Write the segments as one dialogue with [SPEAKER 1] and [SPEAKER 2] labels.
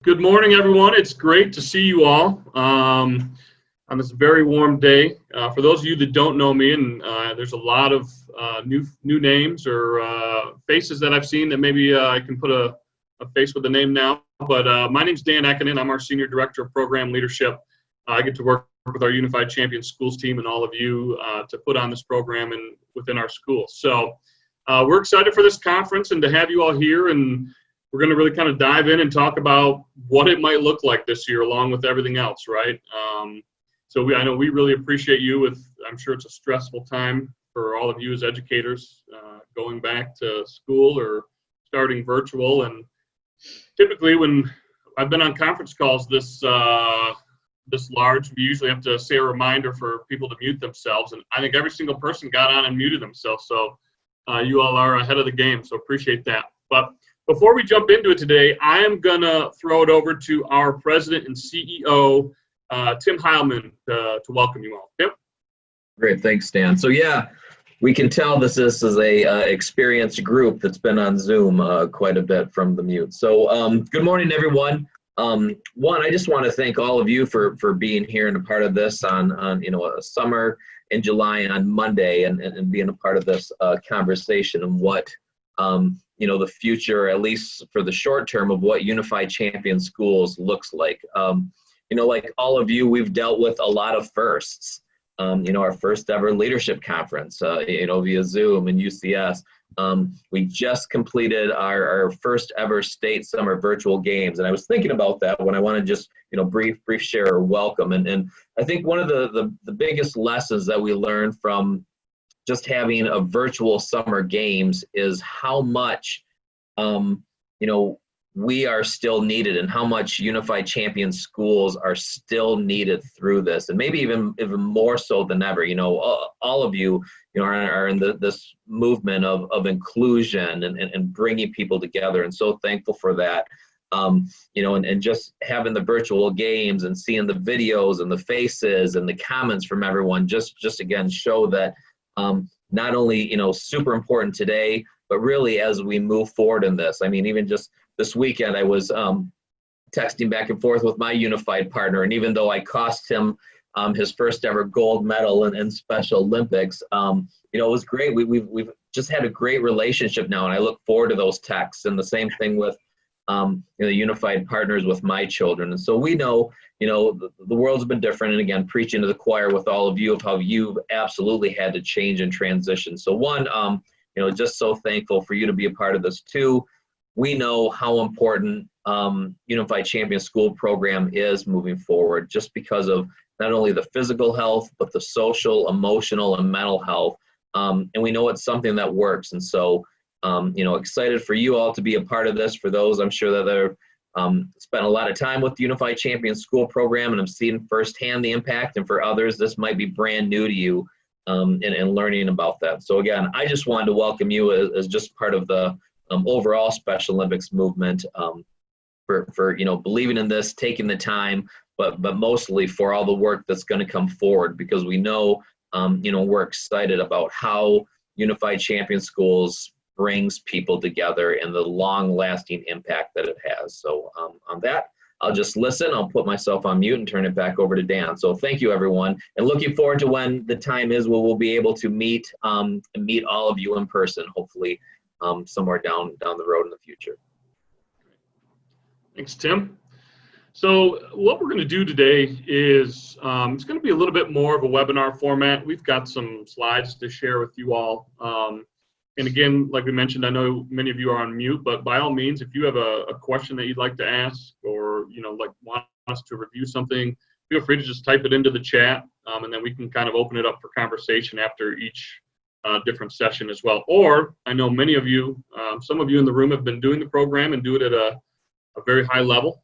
[SPEAKER 1] Good morning, everyone. It's great to see you all on this very warm day. For those of you that don't know me, and there's a lot of new names or faces that I've seen that maybe I can put a face with a name now. But my name's Dan Ekinen. I'm our Senior Director of Program Leadership. I get to work with our Unified Champions Schools team and all of you to put on this program and within our schools. So we're excited for this conference and to have you all here, and we're going to really kind of dive in and talk about what it might look like this year along with everything else, right? I know we really appreciate you I'm sure it's a stressful time for all of you as educators going back to school or starting virtual. And typically when I've been on conference calls this large, we usually have to say a reminder for people to mute themselves. And I think every single person got on and muted themselves. So you all are ahead of the game, so appreciate that. But before we jump into it today, I am going to throw it over to our president and CEO, Tim Heilman, to welcome you all. Tim?
[SPEAKER 2] Great, thanks, Dan. So yeah, we can tell this is a experienced group that's been on Zoom quite a bit from the mute. So good morning, everyone. I just want to thank all of you for being here and a part of this on a summer in July on Monday and being a part of this conversation and what the future, at least for the short term, of what Unified Champion Schools looks like. Like all of you, we've dealt with a lot of firsts. Our first ever leadership conference, via Zoom and UCS. We just completed our first ever state summer virtual games. And I was thinking about that when I want to just, brief share or welcome. And I think one of the biggest lessons that we learned from just having a virtual summer games is how much, we are still needed and how much Unified Champion Schools are still needed through this. And maybe even more so than ever, all of you, are in this movement of inclusion and bringing people together. And so thankful for that. And just having the virtual games and seeing the videos and the faces and the comments from everyone just again show that not only, super important today, but really as we move forward in this. I mean, even just this weekend, I was texting back and forth with my Unified partner, and even though I cost him his first ever gold medal in Special Olympics, it was great. We've just had a great relationship now, and I look forward to those texts. And the same thing with the Unified partners with my children. And so we know, the world's been different. And again, preaching to the choir with all of you of how you've absolutely had to change and transition. So one, just so thankful for you to be a part of this too. We know how important Unified Champion School program is moving forward, just because of not only the physical health, but the social, emotional, and mental health. And we know it's something that works. And so, excited for you all to be a part of this. For those, I'm sure that they're spent a lot of time with the Unified Champion School program and I'm seeing firsthand the impact. And for others, this might be brand new to you and learning about that. So again, I just wanted to welcome you as just part of the overall Special Olympics movement for believing in this, taking the time, but mostly for all the work that's going to come forward, because we know we're excited about how Unified Champion Schools brings people together and the long-lasting impact that it has. So on that, I'll just listen. I'll put myself on mute and turn it back over to Dan. So thank you, everyone, and looking forward to when the time is where we'll be able to meet and meet all of you in person, hopefully somewhere down the road in the future.
[SPEAKER 1] Thanks, Tim. So what we're going to do today is it's going to be a little bit more of a webinar format. We've got some slides to share with you all. And again, like we mentioned, I know many of you are on mute, but by all means, if you have a question that you'd like to ask or, want us to review something, feel free to just type it into the chat, and then we can kind of open it up for conversation after each different session as well. Or I know many of you, some of you in the room have been doing the program and do it at a very high level.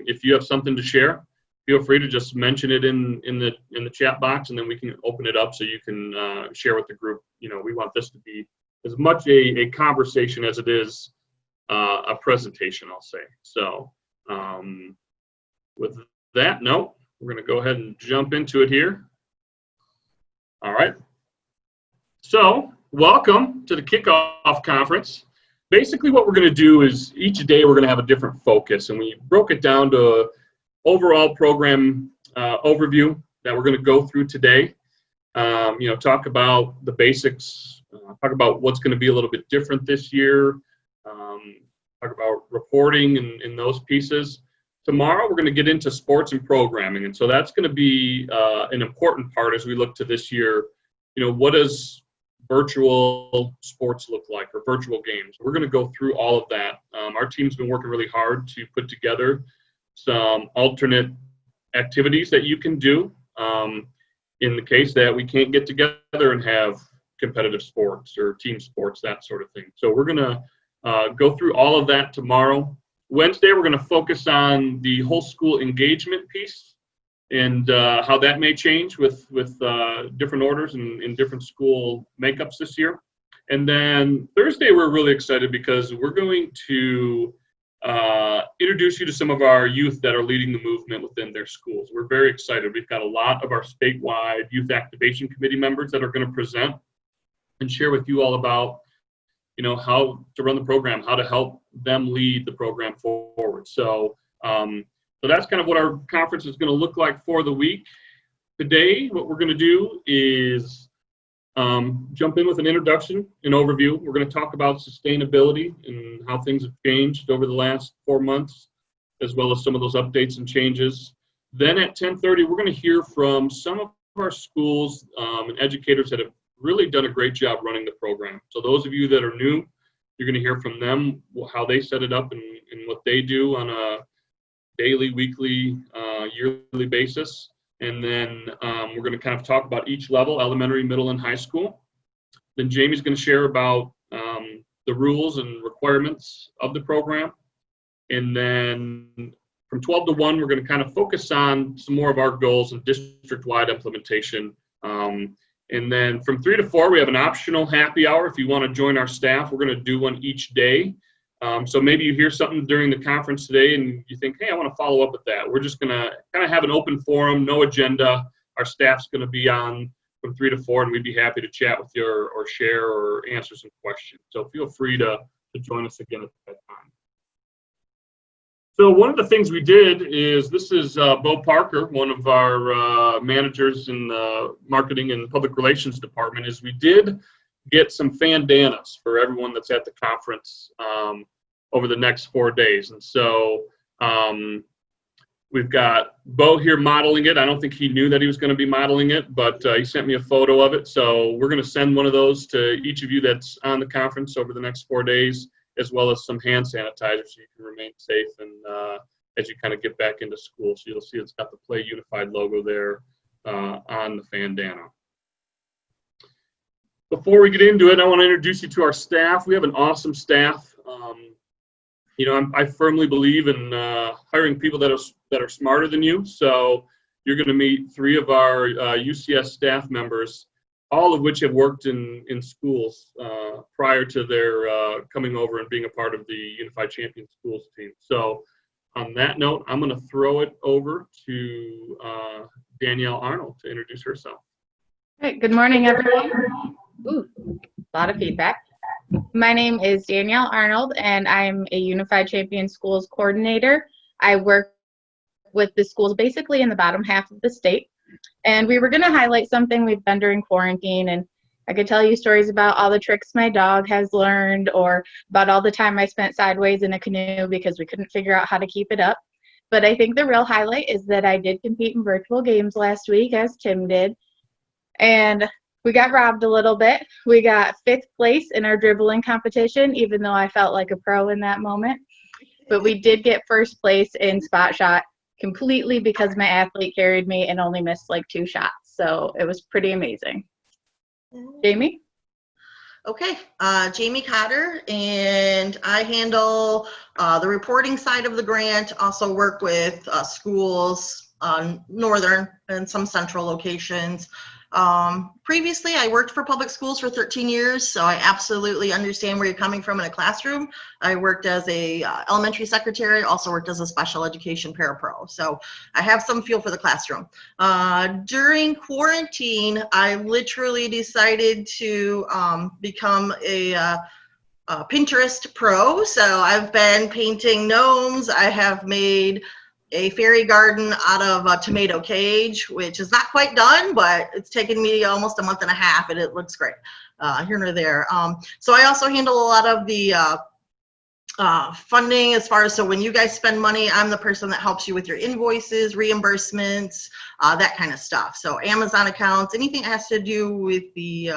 [SPEAKER 1] If you have something to share, feel free to just mention it in the chat box, and then we can open it up so you can share with the group. We want this to be as much a conversation as it is a presentation, I'll say. So with that note, we're going to go ahead and jump into it here. All right. So welcome to the kickoff conference. basically what we're going to do is each day we're going to have a different focus, and we broke it down to an overall program overview that we're going to go through today. Talk about the basics, talk about what's going to be a little bit different this year, talk about reporting and those pieces. Tomorrow, we're going to get into sports and programming, and so that's going to be an important part as we look to this year. What does virtual sports look like, or virtual games? We're going to go through all of that. Our team's been working really hard to put together some alternate activities that you can do in the case that we can't get together and have competitive sports or team sports, that sort of thing. So we're going to go through all of that tomorrow. Wednesday, we're going to focus on the whole school engagement piece and how that may change with different orders and different school makeups this year. And then Thursday, we're really excited because we're going to introduce you to some of our youth that are leading the movement within their schools. We're very excited. We've got a lot of our statewide youth activation committee members that are going to present and share with you all about how to run the program, how to help them lead the program forward. So that's kind of what our conference is going to look like for the week. Today, what we're going to do is jump in with an introduction, an overview. We're going to talk about sustainability and how things have changed over the last 4 months, as well as some of those updates and changes. Then at 10:30, we're going to hear from some of our schools and educators that have really done a great job running the program. So those of you that are new, you're going to hear from them, how they set it up and what they do on a daily, weekly, yearly basis. And then we're going to kind of talk about each level, elementary, middle, and high school. Then Jamie's going to share about the rules and requirements of the program. And then from 12 to 1, we're going to kind of focus on some more of our goals and district-wide implementation. And then from 3 to 4, we have an optional happy hour. If you want to join our staff, we're going to do one each day. So maybe you hear something during the conference today and you think, hey, I want to follow up with that. We're just going to kind of have an open forum, no agenda. Our staff's going to be on from 3 to 4, and we'd be happy to chat with you or share or answer some questions. So feel free to join us again at that time. So one of the things we did is, this is Bo Parker, one of our managers in the marketing and public relations department, is we did get some fandanas for everyone that's at the conference over the next 4 days. And so we've got Bo here modeling it. I don't think he knew that he was going to be modeling it, but he sent me a photo of it. So we're going to send one of those to each of you that's on the conference over the next 4 days, as well as some hand sanitizer so you can remain safe and as you kind of get back into school. So you'll see it's got the Play Unified logo there on the bandana. Before we get into it, I want to introduce you to our staff. We have an awesome staff. I firmly believe in hiring people that are smarter than you. So you're going to meet 3 of our UCS staff members, all of which have worked in schools prior to their coming over and being a part of the Unified Champion Schools team. So on that note, I'm going to throw it over to Danielle Arnold to introduce herself.
[SPEAKER 3] All right, good morning, everyone. Ooh, a lot of feedback. My name is Danielle Arnold, and I'm a Unified Champion Schools coordinator. I work with the schools basically in the bottom half of the state. And we were going to highlight something we've done during quarantine, and I could tell you stories about all the tricks my dog has learned, or about all the time I spent sideways in a canoe because we couldn't figure out how to keep it up. But I think the real highlight is that I did compete in virtual games last week, as Tim did, and we got robbed a little bit. We got 5th place in our dribbling competition, even though I felt like a pro in that moment. But we did get 1st place in spot shot, completely because my athlete carried me and only missed like 2 shots. So it was pretty amazing. Jamie?
[SPEAKER 4] Okay, Jamie Cotter, and I handle the reporting side of the grant, also work with schools on northern and some central locations. Previously, I worked for public schools for 13 years, so I absolutely understand where you're coming from in a classroom. I worked as a elementary secretary, also worked as a special education parapro, so I have some feel for the classroom. During quarantine, I literally decided to become a Pinterest pro, so I've been painting gnomes. I have made a fairy garden out of a tomato cage, which is not quite done, but it's taken me almost a month and a half, and it looks great here nor there. So I also handle a lot of the funding as far as, so when you guys spend money, I'm the person that helps you with your invoices, reimbursements, that kind of stuff. So Amazon accounts, anything that has to do with the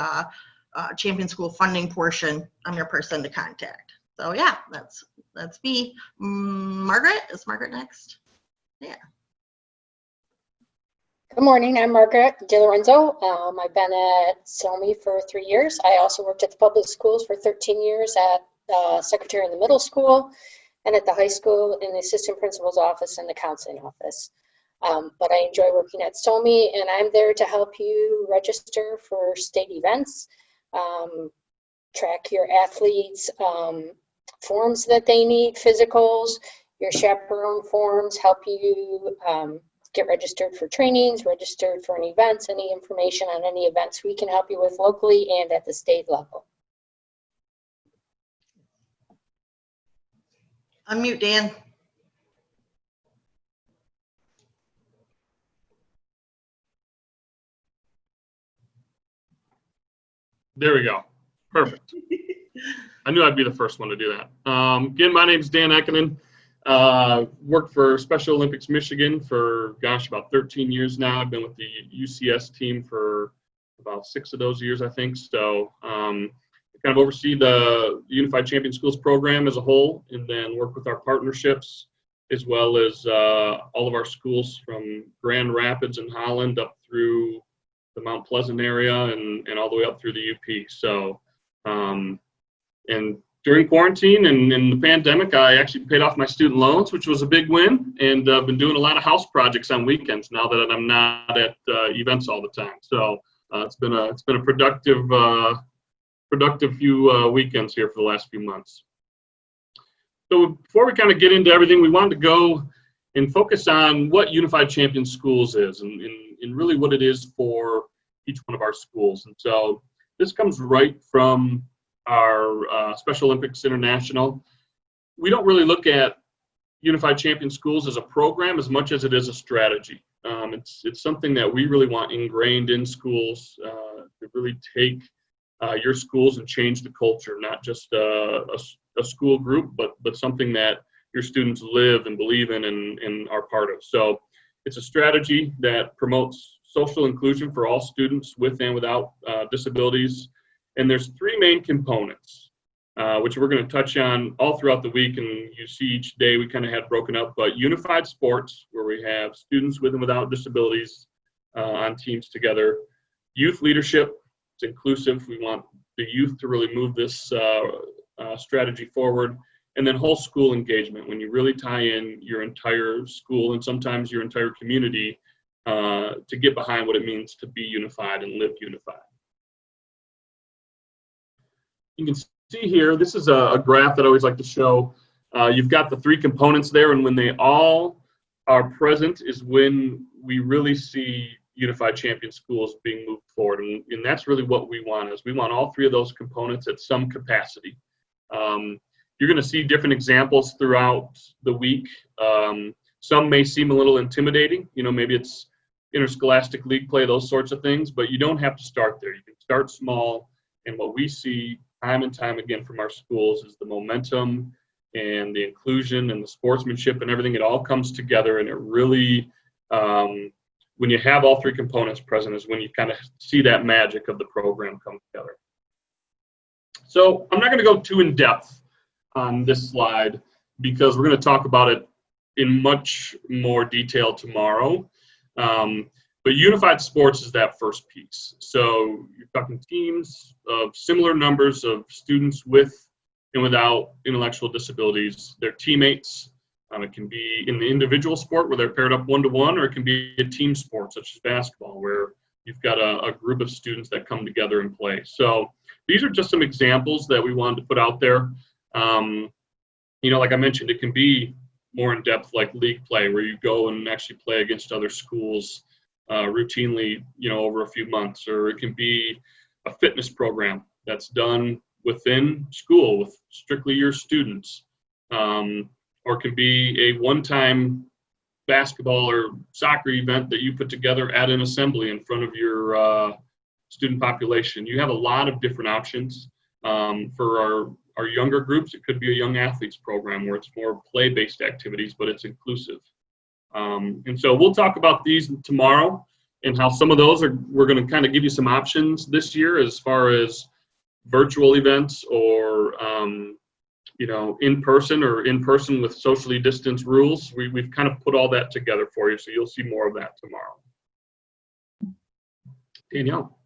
[SPEAKER 4] Champion School funding portion, I'm your person to contact. So yeah, that's me. Margaret, is Margaret next? Yeah.
[SPEAKER 5] Good morning, I'm Margaret DiLorenzo. I've been at SOMI for 3 years. I also worked at the public schools for 13 years at secretary in the middle school and at the high school in the assistant principal's office and the counseling office. But I enjoy working at SOMI, and I'm there to help you register for state events, track your athletes' forms that they need, physicals, your chaperone forms, help you get registered for trainings, registered for any events, any information on any events we can help you with locally and at the state level.
[SPEAKER 4] Unmute, Dan.
[SPEAKER 1] There we go. Perfect. I knew I'd be the first one to do that. Again, my name is Dan Ekinen. Worked for Special Olympics Michigan for, gosh, about 13 years now. I've been with the UCS team for about 6 of those years, I think. So kind of oversee the Unified Champion Schools program as a whole, and then work with our partnerships, as well as all of our schools from Grand Rapids in Holland up through the Mount Pleasant area and all the way up through the UP. So, and during quarantine and in the pandemic, I actually paid off my student loans, which was a big win, and I've been doing a lot of house projects on weekends now that I'm not at events all the time. So it's been a productive few weekends here for the last few months. So before we kind of get into everything, we wanted to go and focus on what Unified Champion Schools is and really what it is for each one of our schools. And so this comes right from our Special Olympics International. We don't really look at Unified Champion Schools as a program as much as it is a strategy. It's something that we really want ingrained in schools to really take your schools and change the culture, not just a school group, but something that your students live and believe in and are part of. So it's a strategy that promotes social inclusion for all students with and without disabilities. And there's 3 main components, which we're going to touch on all throughout the week. And you see each day we kind of have broken up, but unified sports, where we have students with and without disabilities on teams together. Youth leadership, it's inclusive. We want the youth to really move this strategy forward. And then whole school engagement, when you really tie in your entire school and sometimes your entire community to get behind what it means to be unified and live unified. You can see here, this is a graph that I always like to show. You've got the 3 components there, and when they all are present is when we really see Unified Champion Schools being moved forward. And that's really what we want, is we want all 3 of those components at some capacity. You're going to see different examples throughout the week. Some may seem a little intimidating. You know, maybe it's interscholastic league play, those sorts of things, but you don't have to start there. You can start small, and what we see time and time again from our schools is the momentum and the inclusion and the sportsmanship and everything. It all comes together, and it really, when you have all 3 components present, is when you kind of see that magic of the program come together. So I'm not going to go too in depth on this slide because we're going to talk about it in much more detail tomorrow. But unified sports is that first piece. So you're talking teams of similar numbers of students with and without intellectual disabilities. Their teammates. It can be in the individual sport where they're paired up 1-to-1, or it can be a team sport such as basketball where you've got a group of students that come together and play. So these are just some examples that we wanted to put out there. You know, like I mentioned, it can be more in depth like league play where you go and actually play against other schools routinely, you know, over a few months, or it can be a fitness program that's done within school with strictly your students, or can be a one-time basketball or soccer event that you put together at an assembly in front of your student population. You have a lot of different options. For our younger groups, it could be a young athletes program where it's more play-based activities, but it's inclusive. And so we'll talk about these tomorrow and how some of those we're going to kind of give you some options this year as far as virtual events or in person with socially distanced rules. We've kind of put all that together for you, so you'll see more of that tomorrow. Danielle.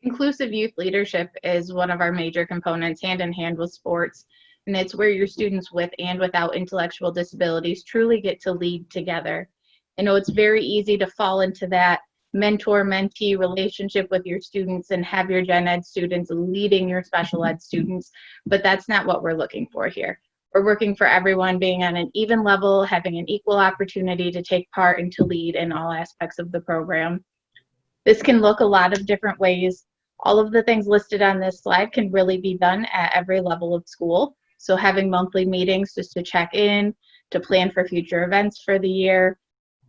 [SPEAKER 3] Inclusive youth leadership is one of our major components, hand in hand with sports, and it's where your students with and without intellectual disabilities truly get to lead together. I know it's very easy to fall into that mentor-mentee relationship with your students and have your gen ed students leading your special ed students, but that's not what we're looking for here. We're working for everyone being on an even level, having an equal opportunity to take part and to lead in all aspects of the program. This can look a lot of different ways. All of the things listed on this slide can really be done at every level of school. So having monthly meetings just to check in, to plan for future events for the year.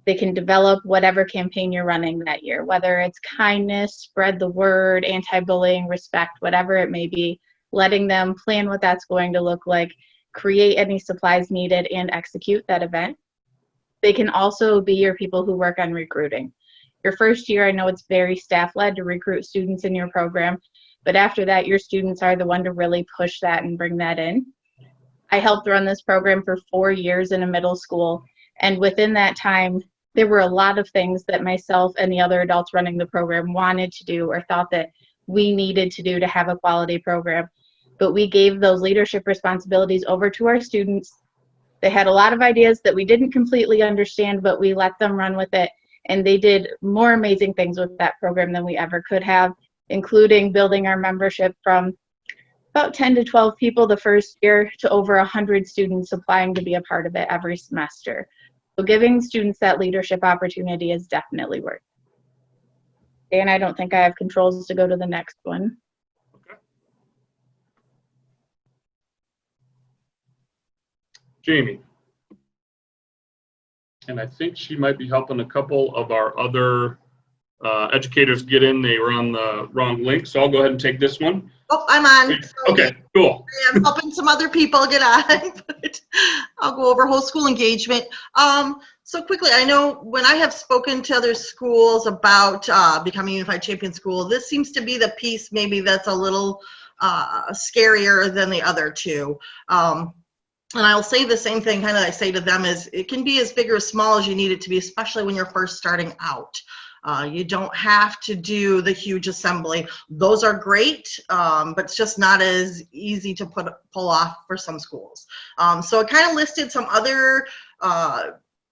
[SPEAKER 3] They can develop whatever campaign you're running that year, whether it's kindness, spread the word, anti-bullying, respect, whatever it may be, letting them plan what that's going to look like, create any supplies needed, and execute that event. They can also be your people who work on recruiting. Your first year, I know it's very staff-led to recruit students in your program, but after that, your students are the one to really push that and bring that in. I helped run this program for 4 years in a middle school, and within that time, there were a lot of things that myself and the other adults running the program wanted to do or thought that we needed to do to have a quality program. But we gave those leadership responsibilities over to our students. They had a lot of ideas that we didn't completely understand, but we let them run with it. And they did more amazing things with that program than we ever could have, including building our membership from about 10 to 12 people the first year to over 100 students applying to be a part of it every semester. So giving students that leadership opportunity is definitely worth it. And I don't think I have controls to go to the next one.
[SPEAKER 1] Okay. Jamie. And I think she might be helping a couple of our other educators get in. They were on the wrong link, so I'll go ahead and take this one.
[SPEAKER 4] Oh, I'm on.
[SPEAKER 1] Okay, cool.
[SPEAKER 4] I'm helping some other people get on, but I'll go over whole school engagement. So quickly, I know when I have spoken to other schools about becoming a unified champion school, this seems to be the piece maybe that's a little scarier than the other two. And I'll say the same thing kind of I say to them is it can be as big or as small as you need it to be, especially when you're first starting out. You don't have to do the huge assembly. Those are great, but it's just not as easy to pull off for some schools. So I kind of listed some other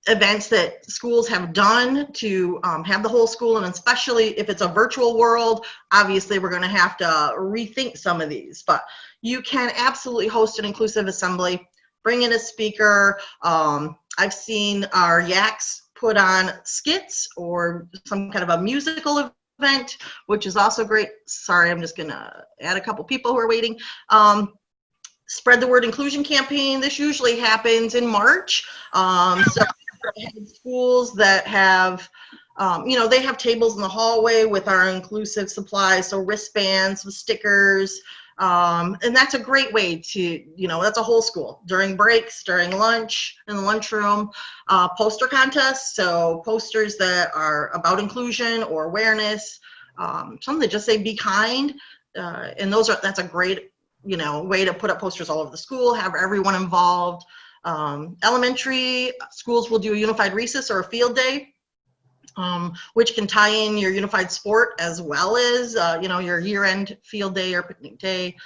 [SPEAKER 4] events that schools have done to have the whole school, and especially if it's a virtual world, obviously we're going to have to rethink some of these. But you can absolutely host an inclusive assembly, bring in a speaker. I've seen our YACs put on skits or some kind of a musical event, which is also great. Sorry, I'm just gonna add a couple people who are waiting. Spread the word inclusion campaign. This usually happens in March. So schools that have, they have tables in the hallway with our inclusive supplies, so wristbands, stickers, and that's a great way to, that's a whole school. During breaks, during lunch, in the lunchroom, poster contests, so posters that are about inclusion or awareness, some that just say be kind, and that's a great, way to put up posters all over the school, have everyone involved. Elementary schools will do a unified recess or a field day, which can tie in your unified sport as well as, your year-end field day or picnic day.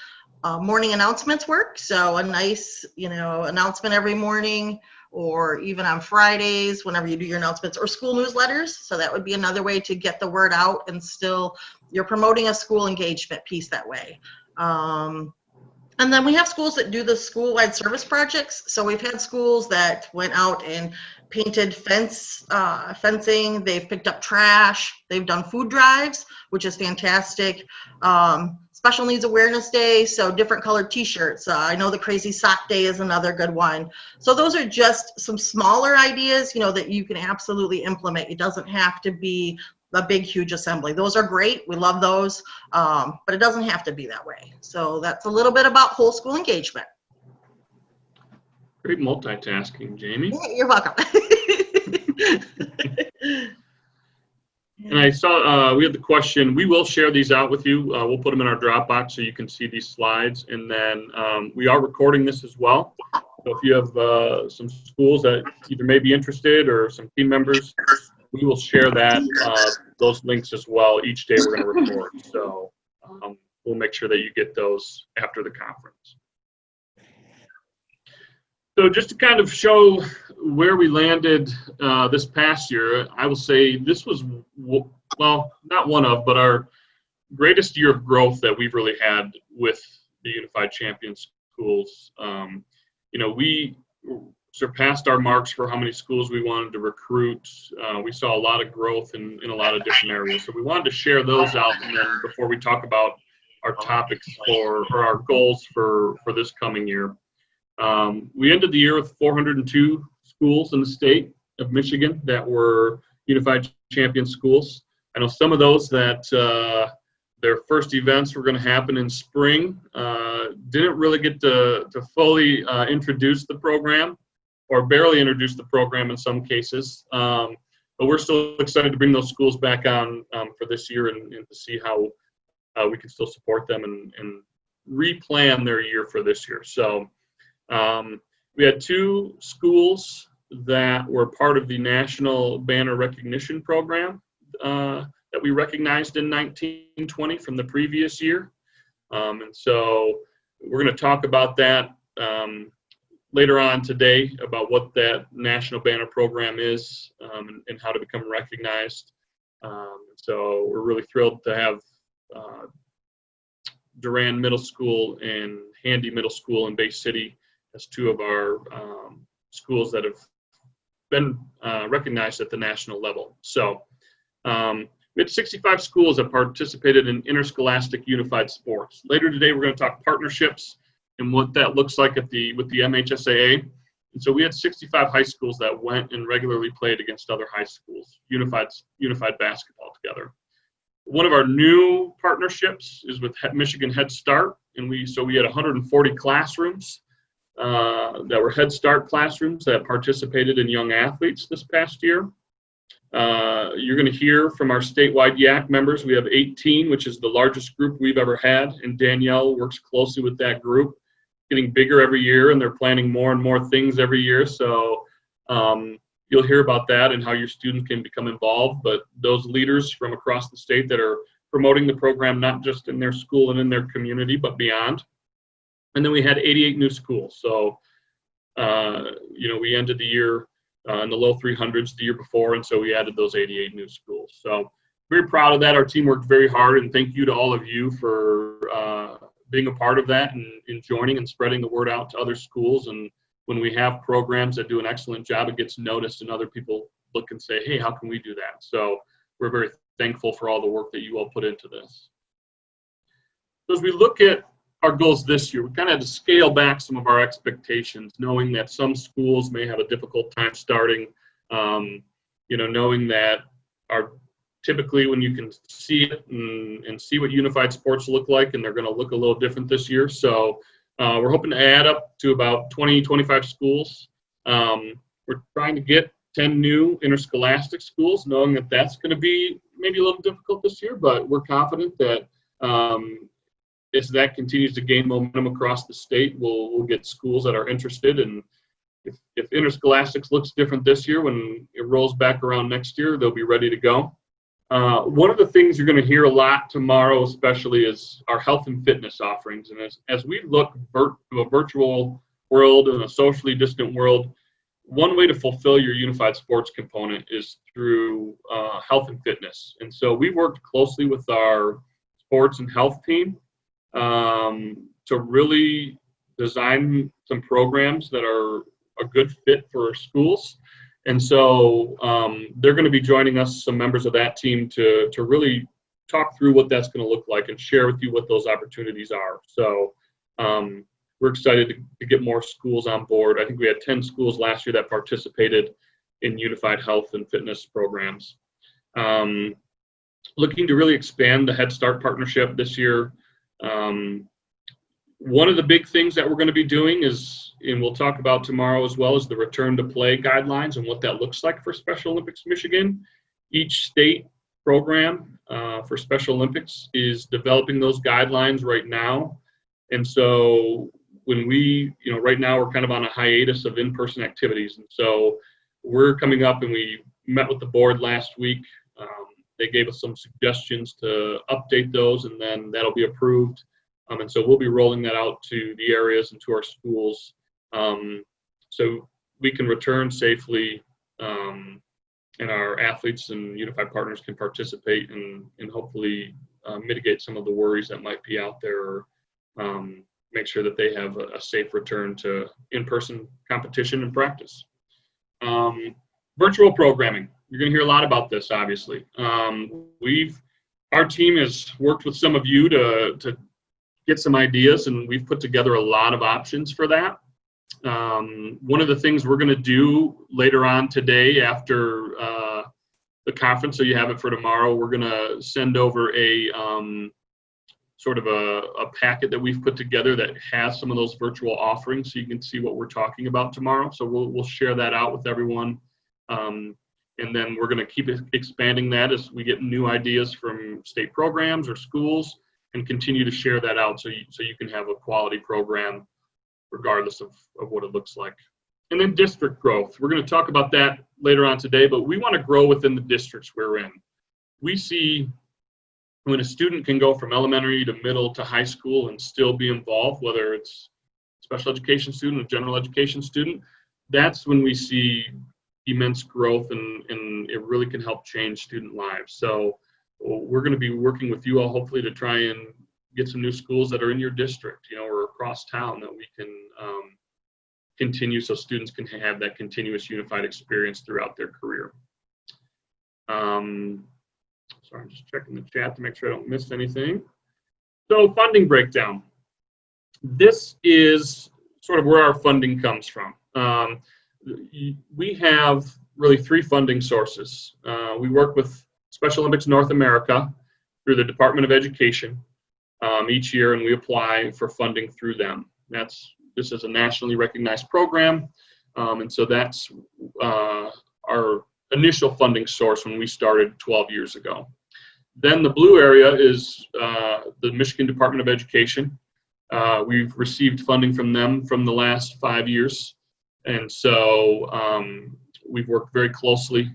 [SPEAKER 4] Morning announcements work, so a nice, announcement every morning, or even on Fridays whenever you do your announcements, or school newsletters. So that would be another way to get the word out, and still you're promoting a school engagement piece that way. And then we have schools that do the school-wide service projects. So we've had schools that went out and painted fencing. They've picked up trash. They've done food drives, which is fantastic. Special Needs Awareness Day, so different colored t-shirts. I know the Crazy Sock Day is another good one. So those are just some smaller ideas, that you can absolutely implement. It doesn't have to be a big, huge assembly. Those are great. We love those, but it doesn't have to be that way. So that's a little bit about whole school engagement.
[SPEAKER 1] Great multitasking, Jamie.
[SPEAKER 4] Yeah, you're welcome.
[SPEAKER 1] And I saw we had the question. We will share these out with you. We'll put them in our Dropbox so you can see these slides. And then we are recording this as well. So if you have some schools that either may be interested or some team members, we will share that those links as well each day we're going to record. So we'll make sure that you get those after the conference. So just to kind of show where we landed this past year, I will say this was, well, not one of, but our greatest year of growth that we've really had with the Unified Champion Schools. We surpassed our marks for how many schools we wanted to recruit. We saw a lot of growth in a lot of different areas. So we wanted to share those out, and then before we talk about our topics or our goals for this coming year. We ended the year with 402 schools in the state of Michigan that were Unified Champion schools. I know some of those that their first events were going to happen in spring didn't really get to fully introduce the program, or barely introduce the program in some cases. But we're still excited to bring those schools back on for this year and to see how we can still support them and replan their year for this year. So we had 2 schools that were part of the National Banner Recognition Program that we recognized in 1920 from the previous year. And so we're going to talk about that later on today, about what that National Banner Program is and how to become recognized. So we're really thrilled to have Durand Middle School and Handy Middle School in Bay City as 2 of our schools that have been recognized at the national level. So we had 65 schools that participated in interscholastic unified sports. Later today, we're going to talk partnerships and what that looks like with the MHSAA. And so we had 65 high schools that went and regularly played against other high schools, unified basketball together. One of our new partnerships is with Michigan Head Start, and we had 140 classrooms that were Head Start classrooms that participated in young athletes this past year. You're going to hear from our statewide YAC members. We have 18, which is the largest group we've ever had, and Danielle works closely with that group, getting bigger every year, and they're planning more and more things every year. So you'll hear about that and how your students can become involved, but those leaders from across the state that are promoting the program, not just in their school and in their community, but beyond. And then we had 88 new schools. So, we ended the year in the low 300s the year before, and so we added those 88 new schools. So very proud of that. Our team worked very hard, and thank you to all of you for being a part of that and joining and spreading the word out to other schools. And when we have programs that do an excellent job, it gets noticed and other people look and say, hey, how can we do that? So we're very thankful for all the work that you all put into this. So as we look at our goals this year, we kind of had to scale back some of our expectations, knowing that some schools may have a difficult time starting, knowing that typically when you can see it and see what unified sports look like, and they're going to look a little different this year. So we're hoping to add up to about 20, 25 schools. We're trying to get 10 new interscholastic schools, knowing that that's going to be maybe a little difficult this year, but we're confident that as that continues to gain momentum across the state, we'll get schools that are interested. And if interscholastics looks different this year, when it rolls back around next year, they'll be ready to go. One of the things you're going to hear a lot tomorrow, especially, is our health and fitness offerings. And as we look to a virtual world and a socially distant world, one way to fulfill your unified sports component is through health and fitness. And so we worked closely with our sports and health team to really design some programs that are a good fit for our schools. And so they're going to be joining us, some members of that team, to really talk through what that's going to look like and share with you what those opportunities are. So we're excited to get more schools on board. I think we had 10 schools last year that participated in unified health and fitness programs. Looking to really expand the Head Start partnership this year. One of the big things that we're going to be doing is, and we'll talk about tomorrow as well, is the return to play guidelines and what that looks like for Special Olympics Michigan. Each state program for Special Olympics is developing those guidelines right now. And so when we, right now we're kind of on a hiatus of in-person activities. And so we're coming up, and we met with the board last week. They gave us some suggestions to update those, and then that'll be approved. And so we'll be rolling that out to the areas and to our schools, so we can return safely, and our athletes and unified partners can participate and hopefully mitigate some of the worries that might be out there, or make sure that they have a safe return to in-person competition and practice. Virtual programming. You're going to hear a lot about this, obviously. Our team has worked with some of you to get some ideas, and we've put together a lot of options for that. One of the things we're going to do later on today after the conference, so you have it for tomorrow, we're going to send over a sort of a packet that we've put together that has some of those virtual offerings, so you can see what we're talking about tomorrow. So we'll share that out with everyone. And then we're going to keep expanding that as we get new ideas from state programs or schools, and continue to share that out so you can have a quality program regardless of what it looks like. And then district growth. We're going to talk about that later on today, but we want to grow within the districts we're in. We see when a student can go from elementary to middle to high school and still be involved, whether it's special education student or general education student, that's when we see immense growth, and it really can help change student lives. So we're going to be working with you all hopefully to try and get some new schools that are in your district, or across town, that we can continue so students can have that continuous unified experience throughout their career. Sorry, I'm just checking the chat to make sure I don't miss anything. So funding breakdown. This is sort of where our funding comes from. We have really 3 funding sources. We work with Special Olympics North America through the Department of Education each year, and we apply for funding through them. This is a nationally recognized program, and so that's our initial funding source when we started 12 years ago. Then the blue area is the Michigan Department of Education. We've received funding from them from the last 5 years, and so we've worked very closely,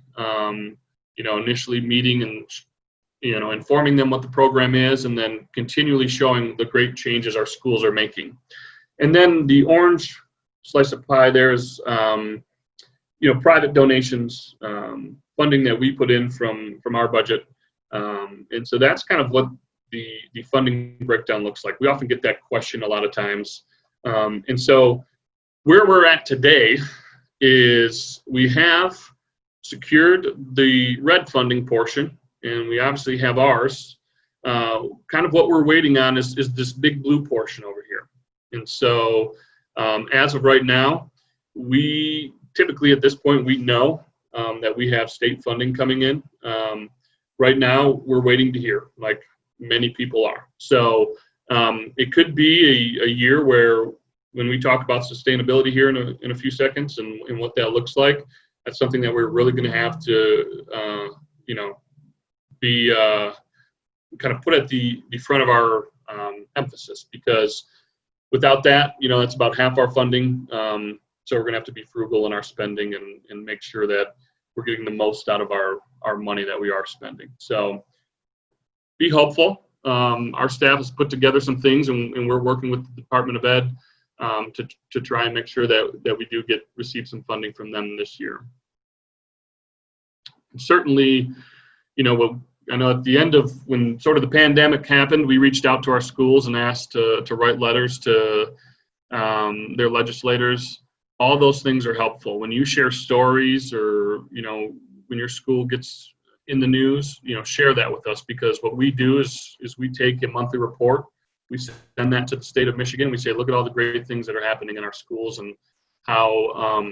[SPEAKER 1] initially meeting and informing them what the program is, and then continually showing the great changes our schools are making. And then the orange slice of pie there is private donations, funding that we put in from our budget. And so that's kind of what the funding breakdown looks like. We often get that question a lot of times. And so where we're at today is we have secured the red funding portion, and we obviously have ours. Kind of what we're waiting on is this big blue portion over here. And so as of right now, we typically at this point, we know that we have state funding coming in. Right now, we're waiting to hear, like many people are. So it could be a year where, when we talk about sustainability here in a few seconds and what that looks like, that's something that we're really going to have to, be kind of put at the front of our emphasis, because without that, that's about half our funding. So we're going to have to be frugal in our spending and make sure that we're getting the most out of our money that we are spending. So be hopeful. Our staff has put together some things, and we're working with the Department of Ed to try and make sure that we do receive some funding from them this year. And certainly, I know at the end of when sort of the pandemic happened, we reached out to our schools and asked to write letters to their legislators. All those things are helpful. When you share stories, or when your school gets in the news, share that with us, because what we do is we take a monthly report, we send that to the state of Michigan. We say, look at all the great things that are happening in our schools and how,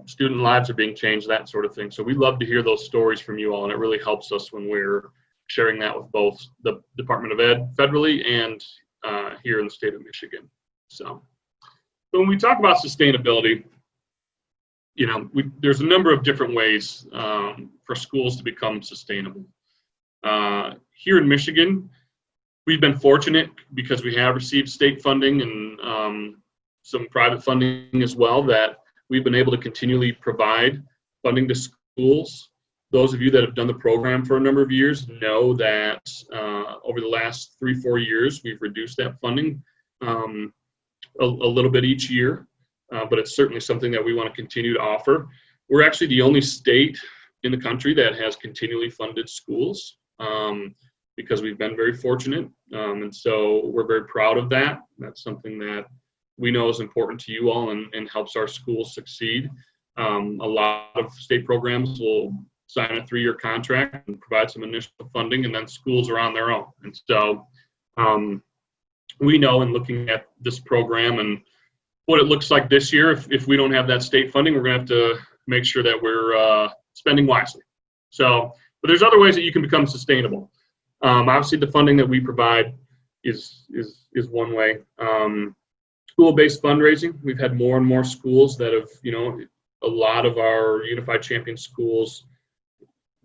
[SPEAKER 1] student lives are being changed, that sort of thing. So we love to hear those stories from you all, and it really helps us when we're sharing that with both the Department of Ed federally and here in the state of Michigan. So when we talk about sustainability, there's a number of different ways for schools to become sustainable. Here in Michigan, we've been fortunate because we have received state funding and some private funding as well, that we've been able to continually provide funding to schools. Those of you that have done the program for a number of years know that over the last 3-4 years, we've reduced that funding a little bit each year, but it's certainly something that we want to continue to offer. We're actually the only state in the country that has continually funded schools because we've been very fortunate, and so we're very proud of that. That's something that we know is important to you all and helps our schools succeed. A lot of state programs will sign a 3-year contract and provide some initial funding, and then schools are on their own. And so we know, in looking at this program and what it looks like this year, if we don't have that state funding, we're going to have to make sure that we're spending wisely. So, but there's other ways that you can become sustainable. Obviously, the funding that we provide is one way. School-based fundraising. We've had more and more schools that have, a lot of our Unified Champion schools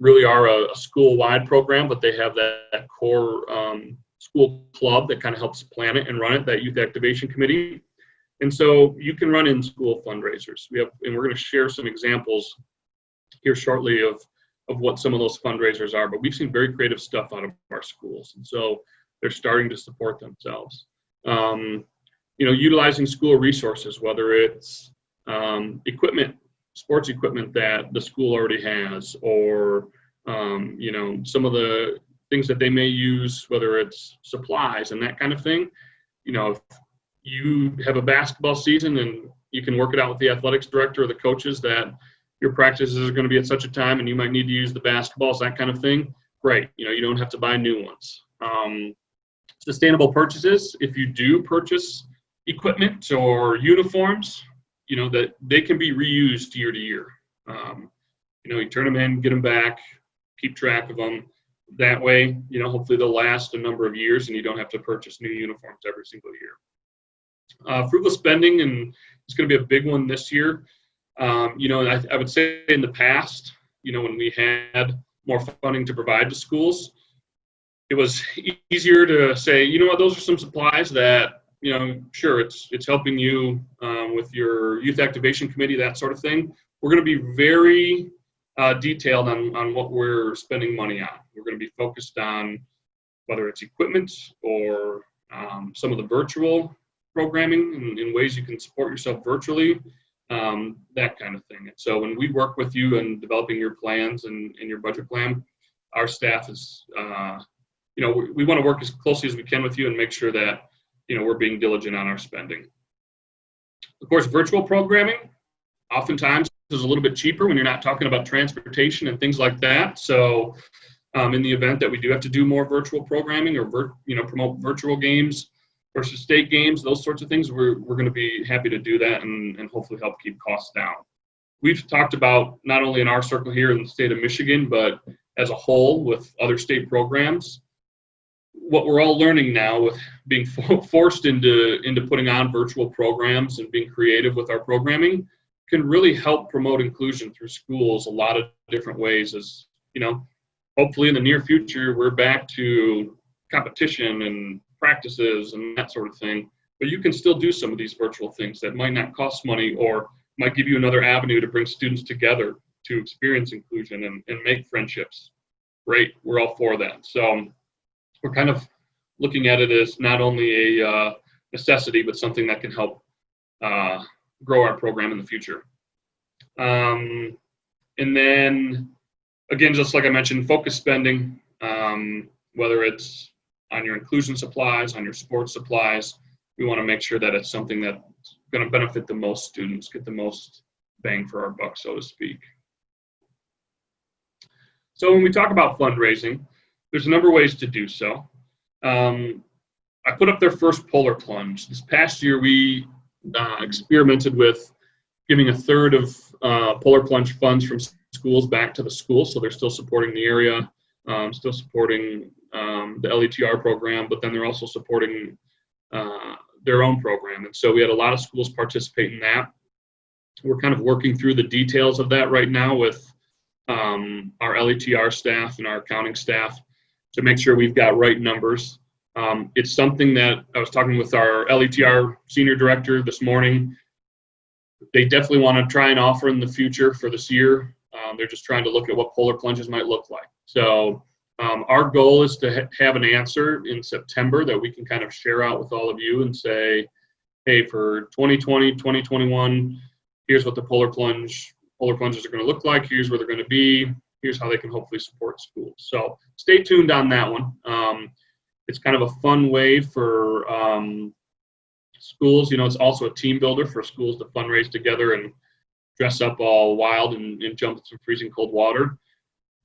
[SPEAKER 1] really are a school-wide program, but they have that core school club that kind of helps plan it and run it, that youth activation committee. And so you can run in school fundraisers. And we're going to share some examples here shortly of what some of those fundraisers are, but we've seen very creative stuff out of our schools. And so they're starting to support themselves. Utilizing school resources, whether it's equipment, sports equipment that the school already has, or some of the things that they may use, whether it's supplies and that kind of thing. If you have a basketball season and you can work it out with the athletics director or the coaches that your practices are going to be at such a time and you might need to use the basketballs, that kind of thing, great. You don't have to buy new ones. Sustainable purchases, if you do purchase equipment or uniforms, that they can be reused year to year. You turn them in, get them back, keep track of them. That way, hopefully they'll last a number of years and you don't have to purchase new uniforms every single year. Frugal spending, and it's going to be a big one this year. I would say in the past, when we had more funding to provide to schools, it was easier to say, those are some supplies that, sure, it's helping you with your youth activation committee, that sort of thing. We're going to be very detailed on what we're spending money on. We're going to be focused on whether it's equipment or some of the virtual programming in ways you can support yourself virtually, that kind of thing. And so when we work with you in developing your plans and your budget plan, our staff is, we want to work as closely as we can with you and make sure that, we're being diligent on our spending. Of course, virtual programming oftentimes is a little bit cheaper when you're not talking about transportation and things like that. So in the event that we do have to do more virtual programming or promote virtual games versus state games, those sorts of things, we're going to be happy to do that and hopefully help keep costs down. We've talked about, not only in our circle here in the state of Michigan, but as a whole with other state programs, what we're all learning now with being forced into putting on virtual programs and being creative with our programming can really help promote inclusion through schools a lot of different ways. As hopefully in the near future, we're back to competition and practices and that sort of thing, but you can still do some of these virtual things that might not cost money or might give you another avenue to bring students together to experience inclusion and make friendships. Great, we're all for that. So we're kind of looking at it as not only a necessity, but something that can help grow our program in the future. And then, again, just like I mentioned, focus spending, whether it's on your inclusion supplies, on your sports supplies, we want to make sure that it's something that's going to benefit the most students, get the most bang for our buck, so to speak. So when we talk about fundraising, there's a number of ways to do so. I put up their first polar plunge. This past year, we experimented with giving a third of polar plunge funds from schools back to the schools. So they're still supporting the area, still supporting the LETR program, but then they're also supporting their own program. And so we had a lot of schools participate in that. We're kind of working through the details of that right now with our LETR staff and our accounting staff to make sure we've got right numbers. It's something that I was talking with our LETR senior director this morning. They definitely want to try and offer in the future for this year. They're just trying to look at what polar plunges might look like. So our goal is to have an answer in September that we can kind of share out with all of you and say, hey, for 2020, 2021, here's what the polar plunges are going to look like. Here's where they're going to be. Here's how they can hopefully support schools. So stay tuned on that one. It's kind of a fun way for schools. It's also a team builder for schools to fundraise together and dress up all wild and jump in some freezing cold water.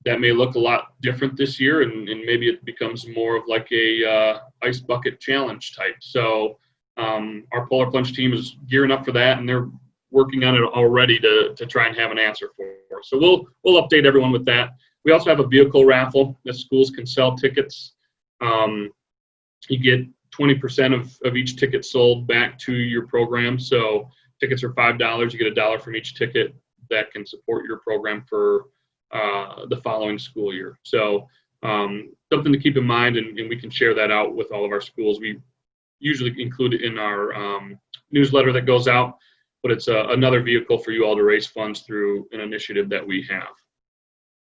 [SPEAKER 1] That may look a lot different this year, and maybe it becomes more of like a ice bucket challenge type. So our polar plunge team is gearing up for that, and they're working on it already to try and have an answer for. So we'll update everyone with that. We also have a vehicle raffle that schools can sell tickets. You get 20% of each ticket sold back to your program. So tickets are $5. You get $1 from each ticket that can support your program for the following school year. So something to keep in mind, and we can share that out with all of our schools. We usually include it in our newsletter that goes out, but it's another vehicle for you all to raise funds through an initiative that we have.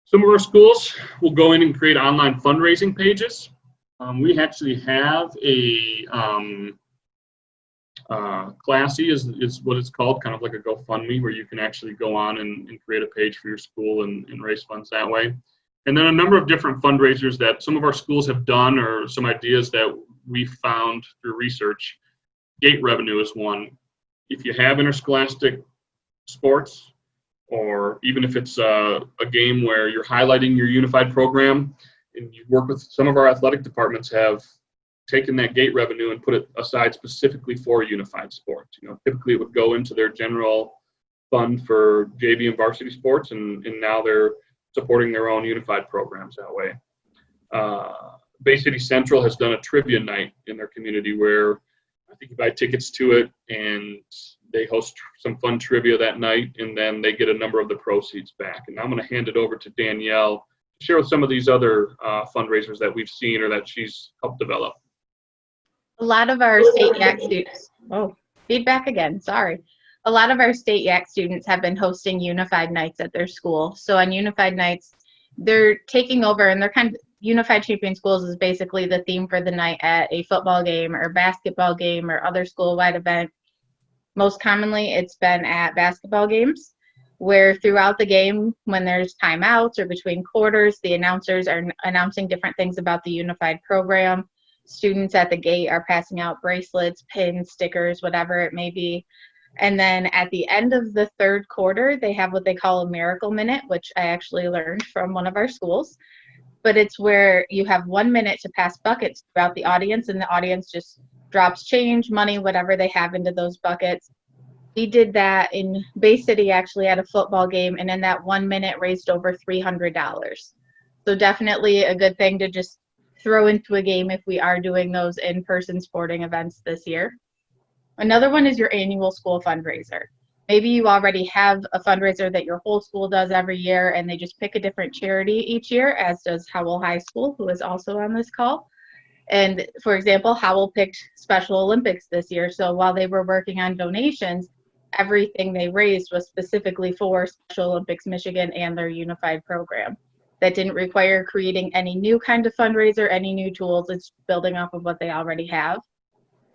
[SPEAKER 1] Some of our schools will go in and create online fundraising pages. We actually have a Classy is what it's called, kind of like a GoFundMe, where you can actually go on and create a page for your school and raise funds that way. And then a number of different fundraisers that some of our schools have done, or some ideas that we found through research. Gate revenue is one. If you have interscholastic sports, or even if it's a game where you're highlighting your unified program, and you work with some of our athletic departments have taken that gate revenue and put it aside specifically for unified sports. Typically it would go into their general fund for JV and varsity sports, and now they're supporting their own unified programs that way. Bay City Central has done a trivia night in their community where I think you buy tickets to it and they host some fun trivia that night, and then they get a number of the proceeds back. And I'm going to hand it over to Danielle to share with some of these other fundraisers that we've seen or that she's helped develop.
[SPEAKER 3] A lot of our state YAC students, feedback again, sorry. A lot of our state YAC students have been hosting unified nights at their school. So on unified nights, they're taking over, and they're kind of, Unified Champion Schools is basically the theme for the night at a football game or basketball game or other school-wide event. Most commonly, it's been at basketball games, where throughout the game, when there's timeouts or between quarters, the announcers are announcing different things about the unified program. Students at the gate are passing out bracelets, pins, stickers, whatever it may be. And then at the end of the third quarter, they have what they call a miracle minute, which I actually learned from one of our schools. But it's where you have 1 minute to pass buckets throughout the audience, and the audience just drops change, money, whatever they have into those buckets. We did that in Bay City, actually, at a football game, and in that 1 minute raised over $300. So definitely a good thing to just throw into a game if we are doing those in-person sporting events this year. Another one is your annual school fundraiser. Maybe you already have a fundraiser that your whole school does every year, and they just pick a different charity each year, as does Howell High School, who is also on this call. And for example, Howell picked Special Olympics this year. So while they were working on donations, everything they raised was specifically for Special Olympics Michigan and their unified program. That didn't require creating any new kind of fundraiser, any new tools. It's building off of what they already have.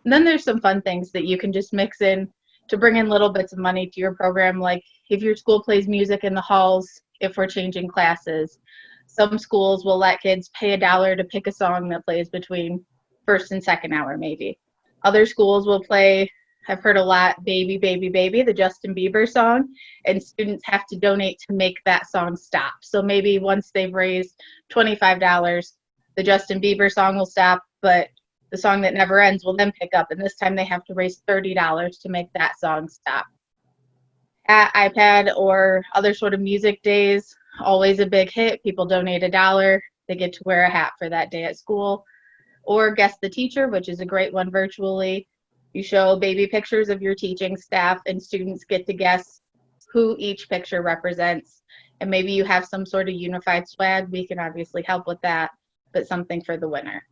[SPEAKER 3] And then there's some fun things that you can just mix in to bring in little bits of money to your program, like if your school plays music in the halls, if we're changing classes. Some schools will let kids pay $1 to pick a song that plays between first and second hour, maybe. Other schools will play have heard a lot, Baby, Baby, Baby, the Justin Bieber song, and students have to donate to make that song stop. So maybe once they've raised $25, the Justin Bieber song will stop, but the song that never ends will then pick up, and this time they have to raise $30 to make that song stop. At iPad or other sort of music days, always a big hit. People donate $1. They get to wear a hat for that day at school. Or Guess the Teacher, which is a great one virtually. You show baby pictures of your teaching staff, and students get to guess who each picture represents. And maybe you have some sort of unified swag. We can obviously help with that, but something for the winner.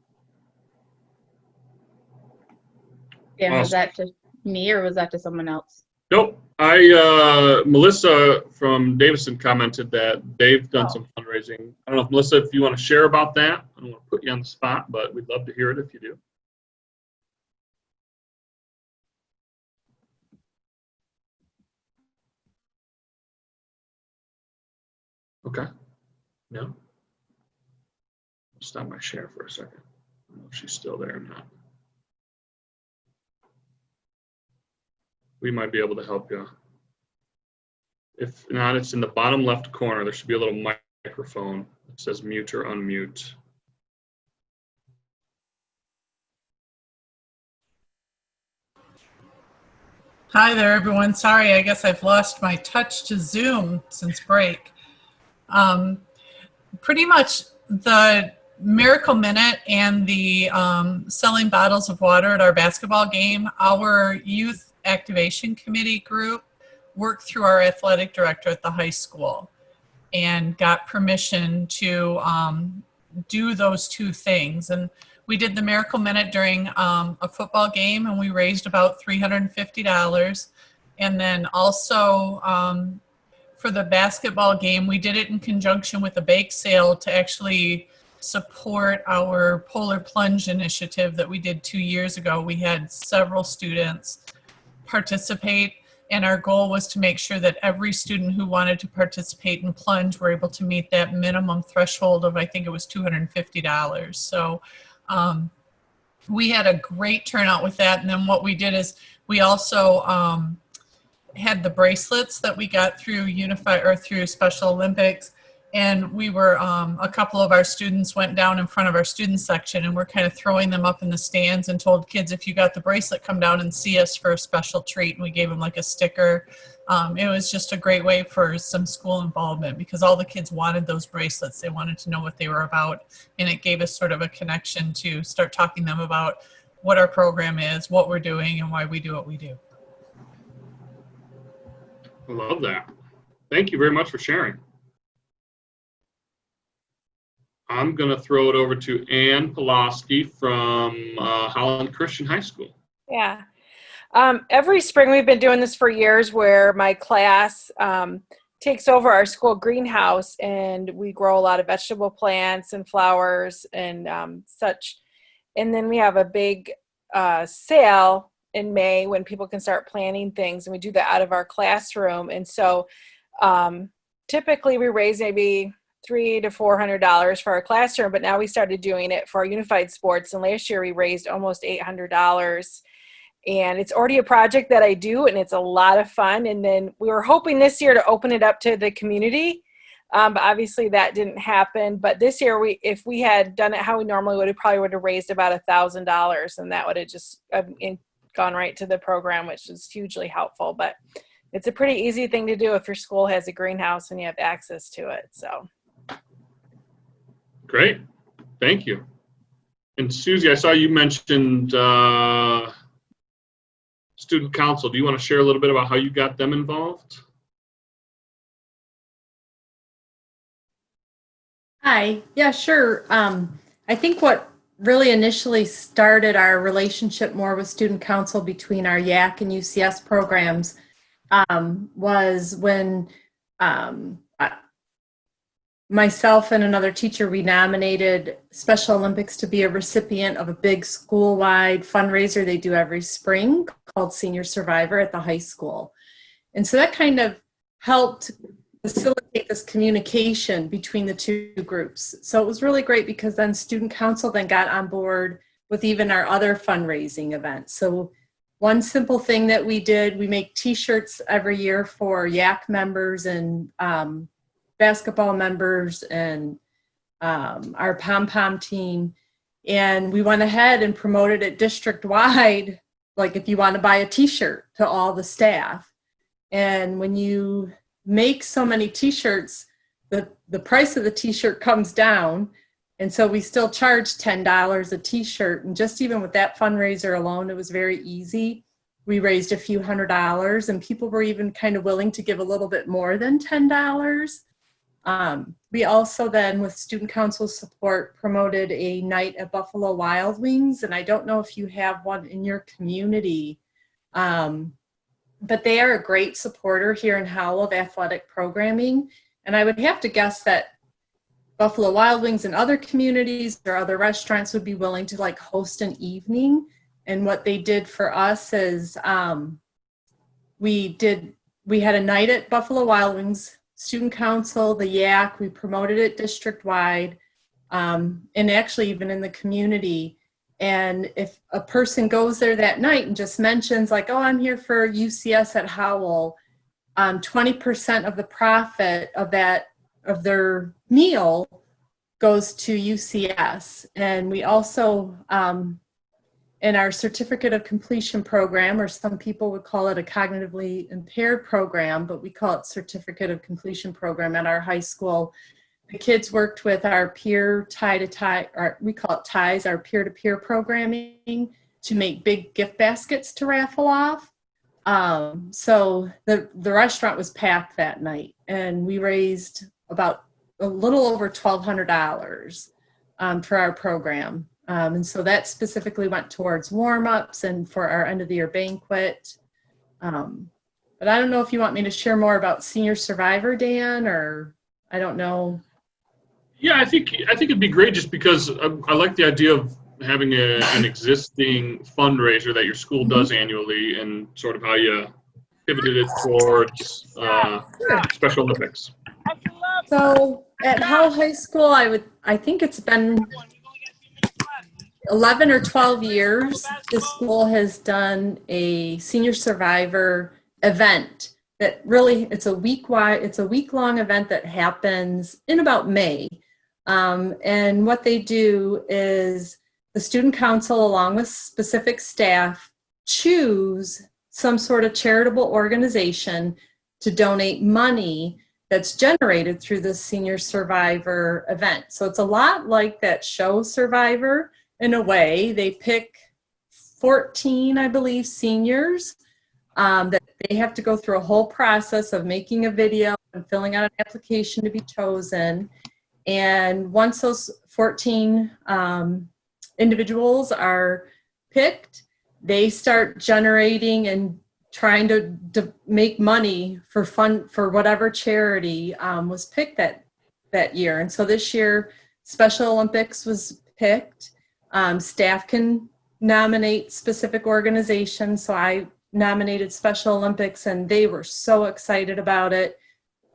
[SPEAKER 3] Dan, was that to me or was that to someone else?
[SPEAKER 1] Nope. Melissa from Davison commented that they've done some fundraising. I don't know if Melissa, if you want to share about that. I don't want to put you on the spot, but we'd love to hear it if you do. Okay. No. Stop my share for a second. I don't know if she's still there or not. We might be able to help you. If not, it's in the bottom left corner. There should be a little microphone that says mute or unmute.
[SPEAKER 6] Hi there, everyone. Sorry, I guess I've lost my touch to Zoom since break. Pretty much the Miracle Minute and the selling bottles of water at our basketball game, our youth activation committee group worked through our athletic director at the high school and got permission to do those two things. And we did the Miracle Minute during a football game, and we raised about $350. And then also for the basketball game, we did it in conjunction with a bake sale to actually support our Polar Plunge initiative that we did 2 years ago. We had several students participate, and our goal was to make sure that every student who wanted to participate in plunge were able to meet that minimum threshold of, I think it was $250. So we had a great turnout with that. And then what we did is we also had the bracelets that we got through Unify or through Special Olympics. And we were, a couple of our students went down in front of our student section, and we're kind of throwing them up in the stands and told kids, if you got the bracelet, come down and see us for a special treat. And we gave them like a sticker. It was just a great way for some school involvement because all the kids wanted those bracelets. They wanted to know what they were about. And it gave us sort of a connection to start talking to them about what our program is, what we're doing, and why we do what we do.
[SPEAKER 1] I love that. Thank you very much for sharing. I'm going to throw it over to Ann Pulaski from Holland Christian High School.
[SPEAKER 7] Yeah. Every spring we've been doing this for years where my class takes over our school greenhouse and we grow a lot of vegetable plants and flowers and such. And then we have a big sale in May when people can start planting things, and we do that out of our classroom. And so typically we raise maybe $300 to $400 for our classroom, but now we started doing it for our unified sports, and last year we raised almost $800. And it's already a project that I do, and it's a lot of fun. And then we were hoping this year to open it up to the community, but obviously that didn't happen. But this year, if we had done it how we normally would, we probably would have raised about $1,000, and that would have just gone right to the program, which is hugely helpful. But it's a pretty easy thing to do if your school has a greenhouse and you have access to it. So.
[SPEAKER 1] Great. Thank you. And Susie, I saw you mentioned student council. Do you want to share a little bit about how you got them involved?
[SPEAKER 8] Hi. Yeah, sure. I think what really initially started our relationship more with student council between our YAC and UCS programs was when myself and another teacher, we nominated Special Olympics to be a recipient of a big school-wide fundraiser they do every spring called Senior Survivor at the high school. And so that kind of helped facilitate this communication between the two groups. So it was really great because then student council then got on board with even our other fundraising events. So one simple thing that we did, we make t-shirts every year for YAC members and basketball members and our pom-pom team. And we went ahead and promoted it district-wide, like if you want to buy a t-shirt to all the staff. And when you make so many t-shirts, the price of the t-shirt comes down. And so we still charge $10 a t-shirt. And just even with that fundraiser alone, it was very easy. We raised a few $100s, and people were even kind of willing to give a little bit more than $10. We also then, with student council support, promoted a night at Buffalo Wild Wings. And I don't know if you have one in your community, but they are a great supporter here in Howell of athletic programming. And I would have to guess that Buffalo Wild Wings and other communities or other restaurants would be willing to like host an evening. And what they did for us is we had a night at Buffalo Wild Wings, student council, the YAC, we promoted it district-wide, and actually even in the community. And if a person goes there that night and just mentions like, oh, I'm here for UCS at Howell, 20% of the profit of their meal goes to UCS. And we also, in our certificate of completion program, or some people would call it a cognitively impaired program, but we call it certificate of completion program at our high school. The kids worked with our peer tie-to-tie, or we call it ties, our peer-to-peer programming, to make big gift baskets to raffle off. So the restaurant was packed that night, and we raised about a little over $1,200 for our program. And so that specifically went towards warm-ups and for our end of the year banquet. But I don't know if you want me to share more about Senior Survivor, Dan, or I don't know.
[SPEAKER 1] Yeah, I think it'd be great, just because I like the idea of having an existing fundraiser that your school does annually, and sort of how you pivoted it towards Special Olympics.
[SPEAKER 8] So at Howell High School, I think it's been 11 or 12 years, the school has done a Senior Survivor event that really, it's a week-long event that happens in about May. And what they do is the student council, along with specific staff, choose some sort of charitable organization to donate money that's generated through the Senior Survivor event. So it's a lot like that show Survivor. In a way, they pick 14, I believe, seniors that they have to go through a whole process of making a video and filling out an application to be chosen. And once those 14 individuals are picked, they start generating and trying to make money for whatever charity was picked that year. And so this year, Special Olympics was picked. Staff can nominate specific organizations, so I nominated Special Olympics, and they were so excited about it.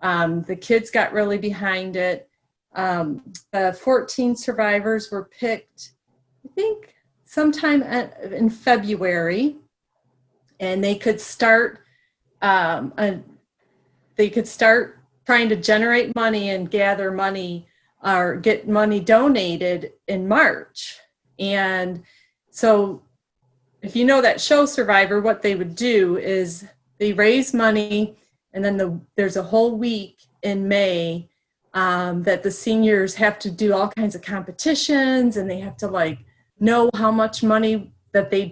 [SPEAKER 8] The kids got really behind it. The 14 survivors were picked, I think, sometime in February, and they could start trying to generate money and gather money or get money donated in March. And so if you know that show Survivor, what they would do is they raise money, and then there's a whole week in May that the seniors have to do all kinds of competitions, and they have to know how much money that they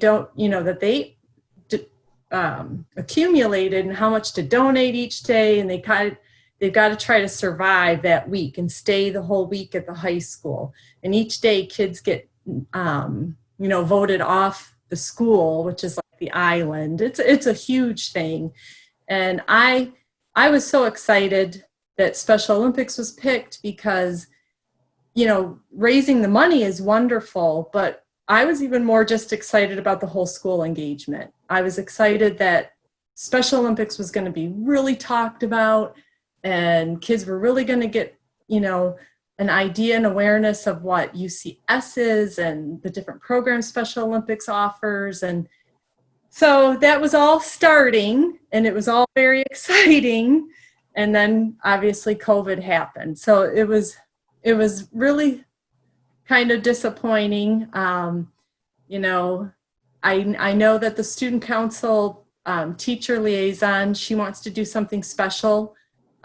[SPEAKER 8] accumulated and how much to donate each day, and they've got to try to survive that week and stay the whole week at the high school. And each day kids get voted off the school, which is like the island. It's a huge thing. And I was so excited that Special Olympics was picked because, raising the money is wonderful, but I was even more just excited about the whole school engagement. I was excited that Special Olympics was going to be really talked about, and kids were really going to get, an idea and awareness of what UCS is and the different programs Special Olympics offers. And So that was all starting, and it was all very exciting. And then obviously COVID happened. So it was really kind of disappointing. You know, I know that the student council teacher liaison, she wants to do something special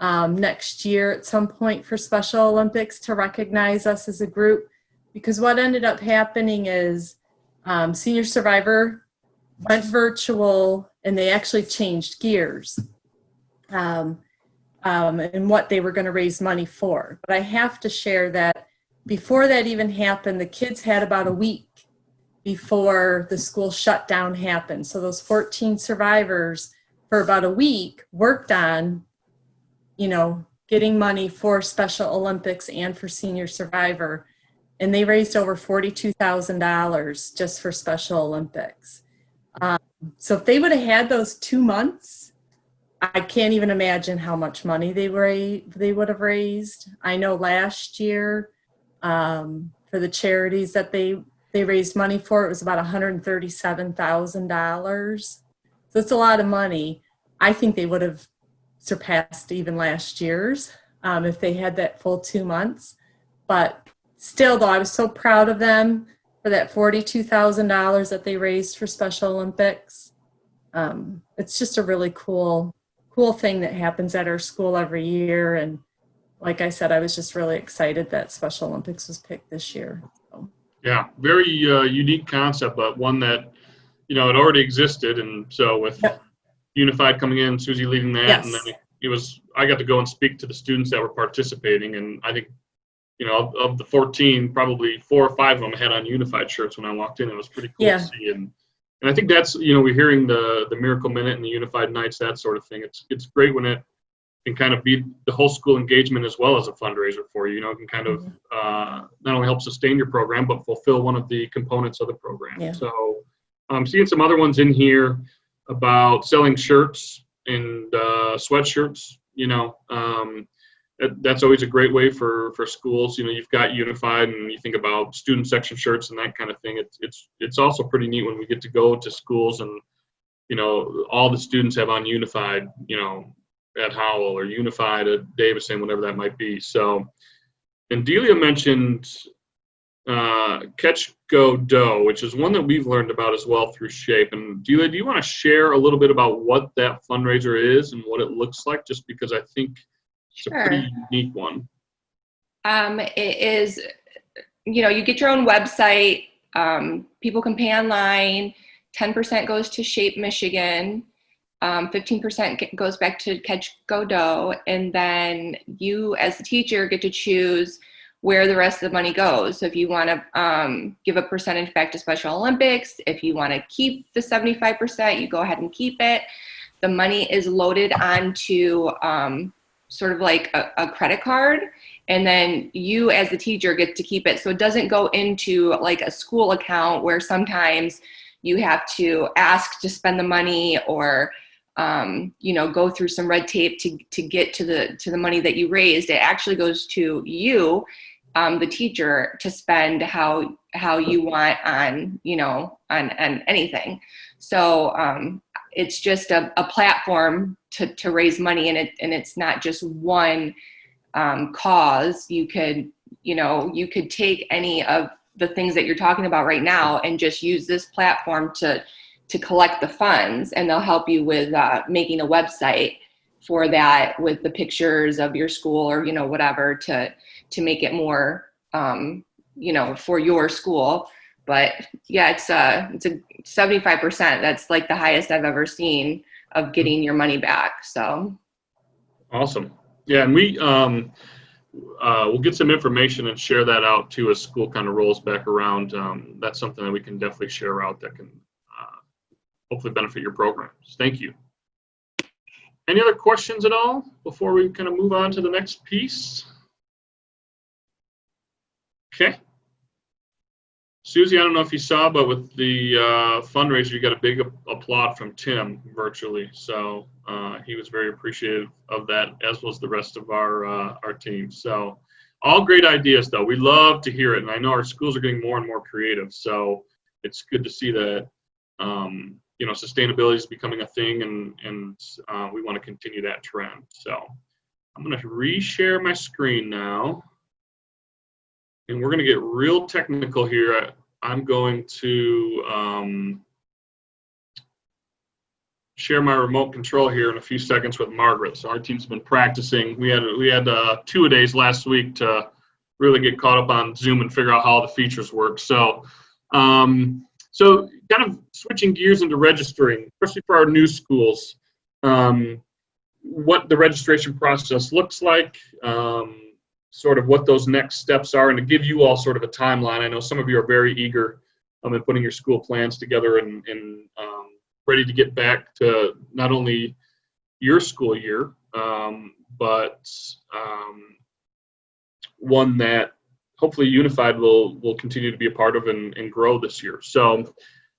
[SPEAKER 8] next year at some point for Special Olympics to recognize us as a group, because what ended up happening is Senior Survivor went virtual, and they actually changed gears and what they were going to raise money for. But I have to share that before that even happened, the kids had about a week before the school shutdown happened. So those 14 survivors for about a week worked on, you know, getting money for Special Olympics and for Senior Survivor. And they raised over $42,000 just for Special Olympics. So if they would have had those 2 months, I can't even imagine how much money they would have raised. I know last year for the charities that they raised money for, it was about $137,000. So it's a lot of money. I think they would have surpassed even last year's if they had that full 2 months. But still, though, I was so proud of them for that $42,000 that they raised for Special Olympics. It's just a really cool thing that happens at our school every year. And like I said, I was just really excited that Special Olympics was picked this year. So.
[SPEAKER 1] Yeah, very unique concept, but one that, you know, it already existed. And so with Unified coming in, Susie leading that,
[SPEAKER 8] Yes.
[SPEAKER 1] and then I got to go and speak to the students that were participating. And I think, you know, of the 14, probably 4 or 5 of them had on Unified shirts when I walked in. It was pretty cool to see. And I think that's, you know, we're hearing the Miracle Minute and the Unified Nights, that sort of thing. It's great when it can kind of be the whole school engagement as well as a fundraiser for you. You know, it can kind of not only help sustain your program, but fulfill one of the components of the program.
[SPEAKER 8] Yeah.
[SPEAKER 1] So I'm seeing some other ones in here about selling shirts and sweatshirts. You know, that's always a great way for schools. You know, you've got Unified, and you think about student section shirts and that kind of thing. It's also pretty neat when we get to go to schools and, you know, all the students have on Unified, you know, at Howell or Unified at Davison, whatever that might be. So, and Delia mentioned Catch Go Dough, which is one that we've learned about as well through SHAPE. And Delia, do you want to share a little bit about what that fundraiser is and what it looks like? Just because I think it's a pretty unique one.
[SPEAKER 9] It is, you know, you get your own website. People can pay online. 10% goes to SHAPE Michigan. 15% goes back to Catch Go Dough. And then you, as the teacher, get to choose where the rest of the money goes. So if you want to give a percentage back to Special Olympics, if you want to keep the 75%, you go ahead and keep it. The money is loaded onto sort of like a credit card, and then you as the teacher get to keep it. So it doesn't go into like a school account where sometimes you have to ask to spend the money or you know, go through some red tape to get to the money that you raised. It actually goes to you, the teacher, to spend how you want on, you know, on anything. So it's just a platform to raise money, and it's not just one cause. You could take any of the things that you're talking about right now and just use this platform to collect the funds, and they'll help you with making a website for that with the pictures of your school or, you know, whatever to make it more, you know, for your school. But yeah, it's a 75%. That's like the highest I've ever seen of getting your money back. So
[SPEAKER 1] awesome. Yeah, and we we'll get some information and share that out too as school kind of rolls back around. That's something that we can definitely share out that can hopefully benefit your programs. Thank you. Any other questions at all before we kind of move on to the next piece? Okay. Susie, I don't know if you saw, but with the fundraiser, you got a big applaud from Tim virtually. So he was very appreciative of that, as was the rest of our team. So all great ideas, though. We love to hear it. And I know our schools are getting more and more creative. So it's good to see that sustainability is becoming a thing, and we want to continue that trend. So I'm going to reshare my screen now, and we're going to get real technical here. I'm going to share my remote control here in a few seconds with Margaret. So our team's been practicing. We had 2-a-days last week to really get caught up on Zoom and figure out how the features work. So so kind of switching gears into registering, especially for our new schools, what the registration process looks like, sort of what those next steps are, and to give you all sort of a timeline. I know some of you are very eager in putting your school plans together and ready to get back to not only your school year, but one that hopefully Unified will continue to be a part of and grow this year. So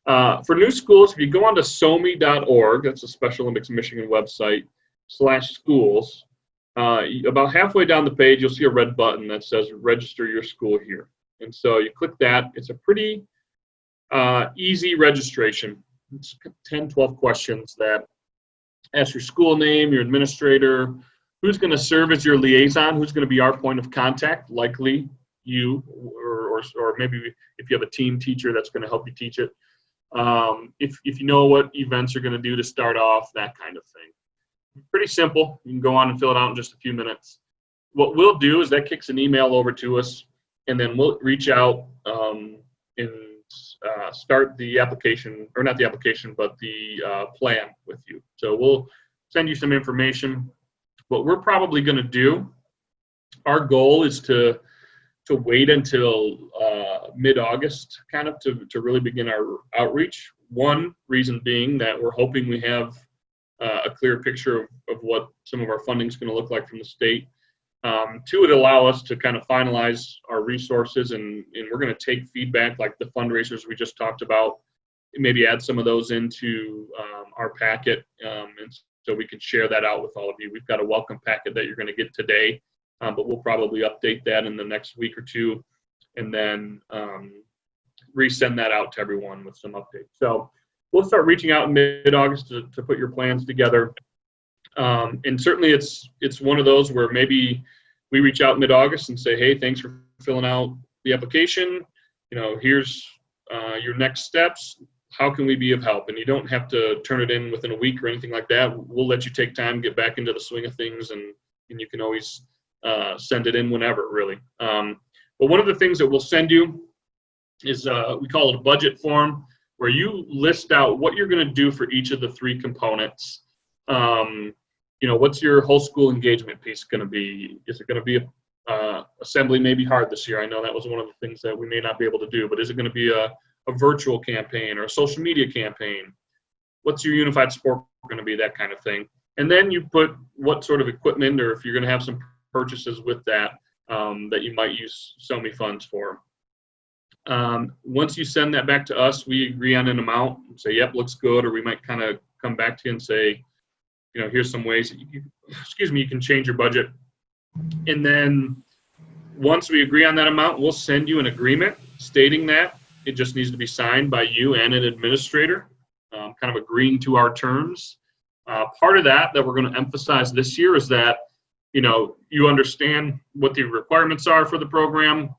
[SPEAKER 1] for new schools, if you go onto SOMI.org, that's the Special Olympics Michigan website, /schools, about halfway down the page, you'll see a red button that says register your school here. And so you click that. It's a pretty easy registration. It's 10, 12 questions that ask your school name, your administrator, who's going to serve as your liaison, who's going to be our point of contact, likely you, or maybe if you have a team teacher that's going to help you teach it. If you know what events you're going to do to start off, that kind of thing. Pretty simple. You can go on and fill it out in just a few minutes. What we'll do is that kicks an email over to us, and then we'll reach out and start the application, or not the application, but the plan with you. So we'll send you some information. What we're probably going to do, our goal is to wait until mid-August kind of to really begin our outreach. One reason being that we're hoping we have a clear picture of what some of our funding is going to look like from the state. Two, it allow us to kind of finalize our resources, and we're going to take feedback like the fundraisers we just talked about, and maybe add some of those into our packet, and so we can share that out with all of you. We've got a welcome packet that you're going to get today, but we'll probably update that in the next week or two, and then resend that out to everyone with some updates. So we'll start reaching out in mid-August to put your plans together. And certainly it's one of those where maybe we reach out mid-August and say, hey, thanks for filling out the application. Here's your next steps. How can we be of help? And you don't have to turn it in within a week or anything like that. We'll let you take time, get back into the swing of things, and you can always send it in whenever, really. But one of the things that we'll send you is we call it a budget form, where you list out what you're going to do for each of the 3 components. What's your whole school engagement piece going to be? Is it going to be assembly may be hard this year. I know that was one of the things that we may not be able to do, but is it going to be a virtual campaign or a social media campaign? What's your unified sport going to be? That kind of thing. And then you put what sort of equipment, or if you're going to have some purchases with that, that you might use SOMI funds for. Once you send that back to us, we agree on an amount and say, yep, looks good. Or we might kind of come back to you and say, here's some ways that you can change your budget. And then once we agree on that amount, we'll send you an agreement stating that. It just needs to be signed by you and an administrator, kind of agreeing to our terms. Part of that we're going to emphasize this year is that, you understand what the requirements are for the program,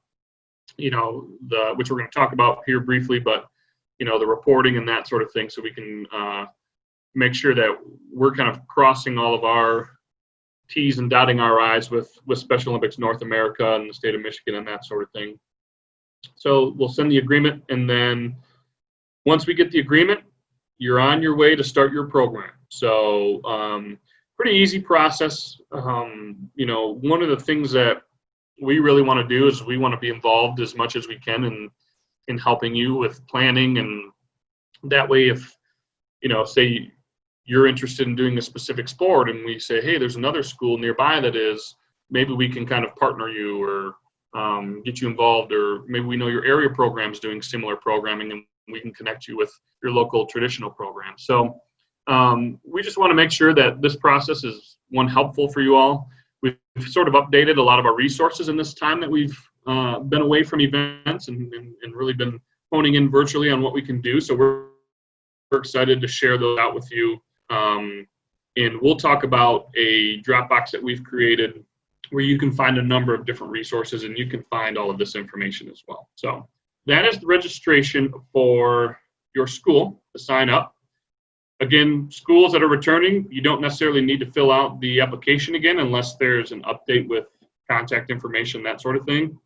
[SPEAKER 1] which we're going to talk about here briefly, but, the reporting and that sort of thing, so we can make sure that we're kind of crossing all of our T's and dotting our I's with Special Olympics North America and the state of Michigan and that sort of thing. So we'll send the agreement, and then once we get the agreement, you're on your way to start your program. So pretty easy process. One of the things that we really want to do is we want to be involved as much as we can in helping you with planning, and that way if, say you're interested in doing a specific sport and we say, hey, there's another school nearby that is, maybe we can kind of partner you or get you involved, or maybe we know your area program is doing similar programming and we can connect you with your local traditional program. So we just want to make sure that this process is helpful for you all. We've sort of updated a lot of our resources in this time that we've been away from events and really been honing in virtually on what we can do. So we're excited to share those out with you. And we'll talk about a Dropbox that we've created where you can find a number of different resources and you can find all of this information as well. So that is the registration for your school to sign up. Again, schools that are returning, you don't necessarily need to fill out the application again unless there's an update with contact information, that sort of thing.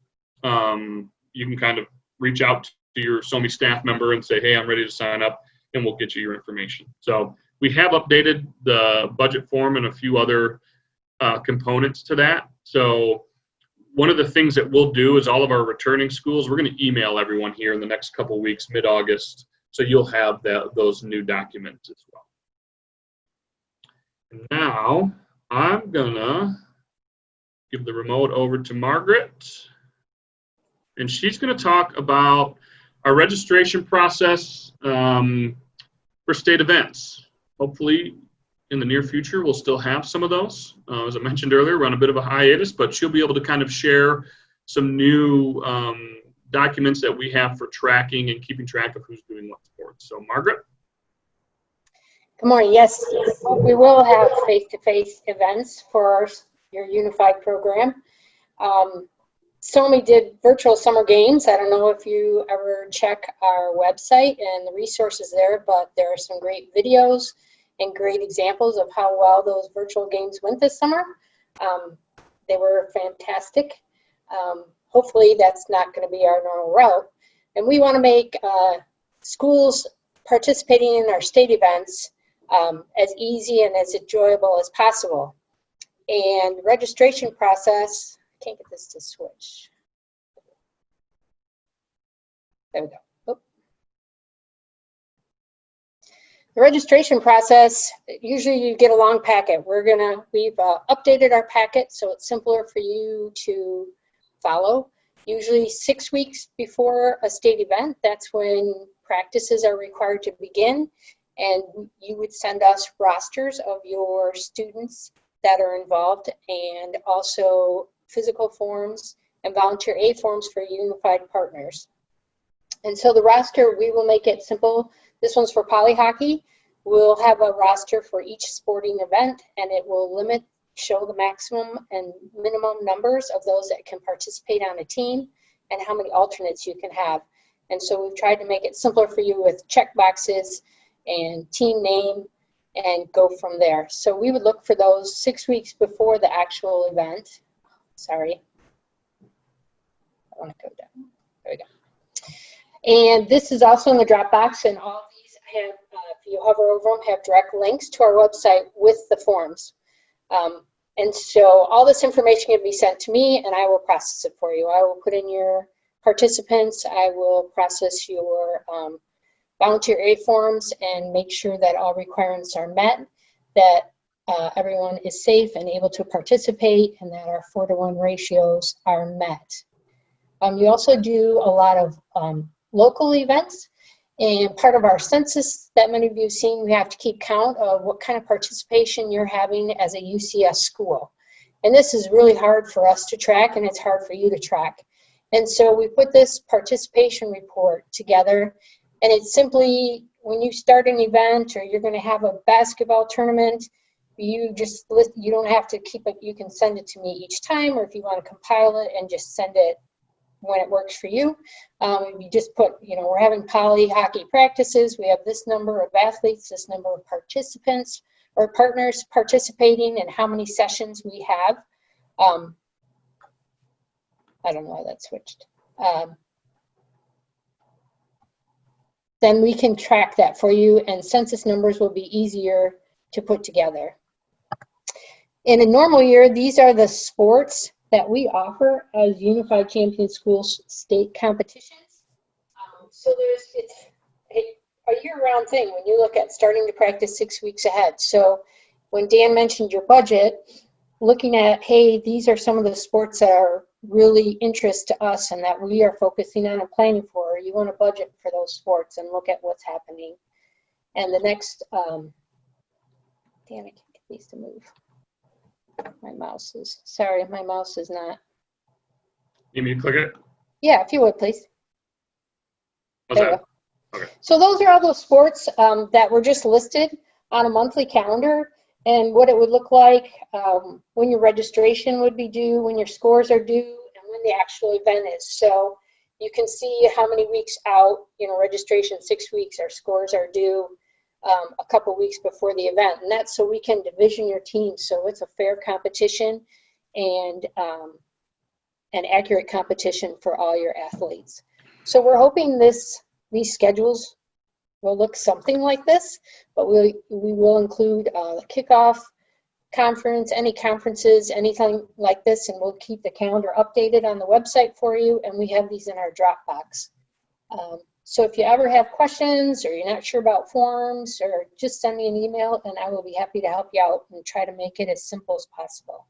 [SPEAKER 1] You can kind of reach out to your SOMI staff member and say, hey, I'm ready to sign up, and we'll get you your information. So we have updated the budget form and a few other components to that. So one of the things that we'll do is all of our returning schools, we're going to email everyone here in the next couple of weeks, mid-August, so you'll have those new documents as well. And now I'm going to give the remote over to Margaret, and she's going to talk about our registration process for state events. Hopefully, in the near future, we'll still have some of those. As I mentioned earlier, we're on a bit of a hiatus, but she'll be able to kind of share some new documents that we have for tracking and keeping track of who's doing what sports. So, Margaret?
[SPEAKER 5] Good morning. Yes, we will have face-to-face events for your unified program. SOMI did virtual summer games. I don't know if you ever check our website and the resources there, but there are some great videos and great examples of how well those virtual games went this summer. They were fantastic. Hopefully that's not going to be our normal route. And we want to make schools participating in our state events as easy and as enjoyable as possible. And the registration process, I can't get this to switch. There we go. Oop. The registration process, usually you get a long packet. We've updated our packet so it's simpler for you to follow. Usually 6 weeks before a state event, that's when practices are required to begin, and you would send us rosters of your students that are involved and also physical forms and volunteer aid forms for unified partners. And so the roster, we will make it simple. This one's for poly hockey. We'll have a roster for each sporting event, and it will show the maximum and minimum numbers of those that can participate on a team and how many alternates you can have. And so we've tried to make it simpler for you with check boxes and team name and go from there. So we would look for those 6 weeks before the actual event. Sorry. I want to go down. There we go. And this is also in the Dropbox, and all of these have, if you hover over them, have direct links to our website with the forms. And so all this information can be sent to me, and I will process it for you. I will put in your participants. I will process your volunteer aid forms and make sure that all requirements are met, that everyone is safe and able to participate, and that our 4-to-1 ratios are met. We also do a lot of local events, and part of our census that many of you have seen, we have to keep count of what kind of participation you're having as a UCS school. And this is really hard for us to track, and it's hard for you to track. And so we put this participation report together, and it's simply when you start an event or you're going to have a basketball tournament, you don't have to keep it. You can send it to me each time, or if you want to compile it and just send it when it works for you. You just put, we're having poly hockey practices. We have this number of athletes, this number of participants or partners participating, and how many sessions we have. I don't know why that switched. Then we can track that for you, and census numbers will be easier to put together. In a normal year, these are the sports that we offer as Unified Champion Schools state competitions. So it's a year-round thing when you look at starting to practice 6 weeks ahead. So when Dan mentioned your budget, looking at, hey, these are some of the sports that are really interest to us and that we are focusing on and planning for, you want to budget for those sports and look at what's happening. And the next, Dan, I can't get these to move. My mouse is not.
[SPEAKER 1] You mean to click it?
[SPEAKER 5] Yeah, if you would, please.
[SPEAKER 1] How's
[SPEAKER 5] There you
[SPEAKER 1] that?
[SPEAKER 5] go.
[SPEAKER 1] Okay.
[SPEAKER 5] So those are all those sports that were just listed on a monthly calendar, and what it would look like when your registration would be due, when your scores are due, and when the actual event is. So you can see how many weeks out, registration 6 weeks, our scores are due a couple weeks before the event. And that's so we can division your team so it's a fair competition and an accurate competition for all your athletes. So we're hoping these schedules will look something like this, but we will include the kickoff conference, any conferences, anything like this, and we'll keep the calendar updated on the website for you, and we have these in our Dropbox. So if you ever have questions or you're not sure about forms, or just send me an email and I will be happy to help you out and try to make it as simple as possible.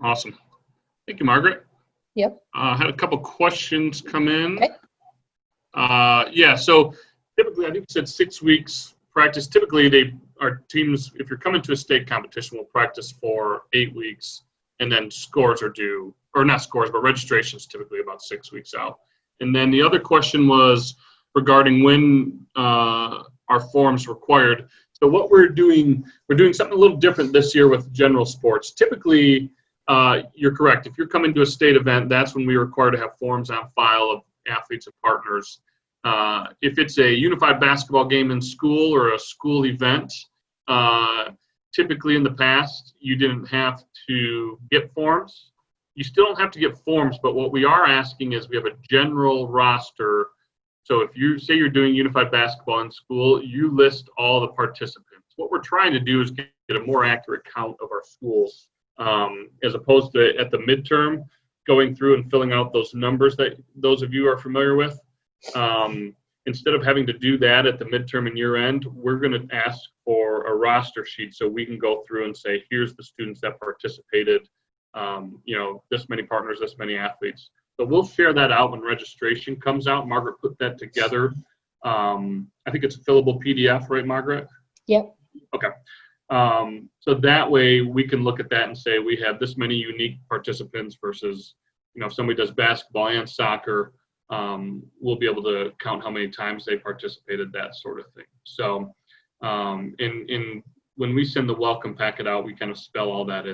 [SPEAKER 1] Awesome. Thank you, Margaret.
[SPEAKER 5] Yep.
[SPEAKER 1] I had a couple questions come in.
[SPEAKER 5] Okay.
[SPEAKER 1] Yeah, so typically, I think you said 6 weeks practice. Typically, our teams, if you're coming to a state competition, will practice for 8 weeks, and then scores are due, or not scores, but registrations typically about 6 weeks out. And then the other question was regarding when our forms required. So what we're doing something a little different this year with general sports. Typically, you're correct. If you're coming to a state event, that's when we require to have forms on file of athletes and partners. If it's a unified basketball game in school or a school event, typically in the past, you didn't have to get forms. You still don't have to get forms, but what we are asking is we have a general roster. So if you say you're doing unified basketball in school, you list all the participants. What we're trying to do is get a more accurate count of our schools, as opposed to at the midterm going through and filling out those numbers that those of you are familiar with. Instead of having to do that at the midterm and year end, we're going to ask for a roster sheet so we can go through and say, here's the students that participated, this many partners, this many athletes. So we'll share that out when registration comes out. Margaret put that together. I think it's a fillable PDF, right, Margaret?
[SPEAKER 5] Yep.
[SPEAKER 1] Okay. So that way we can look at that and say we have this many unique participants versus, if somebody does basketball and soccer, we'll be able to count how many times they participated, that sort of thing. So when we send the welcome packet out, we kind of spell all that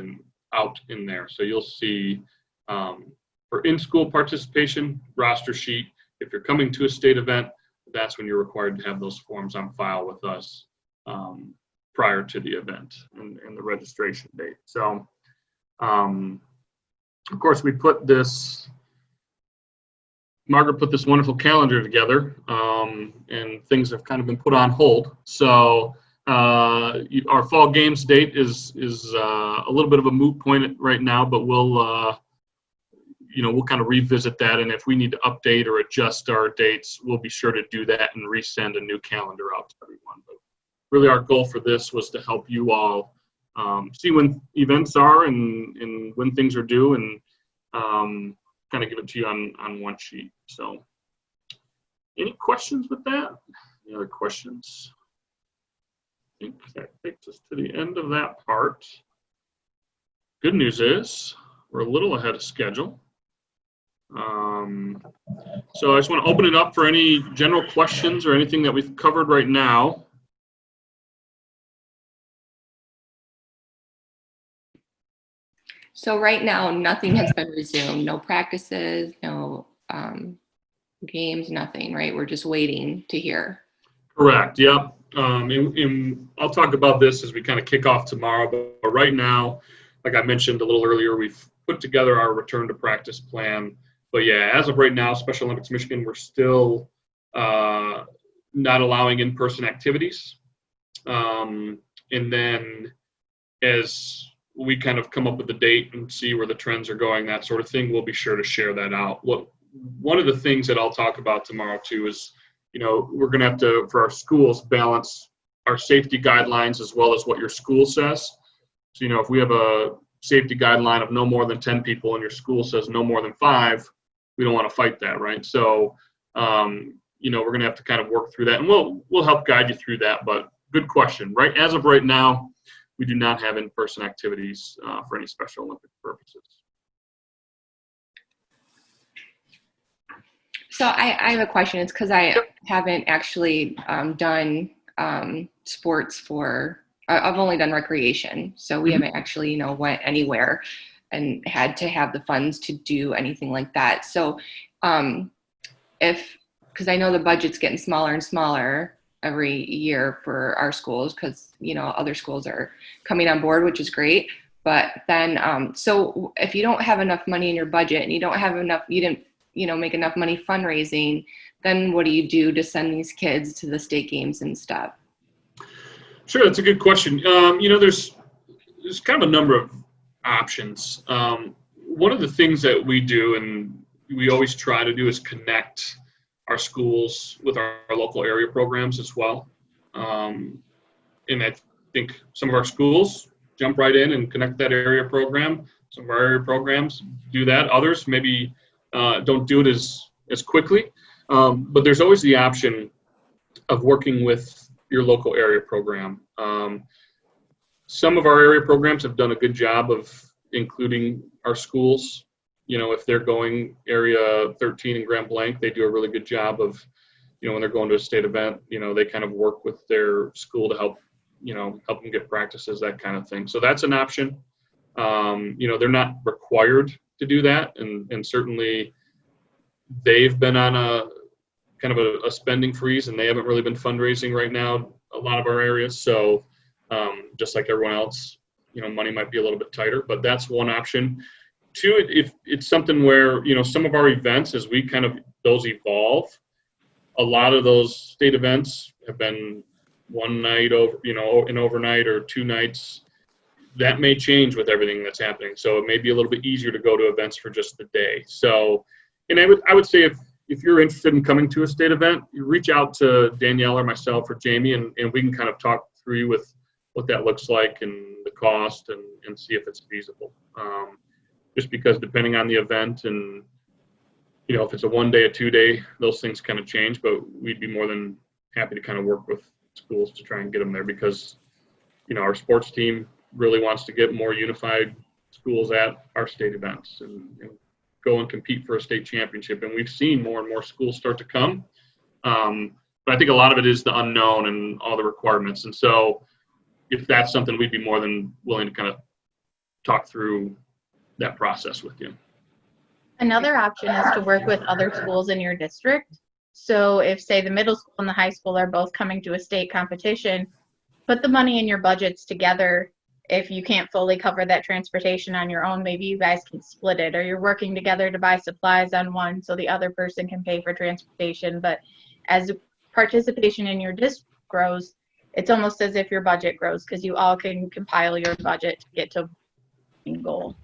[SPEAKER 1] out in there. So you'll see for in-school participation, roster sheet. If you're coming to a state event, that's when you're required to have those forms on file with us prior to the event and the registration date. So, of course, Margaret put this wonderful calendar together, and things have kind of been put on hold. So our fall games date is a little bit of a moot point right now, but we'll kind of revisit that, and if we need to update or adjust our dates, we'll be sure to do that and resend a new calendar out to everyone. But really, our goal for this was to help you all see when events are and when things are due, and kind of give it to you on one sheet. So, any questions with that? Any other questions? I think that takes us to the end of that part. Good news is we're a little ahead of schedule. So I just want to open it up for any general questions or anything that we've covered right now.
[SPEAKER 9] So right now, nothing has been resumed. No practices, no games, nothing, right? We're just waiting to hear.
[SPEAKER 1] Correct, yep. I'll talk about this as we kind of kick off tomorrow, but right now, like I mentioned a little earlier, we've put together our return to practice plan. But yeah, as of right now, Special Olympics Michigan, we're still not allowing in-person activities. And then as we kind of come up with the date and see where the trends are going, that sort of thing, we'll be sure to share that out. One of the things that I'll talk about tomorrow too is, we're going to have to, for our schools, balance our safety guidelines as well as what your school says. So, if we have a safety guideline of no more than 10 people and your school says no more than 5, we don't want to fight that, right? So, we're going to have to kind of work through that, and we'll help guide you through that. But good question, right? As of right now, we do not have in-person activities for any Special Olympic purposes.
[SPEAKER 9] So I have a question. It's because I haven't actually done sports for, I've only done recreation. So we haven't actually, you know, went anywhere and had to have the funds to do anything like that. So because I know the budget's getting smaller and smaller every year for our schools, because, you know, other schools are coming on board, which is great. But then, so if you don't have enough money in your budget and you don't have enough, you didn't, you know, make enough money fundraising, then what do you do to send these kids to the state games and stuff?
[SPEAKER 1] Sure, that's a good question. You know, there's kind of a number of options. One of the things that we do, and we always try to do, is connect our schools with our local area programs as well. And I think some of our schools jump right in and connect that area program. Some of our area programs do that. Others maybe don't do it as quickly. But there's always the option of working with your local area program. Some of our area programs have done a good job of including our schools. You know, if they're going area 13 in Grand Blanc, they do a really good job of, you know, when they're going to a state event, you know, they kind of work with their school to help them get practices, that kind of thing. So that's an option. You know, they're not required to do that. And certainly they've been on a kind of a spending freeze, and they haven't really been fundraising right now, a lot of our areas. So just like everyone else, you know, money might be a little bit tighter, but that's one option. Two, if it's something where, you know, some of our events, as we kind of, those evolve, a lot of those state events have been one night over, you know, an overnight or 2 nights. That may change with everything that's happening. So it may be a little bit easier to go to events for just the day. So, and I would say if you're interested in coming to a state event, you reach out to Danielle or myself or Jamie, and we can kind of talk through with what that looks like and the cost, and see if it's feasible. Just because depending on the event, and, you know, if it's a 1 day, a 2 day, those things kind of change, but we'd be more than happy to kind of work with schools to try and get them there, because, you know, our sports team really wants to get more unified schools at our state events and go and compete for a state championship. And we've seen more and more schools start to come. But I think a lot of it is the unknown and all the requirements. And so if that's something, we'd be more than willing to kind of talk through that process with you.
[SPEAKER 3] Another option is to work with other schools in your district. So if, say, the middle school and the high school are both coming to a state competition, put the money in your budgets together. If you can't fully cover that transportation on your own, maybe you guys can split it, or you're working together to buy supplies on one so the other person can pay for transportation. But as participation in your district grows, it's almost as if your budget grows, because you all can compile your budget to get to a goal.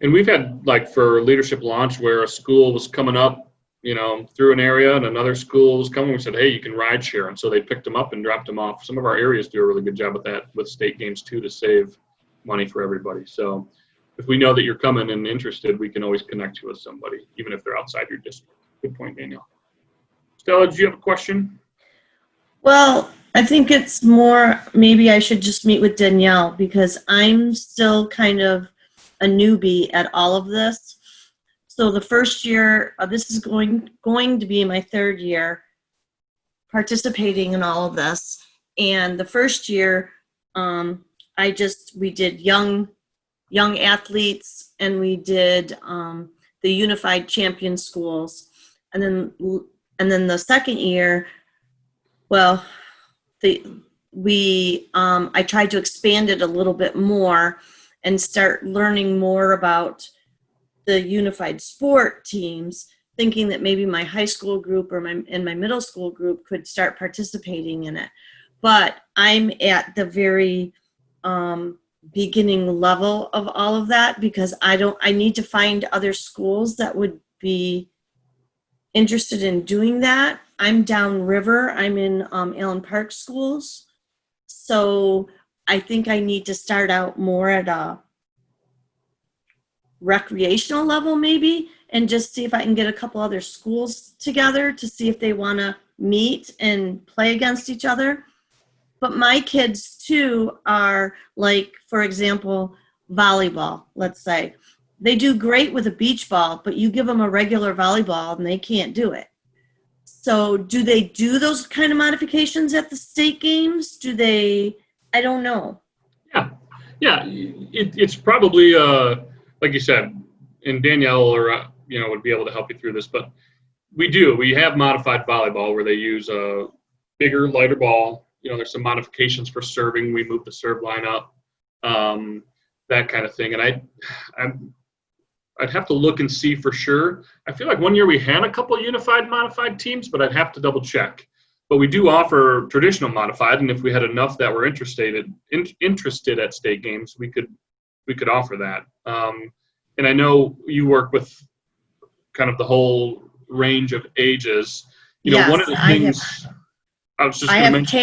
[SPEAKER 1] And we've had, like, for Leadership Launch, where a school was coming up, you know, through an area, and another school was coming. We said, hey, you can ride share. And so they picked them up and dropped them off. Some of our areas do a really good job with that, with state games too, to save money for everybody. So if we know that you're coming and interested, we can always connect you with somebody, even if they're outside your district. Good point, Danielle. Stella, do you have a question?
[SPEAKER 10] Well, I think it's more, maybe I should just meet with Danielle, because I'm still kind of a newbie at all of this. So the first year, this is going to be my 3rd year participating in all of this. And the first year, we did young athletes, and we did the Unified Champion Schools. And then the second year, well, I tried to expand it a little bit more and start learning more about the unified sport teams, thinking that maybe my high school group or my middle school group could start participating in it. But I'm at the very beginning level of all of that, because I need to find other schools that would be interested in doing that. I'm downriver. I'm in Allen Park schools. So I think I need to start out more at a recreational level maybe, and just see if I can get a couple other schools together to see if they want to meet and play against each other. But my kids too are, like, for example, volleyball, let's say. They do great with a beach ball, but you give them a regular volleyball and they can't do it. So do they do those kind of modifications at the state games? Do they, I don't know.
[SPEAKER 1] Yeah, it's probably, like you said, and Danielle or, would be able to help you through this, but we have modified volleyball where they use a bigger, lighter ball. There's some modifications for serving. We move the serve line up, that kind of thing. And I'd have to look and see for sure. I feel like one year we had a couple unified modified teams, but I'd have to double check. But we do offer traditional modified, and if we had enough that were interested at state games, we could offer that. And I know you work with kind of the whole range of ages.
[SPEAKER 10] Yes,
[SPEAKER 1] one of the things I was just
[SPEAKER 10] I
[SPEAKER 1] going to
[SPEAKER 10] have
[SPEAKER 1] mention.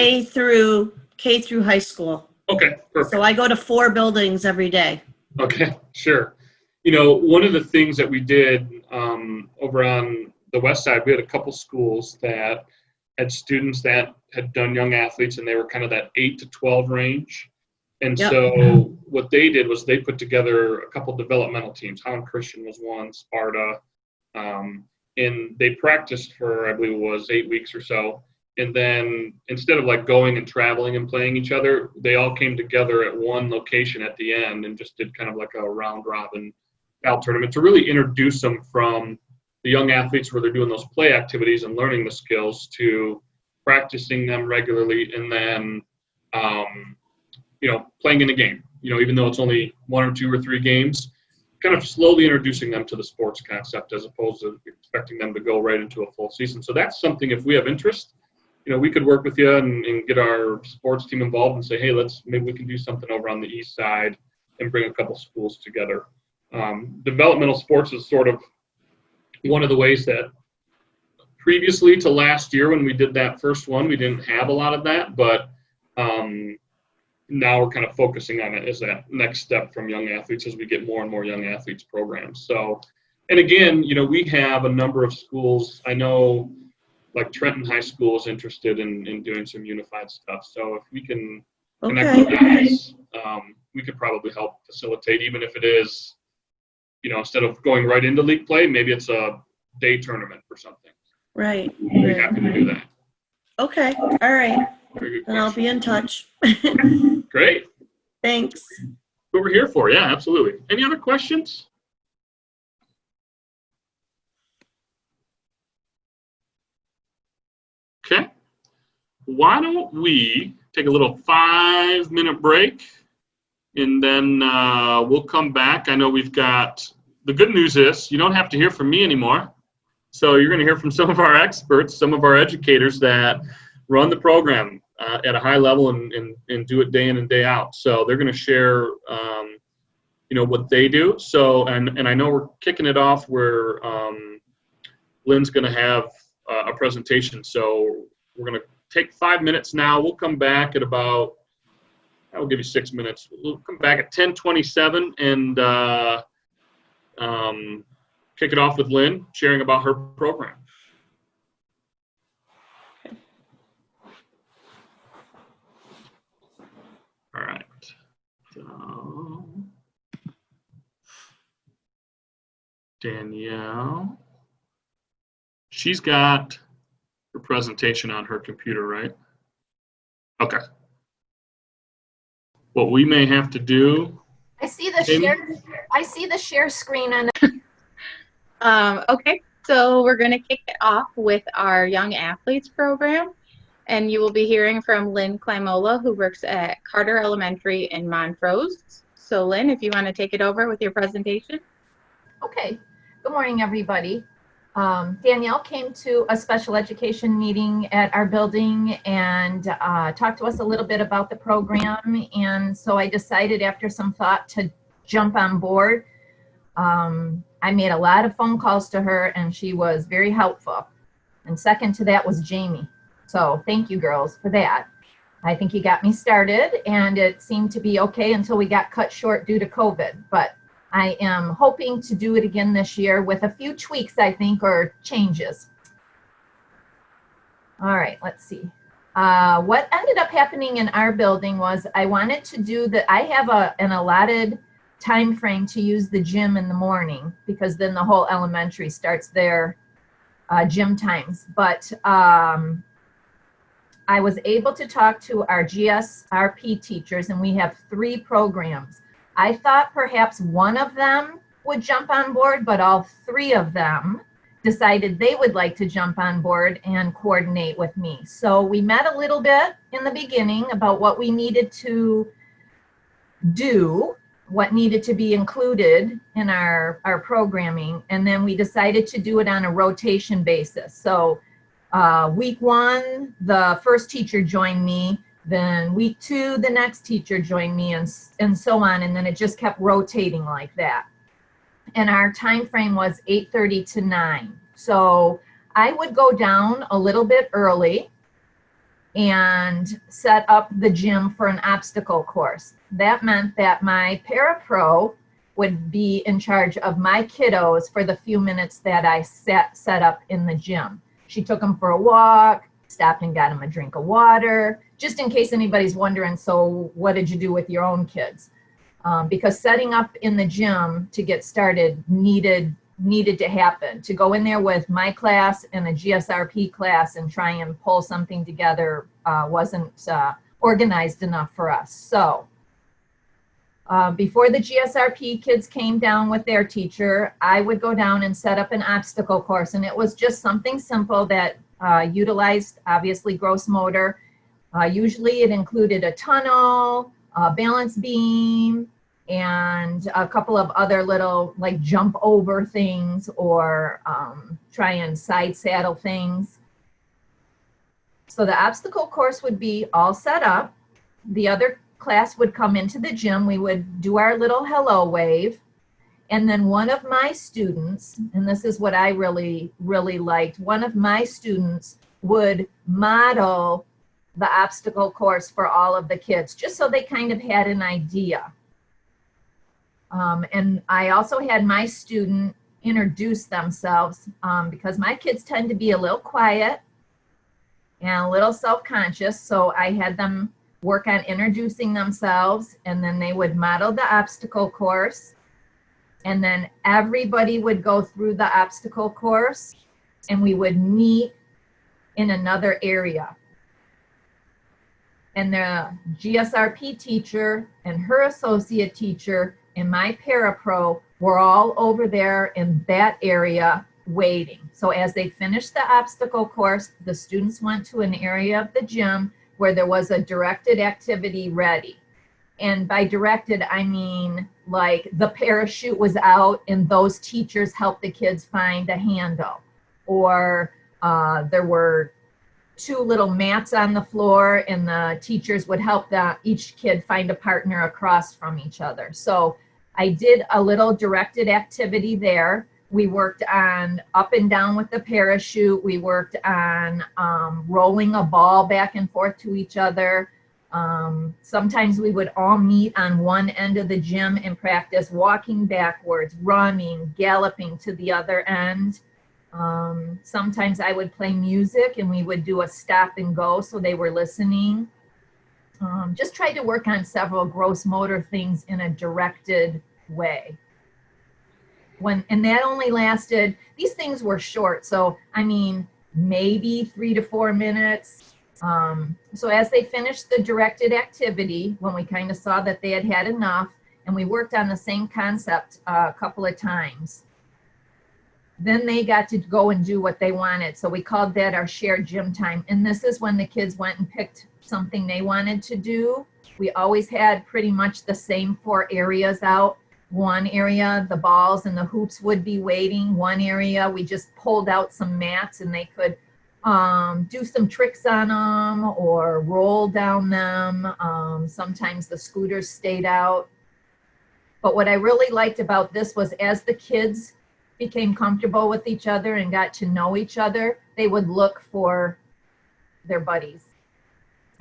[SPEAKER 10] K through high school.
[SPEAKER 1] Okay, perfect.
[SPEAKER 10] So I go to 4 buildings every day.
[SPEAKER 1] Okay, sure. One of the things that we did over on the west side, we had a couple schools that had students that had done young athletes, and they were kind of that 8 to 12 range. And
[SPEAKER 10] Yep.
[SPEAKER 1] so what they did was they put together a couple developmental teams. Holland Christian was one, Sparta, and they practiced for, I believe it was 8 weeks or so. And then instead of like going and traveling and playing each other, they all came together at one location at the end and just did kind of like a round robin style tournament to really introduce them from the young athletes where they're doing those play activities and learning the skills to practicing them regularly, and then playing in a game. Even though it's only 1 or 2 or 3 games, kind of slowly introducing them to the sports concept as opposed to expecting them to go right into a full season. So that's something, if we have interest, we could work with you and get our sports team involved and say, hey, maybe we can do something over on the east side and bring a couple schools together. Developmental sports is sort of one of the ways that previously to last year when we did that first one, we didn't have a lot of that, but now we're kind of focusing on it as that next step from young athletes as we get more and more young athletes programs. So, and again, we have a number of schools. I know like Trenton High School is interested in doing some unified stuff. So if we can connect with guys, we could probably help facilitate, even if it is, instead of going right into league play, maybe it's a day tournament or something.
[SPEAKER 10] Right.
[SPEAKER 1] We'd be happy to do that.
[SPEAKER 10] Okay. All right.
[SPEAKER 1] Very good
[SPEAKER 10] And I'll
[SPEAKER 1] question.
[SPEAKER 10] be in touch.
[SPEAKER 1] Great.
[SPEAKER 10] Thanks.
[SPEAKER 1] What we're here for. Yeah, absolutely. Any other questions? Okay. Why don't we take a little 5-minute break, and then we'll come back. I know we've got, the good news is you don't have to hear from me anymore. So you're going to hear from some of our experts, some of our educators that run the program at a high level and do it day in and day out. So they're going to share, what they do. So, and I know we're kicking it off where Lynn's going to have a presentation. So we're going to take 5 minutes now. We'll come back at about, I'll give you 6 minutes. We'll come back at 10:27 and kick it off with Lynn sharing about her program. All right. So, Danielle, she's got her presentation on her computer, right? Okay. What we may have to do.
[SPEAKER 11] I see the share screen on.
[SPEAKER 3] Okay, so we're going to kick it off with our Young Athletes program, and you will be hearing from Lynn Clamola, who works at Carter Elementary in Montrose. So Lynn, if you want to take it over with your presentation.
[SPEAKER 11] Okay, good morning, everybody. Danielle came to a special education meeting at our building and talked to us a little bit about the program, and so I decided after some thought to jump on board. I made a lot of phone calls to her and she was very helpful. And second to that was Jamie. So thank you girls for that. I think you got me started and it seemed to be okay until we got cut short due to COVID. But I am hoping to do it again this year with a few tweaks, I think, or changes. All right, let's see. What ended up happening in our building was I wanted to do I have an allotted time frame to use the gym in the morning because then the whole elementary starts their gym times. But I was able to talk to our GSRP teachers, and we have 3 programs. I thought perhaps one of them would jump on board, but all 3 of them decided they would like to jump on board and coordinate with me. So we met a little bit in the beginning about what we needed to do, what needed to be included in our programming, and then we decided to do it on a rotation basis. So week 1, the first teacher joined me, then week 2, the next teacher joined me, and so on, and then it just kept rotating like that. And our time frame was 8:30 to 9. So I would go down a little bit early and set up the gym for an obstacle course. That meant that my parapro would be in charge of my kiddos for the few minutes that I set up in the gym. She took them for a walk, stopped and got them a drink of water, just in case anybody's wondering, so what did you do with your own kids? Because setting up in the gym to get started needed to happen. To go in there with my class and a GSRP class and try and pull something together wasn't organized enough for us. So before the GSRP kids came down with their teacher, I would go down and set up an obstacle course. And it was just something simple that utilized, obviously, gross motor. Usually it included a tunnel, a balance beam, and a couple of other little like jump over things or try and side saddle things. So the obstacle course would be all set up. The other class would come into the gym. We would do our little hello wave. And then one of my students, and this is what I really, really liked, one of my students would model the obstacle course for all of the kids, just so they kind of had an idea. And I also had my student introduce themselves because my kids tend to be a little quiet and a little self-conscious. So I had them work on introducing themselves, and then they would model the obstacle course. And then everybody would go through the obstacle course, and we would meet in another area. And the GSRP teacher and her associate teacher and my parapro were all over there in that area waiting. So as they finished the obstacle course, the students went to an area of the gym where there was a directed activity ready. And by directed, I mean like the parachute was out and those teachers helped the kids find a handle. Or there were 2 little mats on the floor and the teachers would help each kid find a partner across from each other. So I did a little directed activity there. We worked on up and down with the parachute. We worked on rolling a ball back and forth to each other. Sometimes we would all meet on one end of the gym and practice walking backwards, running, galloping to the other end. Sometimes I would play music and we would do a stop and go so they were listening. Just tried to work on several gross motor things in a directed way. And that only lasted, these things were short, so I mean maybe 3 to 4 minutes. So as they finished the directed activity, when we kind of saw that they had had enough, and we worked on the same concept a couple of times, then they got to go and do what they wanted. So we called that our shared gym time. And this is when the kids went and picked something they wanted to do. We always had pretty much the same 4 areas out. One area, the balls and the hoops would be waiting. One area, we just pulled out some mats and they could do some tricks on them or roll down them. Sometimes the scooters stayed out. But what I really liked about this was as the kids became comfortable with each other and got to know each other, they would look for their buddies.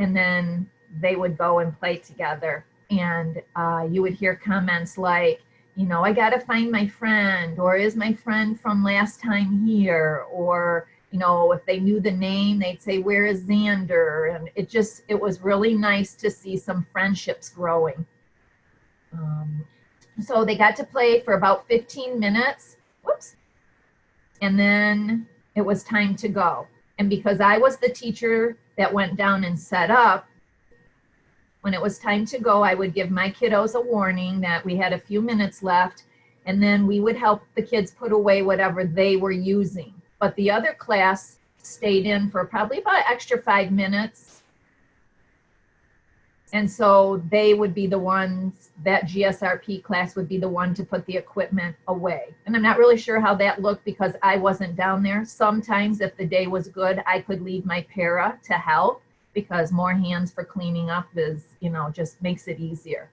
[SPEAKER 11] And then they would go and play together. And you would hear comments like, you know, I got to find my friend, or is my friend from last time here? Or, you know, if they knew the name, they'd say, where is Xander? And it was really nice to see some friendships growing. So they got to play for about 15 minutes. Whoops. And then it was time to go. And because I was the teacher that went down and set up, when it was time to go, I would give my kiddos a warning that we had a few minutes left, and then we would help the kids put away whatever they were using. But the other class stayed in for probably about an extra 5 minutes. And so they would be the ones, that GSRP class would be the one to put the equipment away. And I'm not really sure how that looked because I wasn't down there. Sometimes if the day was good, I could leave my para to help, because more hands for cleaning up is, you know, just makes it easier.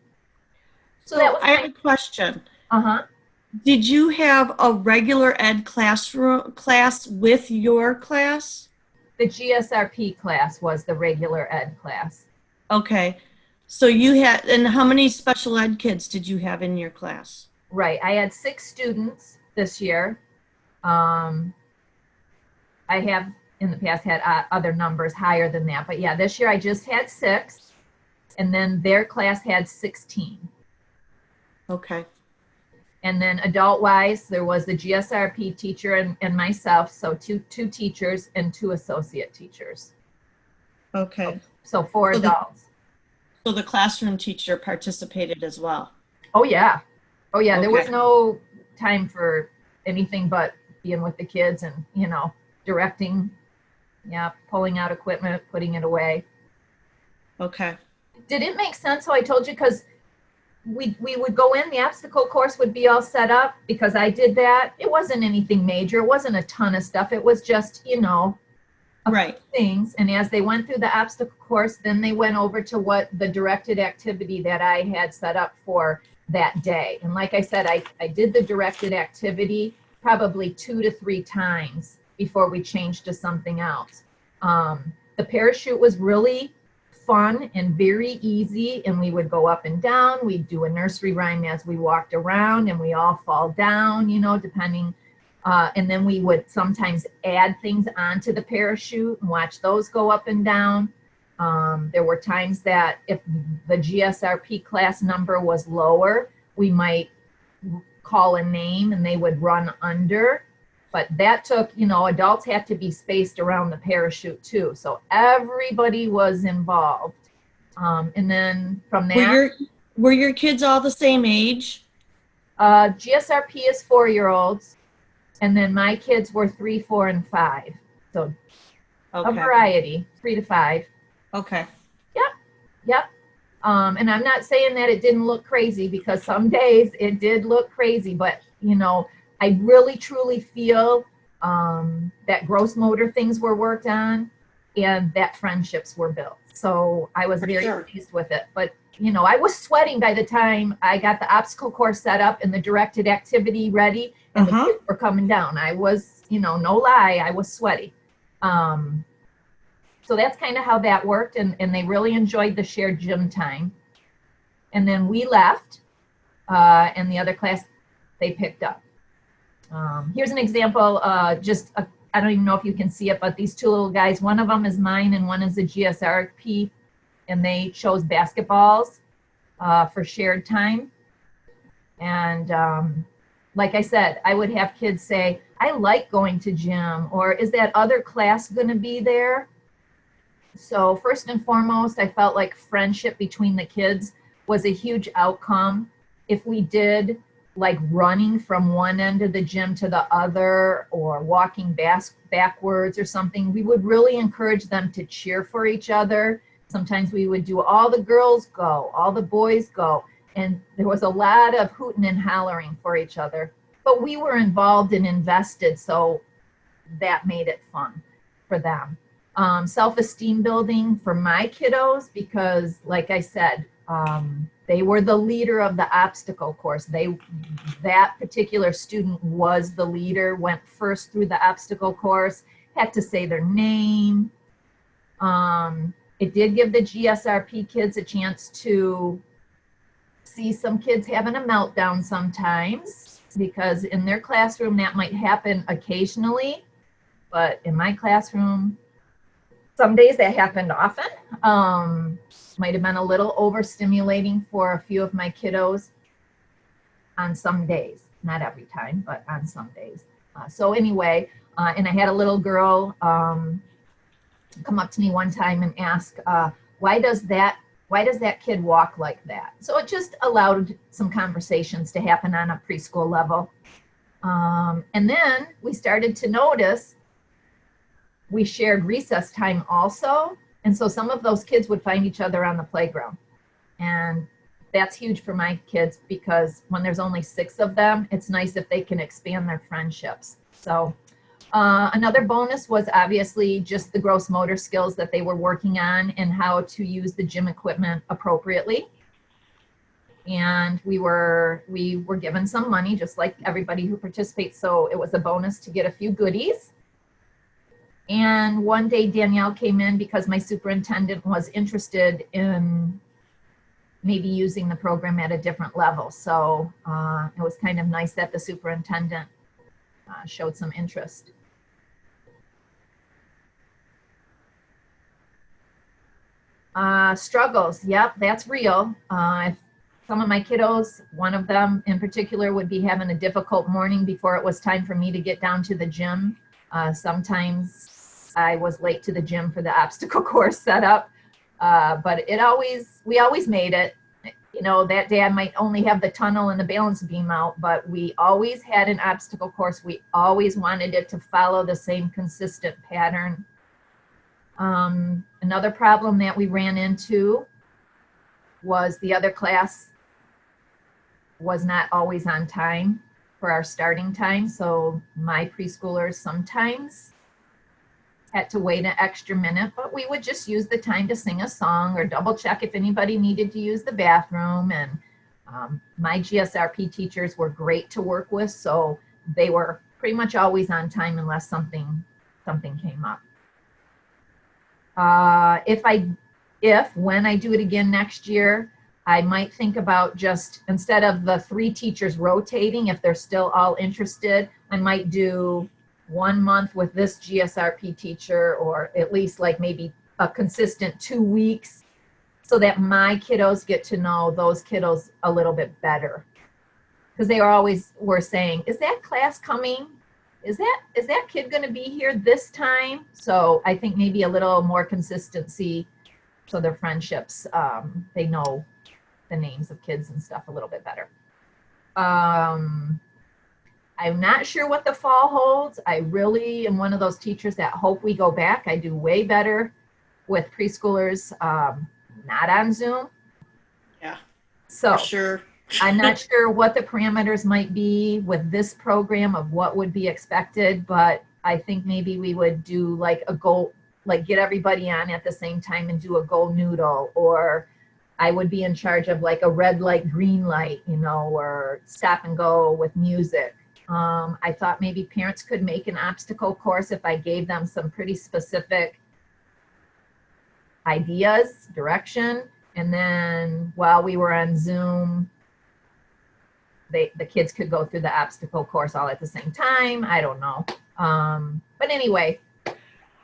[SPEAKER 11] So that was
[SPEAKER 10] I have a question.
[SPEAKER 11] Uh-huh.
[SPEAKER 10] Did you have a regular ed class with your class?
[SPEAKER 11] The GSRP class was the regular ed class.
[SPEAKER 10] Okay. So you had, and how many special ed kids did you have in your class?
[SPEAKER 11] Right. I had 6 students this year. I have in the past had other numbers higher than that. But yeah, this year I just had 6. And then their class had 16.
[SPEAKER 10] Okay.
[SPEAKER 11] And then adult-wise, there was the GSRP teacher and myself, so two teachers and 2 associate teachers.
[SPEAKER 10] Okay.
[SPEAKER 11] So 4 adults.
[SPEAKER 10] So the classroom teacher participated as well?
[SPEAKER 11] Oh, yeah. Oh, yeah. There was
[SPEAKER 10] Okay.
[SPEAKER 11] no time for anything but being with the kids and, you know, directing, yeah, pulling out equipment, putting it away.
[SPEAKER 10] Okay.
[SPEAKER 11] Did it make sense how I told you? Because we would go in, the obstacle course would be all set up because I did that. It wasn't anything major. It wasn't a ton of stuff. It was just, you know,
[SPEAKER 10] Right.
[SPEAKER 11] things. And as they went through the obstacle course, then they went over to what the directed activity that I had set up for that day. And like I said, I did the directed activity probably 2 to 3 times before we changed to something else. The parachute was really fun and very easy, and we would go up and down. We'd do a nursery rhyme as we walked around, and we all fall down, you know, depending. And then we would sometimes add things onto the parachute and watch those go up and down. There were times that if the GSRP class number was lower, we might call a name and they would run under. But that took, you know, adults had to be spaced around the parachute too. So everybody was involved. And then from there.
[SPEAKER 10] Were your kids all the same age?
[SPEAKER 11] GSRP is 4-year-olds. And then my kids were 3, 4, and 5. So a variety, 3 to 5.
[SPEAKER 10] Okay.
[SPEAKER 11] Yep. And I'm not saying that it didn't look crazy, because some days it did look crazy, but you know, I really truly feel that gross motor things were worked on and that friendships were built. So I was very pleased with it. But you know, I was sweating by the time I got the obstacle course set up and the directed activity ready and the kids were coming down. I was, you know, no lie, I was sweaty. So that's kind of how that worked, and they really enjoyed the shared gym time. And then we left, and the other class, they picked up. Here's an example, I don't even know if you can see it, but these 2 little guys, one of them is mine and one is a GSRP, and they chose basketballs for shared time. And like I said, I would have kids say, I like going to gym, or is that other class going to be there? So first and foremost, I felt like friendship between the kids was a huge outcome. If we did like running from one end of the gym to the other, or walking backwards or something, we would really encourage them to cheer for each other. Sometimes we would do all the girls go, all the boys go. And there was a lot of hooting and hollering for each other. But we were involved and invested, so that made it fun for them. Self-esteem building for my kiddos, because like I said, they were the leader of the obstacle course. That particular student was the leader, went first through the obstacle course, had to say their name. It did give the GSRP kids a chance to see some kids having a meltdown sometimes, because in their classroom that might happen occasionally, but in my classroom, some days that happened often. Might have been a little overstimulating for a few of my kiddos on some days. Not every time, but on some days. So anyway, And I had a little girl come up to me one time and ask, why does that kid walk like that? So it just allowed some conversations to happen on a preschool level. And then we started to notice we shared recess time also. And so some of those kids would find each other on the playground. And that's huge for my kids because when there's only 6 of them, it's nice if they can expand their friendships. So another bonus was obviously just the gross motor skills that they were working on and how to use the gym equipment appropriately. And we were given some money just like everybody who participates. So it was a bonus to get a few goodies. And one day Danielle came in because my superintendent was interested in maybe using the program at a different level. So it was kind of nice that the superintendent showed some interest. Struggles, yep, that's real. Some of my kiddos, one of them in particular, would be having a difficult morning before it was time for me to get down to the gym. Sometimes I was late to the gym for the obstacle course setup, but we always made it. You know, that day I might only have the tunnel and the balance beam out, but we always had an obstacle course. We always wanted it to follow the same consistent pattern. Another problem that we ran into was the other class was not always on time for our starting time. So my preschoolers sometimes had to wait an extra minute, but we would just use the time to sing a song or double check if anybody needed to use the bathroom. And my GSRP teachers were great to work with, so they were pretty much always on time unless something came up. When I do it again next year, I might think about just, instead of the 3 teachers rotating, if they're still all interested, I might do 1 month with this GSRP teacher, or at least like maybe a consistent 2 weeks, so that my kiddos get to know those kiddos a little bit better. Because they were saying, is that class coming? Is that kid going to be here this time? So I think maybe a little more consistency, so their friendships, they know the names of kids and stuff a little bit better. I'm not sure what the fall holds. I really am one of those teachers that hope we go back. I do way better with preschoolers not on Zoom.
[SPEAKER 10] Yeah,
[SPEAKER 11] so
[SPEAKER 10] for sure.
[SPEAKER 11] I'm not sure what the parameters might be with this program of what would be expected, but I think maybe we would do like a goal, like get everybody on at the same time and do a goal noodle, or I would be in charge of like a red light, green light, you know, or stop and go with music. I thought maybe parents could make an obstacle course if I gave them some pretty specific ideas, direction, and then while we were on Zoom, the kids could go through the obstacle course all at the same time. I don't know. But anyway,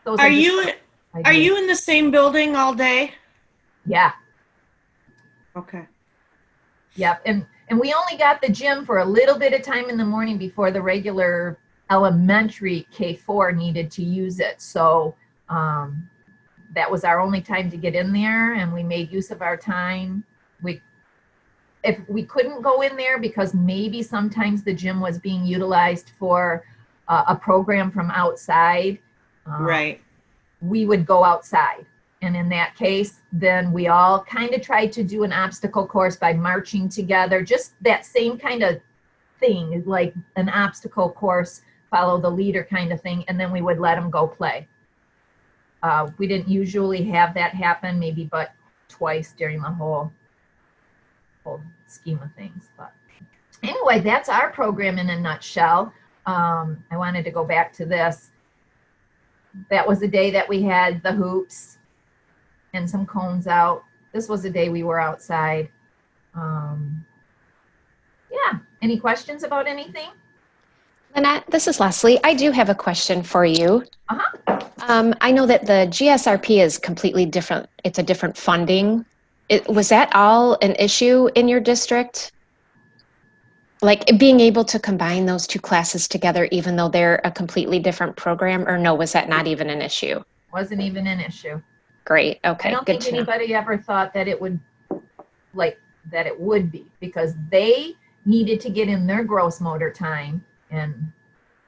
[SPEAKER 11] those
[SPEAKER 10] are you in the same building all day?
[SPEAKER 11] Yeah.
[SPEAKER 10] Okay.
[SPEAKER 11] Yep. And we only got the gym for a little bit of time in the morning before the regular elementary K4 needed to use it. So that was our only time to get in there, and we made use of our time. If we couldn't go in there because maybe sometimes the gym was being utilized for a program from outside,
[SPEAKER 10] right,
[SPEAKER 11] we would go outside. And in that case, then we all kind of tried to do an obstacle course by marching together, just that same kind of thing, like an obstacle course, follow the leader kind of thing, and then we would let them go play. We didn't usually have that happen, maybe but twice during the whole scheme of things. But anyway, that's our program in a nutshell. I wanted to go back to this. That was the day that we had the hoops and some cones out. This was the day we were outside. Yeah, any questions about anything?
[SPEAKER 12] Lynette, this is Leslie. I do have a question for you. I know that the GSRP is completely different. It's a different funding. Was that all an issue in your district? like being able to combine those two classes together, even though they're a completely different program, or no, was that not even an issue?
[SPEAKER 11] Wasn't even an issue.
[SPEAKER 12] Great.
[SPEAKER 11] I
[SPEAKER 12] Okay.
[SPEAKER 11] don't
[SPEAKER 12] Good
[SPEAKER 11] think
[SPEAKER 12] to know.
[SPEAKER 11] anybody ever thought that it would, like, that it would be, because they needed to get in their gross motor time, and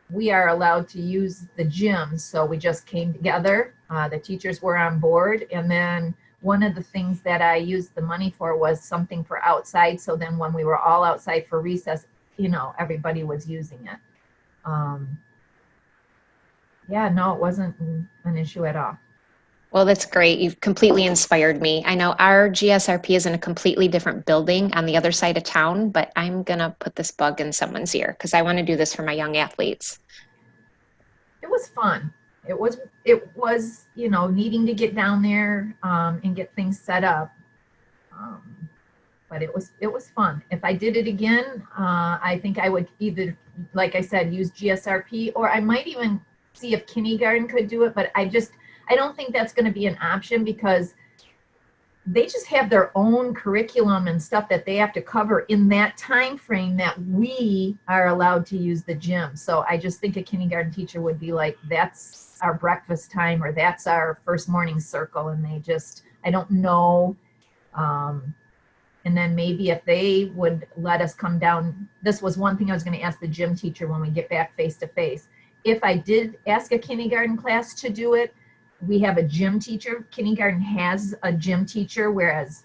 [SPEAKER 11] we are allowed to use the gym. So we just came together. The teachers were on board. And then one of the things that I used the money for was something for outside. So then when we were all outside for recess, you know, everybody was using it. Yeah, no, it wasn't an issue at all.
[SPEAKER 12] Well, that's great. You've completely inspired me. I know our GSRP is in a completely different building on the other side of town, but I'm going to put this bug in someone's ear because I want to do this for my young athletes.
[SPEAKER 11] It was fun. It was, you know, needing to get down there and get things set up. But it was fun. If I did it again, I think I would either, like I said, use GSRP, or I might even see if kindergarten could do it, but I don't think that's going to be an option because they just have their own curriculum and stuff that they have to cover in that time frame that we are allowed to use the gym. So I just think a kindergarten teacher would be like, that's our breakfast time, or that's our first morning circle. And I don't know. And then maybe if they would let us come down, this was one thing I was going to ask the gym teacher when we get back face to face. If I did ask a kindergarten class to do it, we have a gym teacher. Kindergarten has a gym teacher, whereas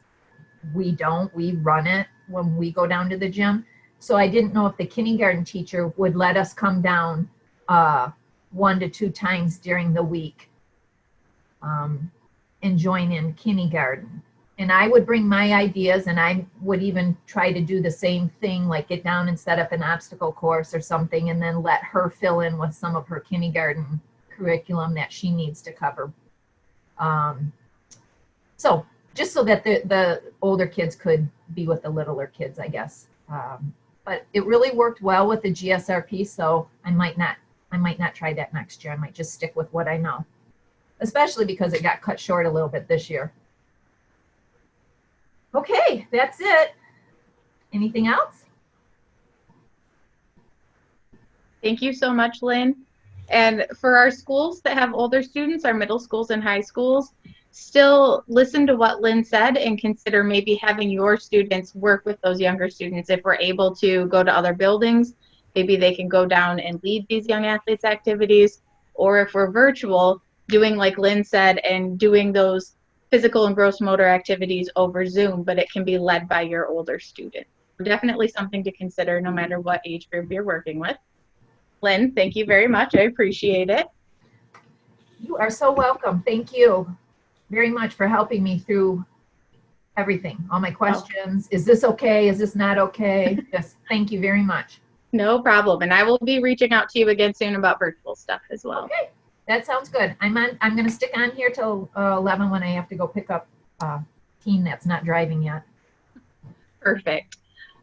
[SPEAKER 11] we don't. We run it when we go down to the gym. So I didn't know if the kindergarten teacher would let us come down 1 to 2 times during the week and join in kindergarten. And I would bring my ideas, and I would even try to do the same thing, like get down and set up an obstacle course or something, and then let her fill in with some of her kindergarten curriculum that she needs to cover. So just so that the older kids could be with the littler kids, I guess. But it really worked well with the GSRP, so I might not try that next year. I might just stick with what I know, especially because it got cut short a little bit this year. Okay, that's it. Anything else?
[SPEAKER 3] Thank you so much, Lynn. And for our schools that have older students, our middle schools and high schools, still listen to what Lynn said and consider maybe having your students work with those younger students. If we're able to go to other buildings, maybe they can go down and lead these young athletes activities. Or if we're virtual, doing like Lynn said and doing those physical and gross motor activities over Zoom, but it can be led by your older student. Definitely something to consider no matter what age group you're working with. Lynn, thank you very much. I appreciate it.
[SPEAKER 11] You are so welcome. Thank you very much for helping me through everything, all my questions. Is this okay? Is this not okay? Just thank you very much.
[SPEAKER 3] No problem. And I will be reaching out to you again soon about virtual stuff as well.
[SPEAKER 11] Okay, that sounds good. I'm going to stick on here till 11 when I have to go pick up a teen that's not driving yet.
[SPEAKER 3] Perfect.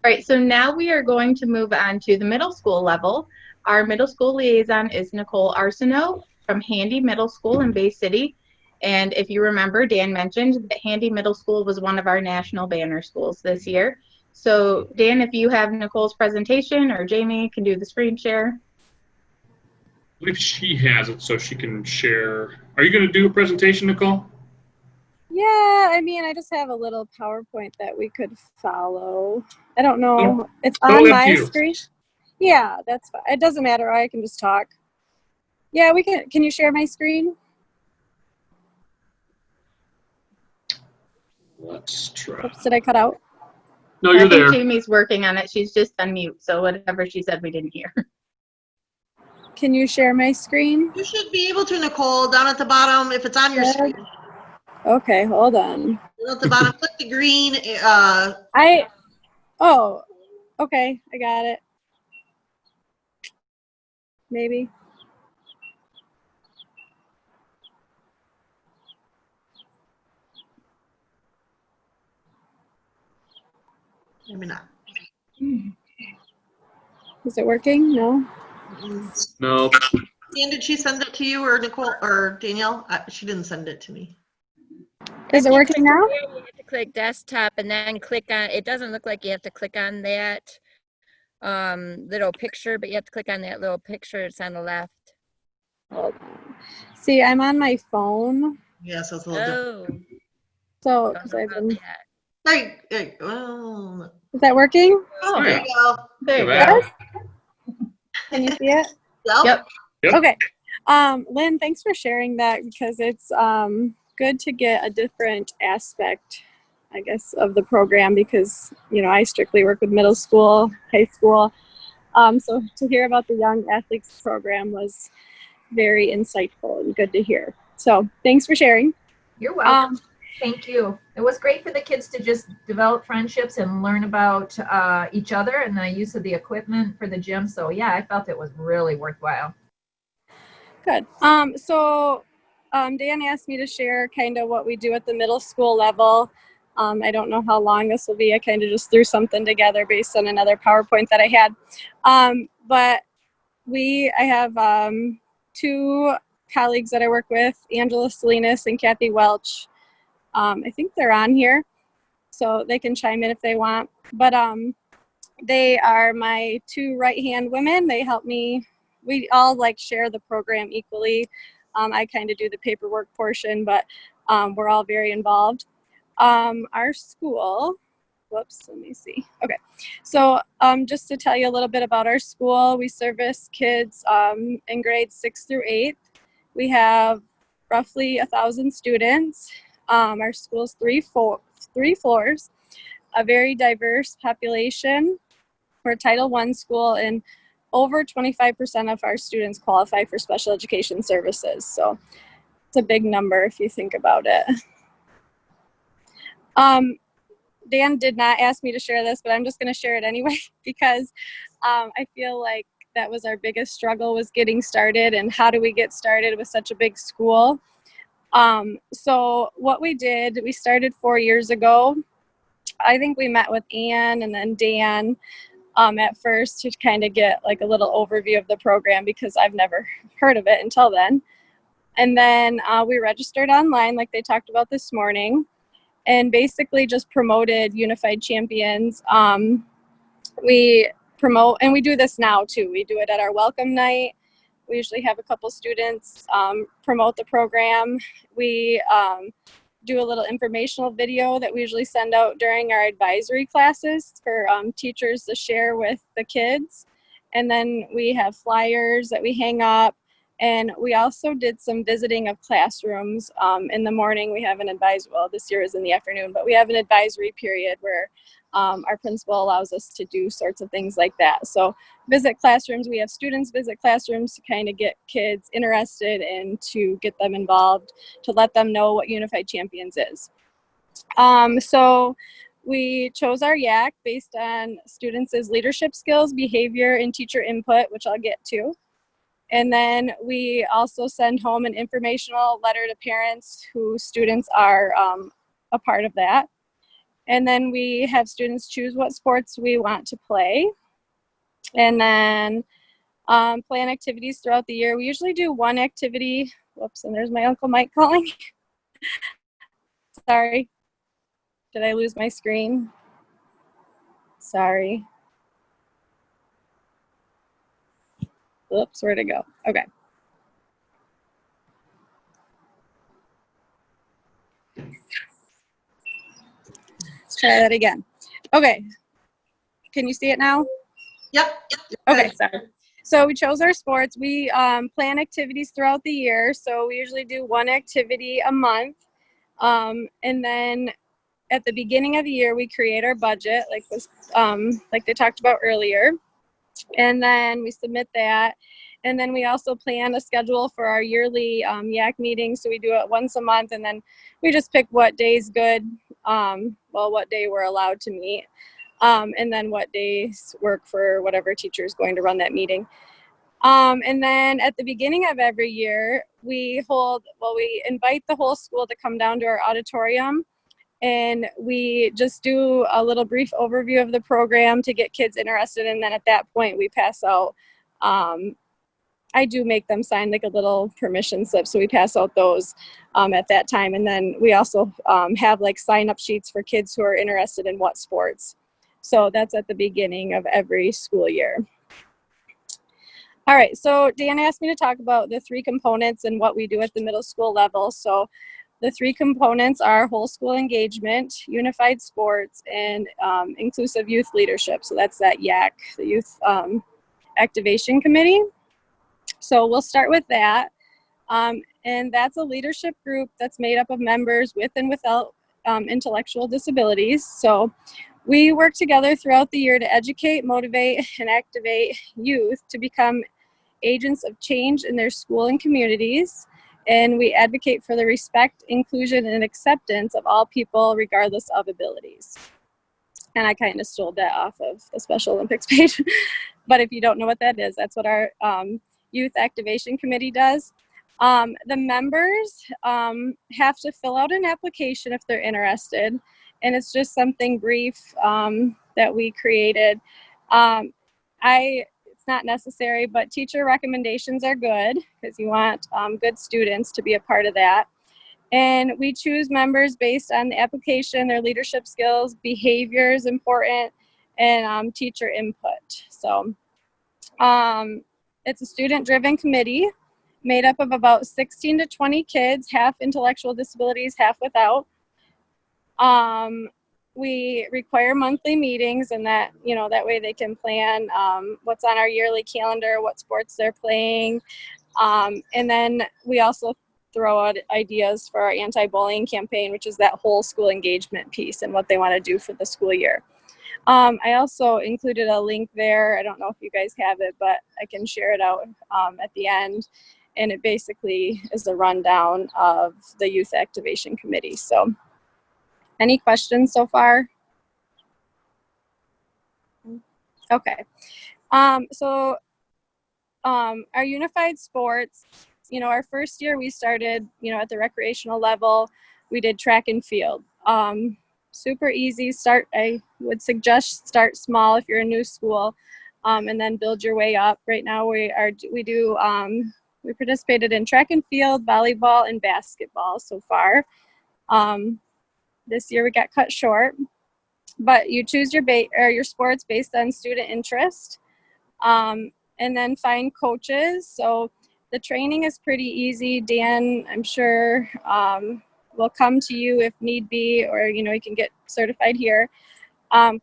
[SPEAKER 3] All right, so now we are going to move on to the middle school level. Our middle school liaison is Nicole Arsenault from Handy Middle School in Bay City. And if you remember, Dan mentioned that Handy Middle School was one of our national banner schools this year. So Dan, if you have Nicole's presentation, or Jamie can do the screen share.
[SPEAKER 1] I believe she has it, so she can share. Are you going to do a presentation, Nicole?
[SPEAKER 13] Yeah, I mean, I just have a little PowerPoint that we could follow. I don't know. It's on my screen. Yeah, that's fine. It doesn't matter. I can just talk. Yeah, we can. Can you share my screen?
[SPEAKER 1] Let's try.
[SPEAKER 13] Oops, did I cut out?
[SPEAKER 1] No, you're there.
[SPEAKER 3] I think Jamie's working on it. She's just on mute, so whatever she said, we didn't hear.
[SPEAKER 13] Can you share my screen?
[SPEAKER 4] You should be able to, Nicole, down at the bottom if it's on your screen.
[SPEAKER 13] Okay, hold on.
[SPEAKER 4] Down at the bottom, click the green.
[SPEAKER 13] Oh, okay, I got it. Maybe.
[SPEAKER 4] Maybe not.
[SPEAKER 13] Is it working? No.
[SPEAKER 1] No.
[SPEAKER 4] Dan, did she send it to you, or Nicole, or Danielle? She didn't send it to me.
[SPEAKER 13] Is it working now?
[SPEAKER 14] You have to click desktop and then click on, it doesn't look like you have to click on that. little picture, but you have to click on that little picture. It's on the left.
[SPEAKER 13] Hold on. See, I'm on my phone.
[SPEAKER 4] Yeah, so it's a little different.
[SPEAKER 13] So,
[SPEAKER 14] Don't
[SPEAKER 13] because
[SPEAKER 14] know
[SPEAKER 13] I've
[SPEAKER 14] about
[SPEAKER 13] been.
[SPEAKER 14] that.
[SPEAKER 4] Hey, well.
[SPEAKER 13] Is that working?
[SPEAKER 4] Oh, there you go.
[SPEAKER 3] There you
[SPEAKER 1] Look at
[SPEAKER 3] go.
[SPEAKER 1] that.
[SPEAKER 13] Can you see it?
[SPEAKER 4] Yep.
[SPEAKER 1] Yep.
[SPEAKER 13] Okay. Lynn, thanks for sharing that because it's good to get a different aspect, I guess, of the program because, you know, I strictly work with middle school, high school. So to hear about the Young Athletes program was very insightful and good to hear. So thanks for sharing.
[SPEAKER 11] You're welcome. Thank you. It was great for the kids to just develop friendships and learn about each other and the use of the equipment for the gym. So yeah, I felt it was really worthwhile.
[SPEAKER 13] Good. Dan asked me to share kind of what we do at the middle school level. I don't know how long this will be. I kind of just threw something together based on another PowerPoint that I had. But I have two colleagues that I work with, Angela Salinas and Kathy Welch. I think they're on here, so they can chime in if they want. But they are my two right-hand women. They help me. We all like share the program equally. I kind of do the paperwork portion, but we're all very involved. Our school, whoops, let me see. Okay, so just to tell you a little bit about our school, we service kids in grades 6 through 8. We have roughly 1,000 students. Our school's three floors, a very diverse population. We're a Title I school, and over 25% of our students qualify for special education services. So it's a big number if you think about it. Dan did not ask me to share this, but I'm just going to share it anyway because I feel like that was our biggest struggle, was getting started and how do we get started with such a big school. So what we did, we started 4 years ago. I think we met with Ann and then Dan at first to kind of get like a little overview of the program because I've never heard of it until then. And then we registered online like they talked about this morning and basically just promoted Unified Champions. We promote, and we do this now too. We do it at our welcome night. We usually have a couple students promote the program. We do a little informational video that we usually send out during our advisory classes for teachers to share with the kids. And then we have flyers that we hang up. And we also did some visiting of classrooms. In the morning, we have an advisory, well, this year is in the afternoon, but we have an advisory period where our principal allows us to do sorts of things like that. So visit classrooms, we have students visit classrooms to kind of get kids interested and to get them involved, to let them know what Unified Champions is. So we chose our YAC based on students' leadership skills, behavior, and teacher input, which I'll get to. And then we also send home an informational letter to parents whose students are a part of that. And then we have students choose what sports we want to play. And then plan activities throughout the year. We usually do one activity. Whoops, and there's my Uncle Mike calling. Sorry. Did I lose my screen? Sorry. Oops, where'd it go? Okay. Let's try that again. Okay. Can you see it now?
[SPEAKER 4] Yep.
[SPEAKER 13] Okay, sorry. So we chose our sports. We plan activities throughout the year. So we usually do one activity a month. And then at the beginning of the year, we create our budget, like they talked about earlier. And then we submit that. And then we also plan a schedule for our yearly YAC meetings. So we do it once a month, and then we just pick what day's good, what day we're allowed to meet, and then what days work for whatever teacher is going to run that meeting. And then at the beginning of every year, we invite the whole school to come down to our auditorium. And we just do a little brief overview of the program to get kids interested. And then at that point, we pass out, I do make them sign like a little permission slip. So we pass out those at that time. And then we also have like sign up sheets for kids who are interested in what sports. So that's at the beginning of every school year. All right, so Dan asked me to talk about the 3 components and what we do at the middle school level. So the 3 components are whole school engagement, unified sports, and inclusive youth leadership. So that's that YAC, the Youth Activation Committee. So we'll start with that. And that's a leadership group that's made up of members with and without intellectual disabilities. So we work together throughout the year to educate, motivate, and activate youth to become agents of change in their school and communities. And we advocate for the respect, inclusion, and acceptance of all people regardless of abilities. And I kind of stole that off of the Special Olympics page. But if you don't know what that is, that's what our Youth Activation Committee does. The members have to fill out an application if they're interested. And it's just something brief that we created. It's not necessary, but teacher recommendations are good because you want good students to be a part of that. And we choose members based on the application, their leadership skills, behavior is important, and teacher input. So it's a student-driven committee made up of about 16 to 20 kids, half intellectual disabilities, half without. We require monthly meetings, and that way they can plan what's on our yearly calendar, what sports they're playing. And then we also throw out ideas for our anti-bullying campaign, which is that whole school engagement piece and what they want to do for the school year. I also included a link there. I don't know if you guys have it, but I can share it out at the end. And it basically is a rundown of the Youth Activation Committee. So any questions so far? Okay. So our unified sports, our first year we started, at the recreational level, we did track and field. Super easy start. I would suggest start small if you're a new school, and then build your way up. Right now we participated in track and field, volleyball, and basketball so far. This year we got cut short, but you choose your sports based on student interest, and then find coaches. So the training is pretty easy. Dan, I'm sure, will come to you if need be, or you can get certified here.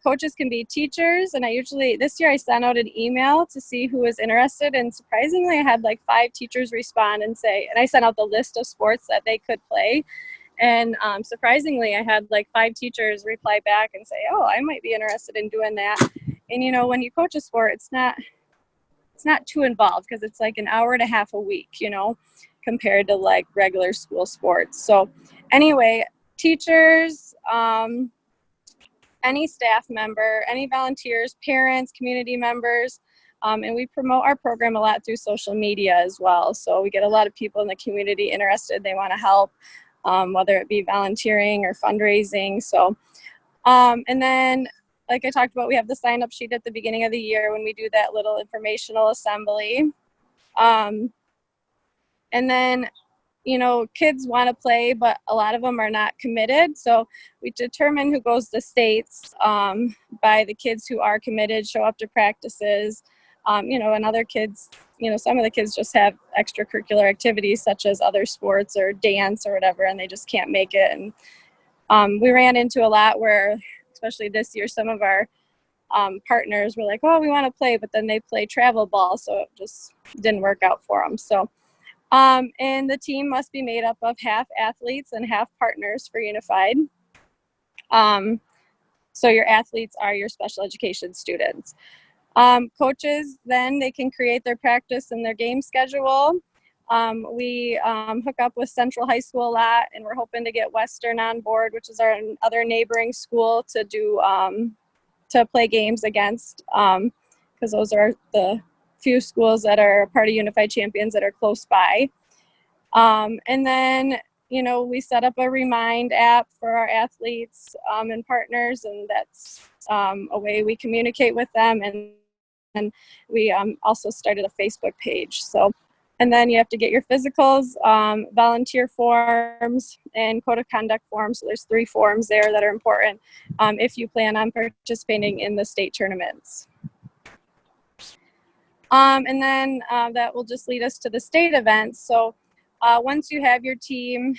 [SPEAKER 13] Coaches can be teachers, and this year I sent out an email to see who was interested, and surprisingly I had like 5 teachers respond and I sent out the list of sports that they could play, and surprisingly I had like 5 teachers reply back and say, oh, I might be interested in doing that. And when you coach a sport, it's not too involved because it's like an hour and a half a week, compared to like regular school sports. So anyway, teachers, any staff member, any volunteers, parents, community members, and we promote our program a lot through social media as well. So we get a lot of people in the community interested. They want to help, whether it be volunteering or fundraising. So, and then, like I talked about, we have the sign-up sheet at the beginning of the year when we do that little informational assembly. And then, kids want to play, but a lot of them are not committed. So we determine who goes to states by the kids who are committed, show up to practices, and other kids, some of the kids just have extracurricular activities such as other sports or dance or whatever, and they just can't make it. And we ran into a lot where, especially this year, some of our partners were like, oh, we want to play, but then they play travel ball, so it just didn't work out for them. So and the team must be made up of half athletes and half partners for Unified. So your athletes are your special education students. Coaches, then they can create their practice and their game schedule. We hook up with Central High School a lot, and we're hoping to get Western on board, which is our other neighboring school, to do to play games against, because those are the few schools that are part of Unified Champions that are close by. And then, we set up a Remind app for our athletes and partners, and that's a way we communicate with them. And we also started a Facebook page. So And then you have to get your physicals, volunteer forms, and code of conduct forms. So there's 3 forms there that are important if you plan on participating in the state tournaments. And then that will just lead us to the state events. So once you have your team,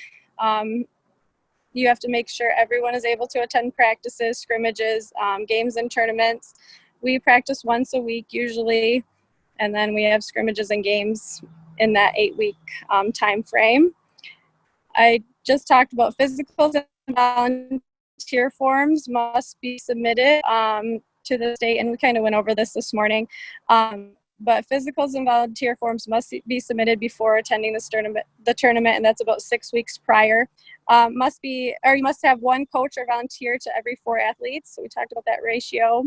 [SPEAKER 13] you have to make sure everyone is able to attend practices, scrimmages, games, and tournaments. We practice once a week usually, and then we have scrimmages and games in that 8-week time frame. I just talked about physicals and volunteer forms must be submitted to the state, and we kind of went over this morning. But physicals and volunteer forms must be submitted before attending the tournament, and that's about 6 weeks prior. You must have 1 coach or volunteer to every 4 athletes. So we talked about that ratio.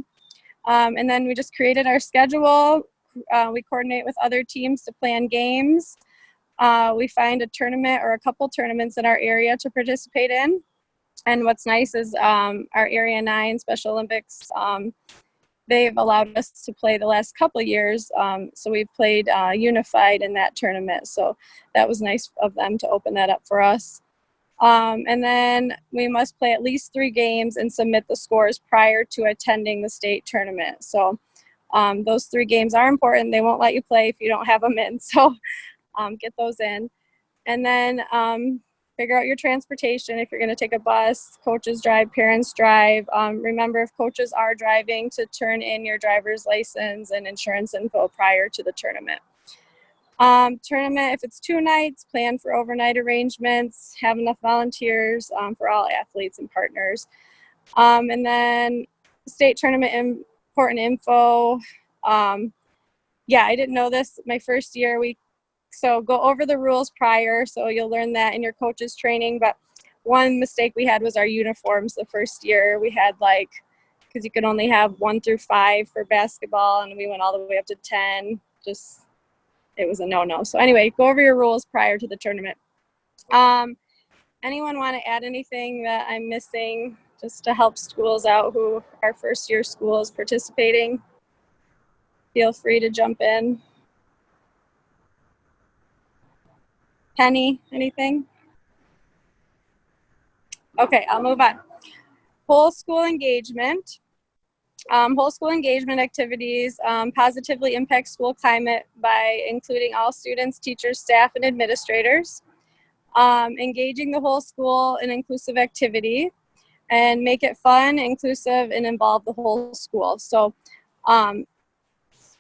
[SPEAKER 13] And then we just created our schedule. We coordinate with other teams to plan games. We find a tournament or a couple tournaments in our area to participate in. And what's nice is our Area 9 Special Olympics, they've allowed us to play the last couple of years. So we've played unified in that tournament. So that was nice of them to open that up for us. And then we must play at least 3 games and submit the scores prior to attending the state tournament. So those 3 games are important. They won't let you play if you don't have them in. So get those in. And then figure out your transportation. If you're going to take a bus, coaches drive, parents drive. Remember, if coaches are driving, to turn in your driver's license and insurance info prior to the tournament. Tournament, if it's 2 nights, plan for overnight arrangements, have enough volunteers for all athletes and partners. And then state tournament important info. Yeah, I didn't know this my first year. So go over the rules prior, so you'll learn that in your coaches training. But one mistake we had was our uniforms the first year. We had because you could only have 1 through 5 for basketball, and we went all the way up to 10. It was a no-no. So anyway, go over your rules prior to the tournament. Anyone want to add anything that I'm missing just to help schools out who are first-year schools participating? Feel free to jump in. Penny, anything? Okay, I'll move on. Whole school engagement. Whole school engagement activities positively impact school climate by including all students, teachers, staff, and administrators. Engaging the whole school in inclusive activity, and make it fun, inclusive, and involve the whole school. So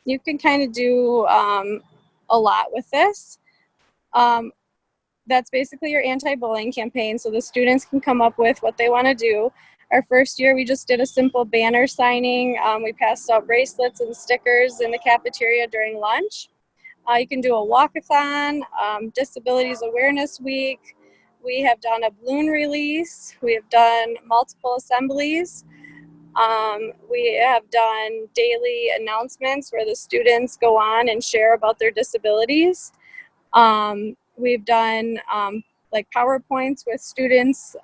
[SPEAKER 13] you can kind of do a lot with this. That's basically your anti-bullying campaign, so the students can come up with what they want to do. Our first year, we just did a simple banner signing. We passed out bracelets and stickers in the cafeteria during lunch. You can do a walkathon, Disabilities Awareness Week. We have done a balloon release. We have done multiple assemblies. We have done daily announcements where the students go on and share about their disabilities. We've done PowerPoints with students.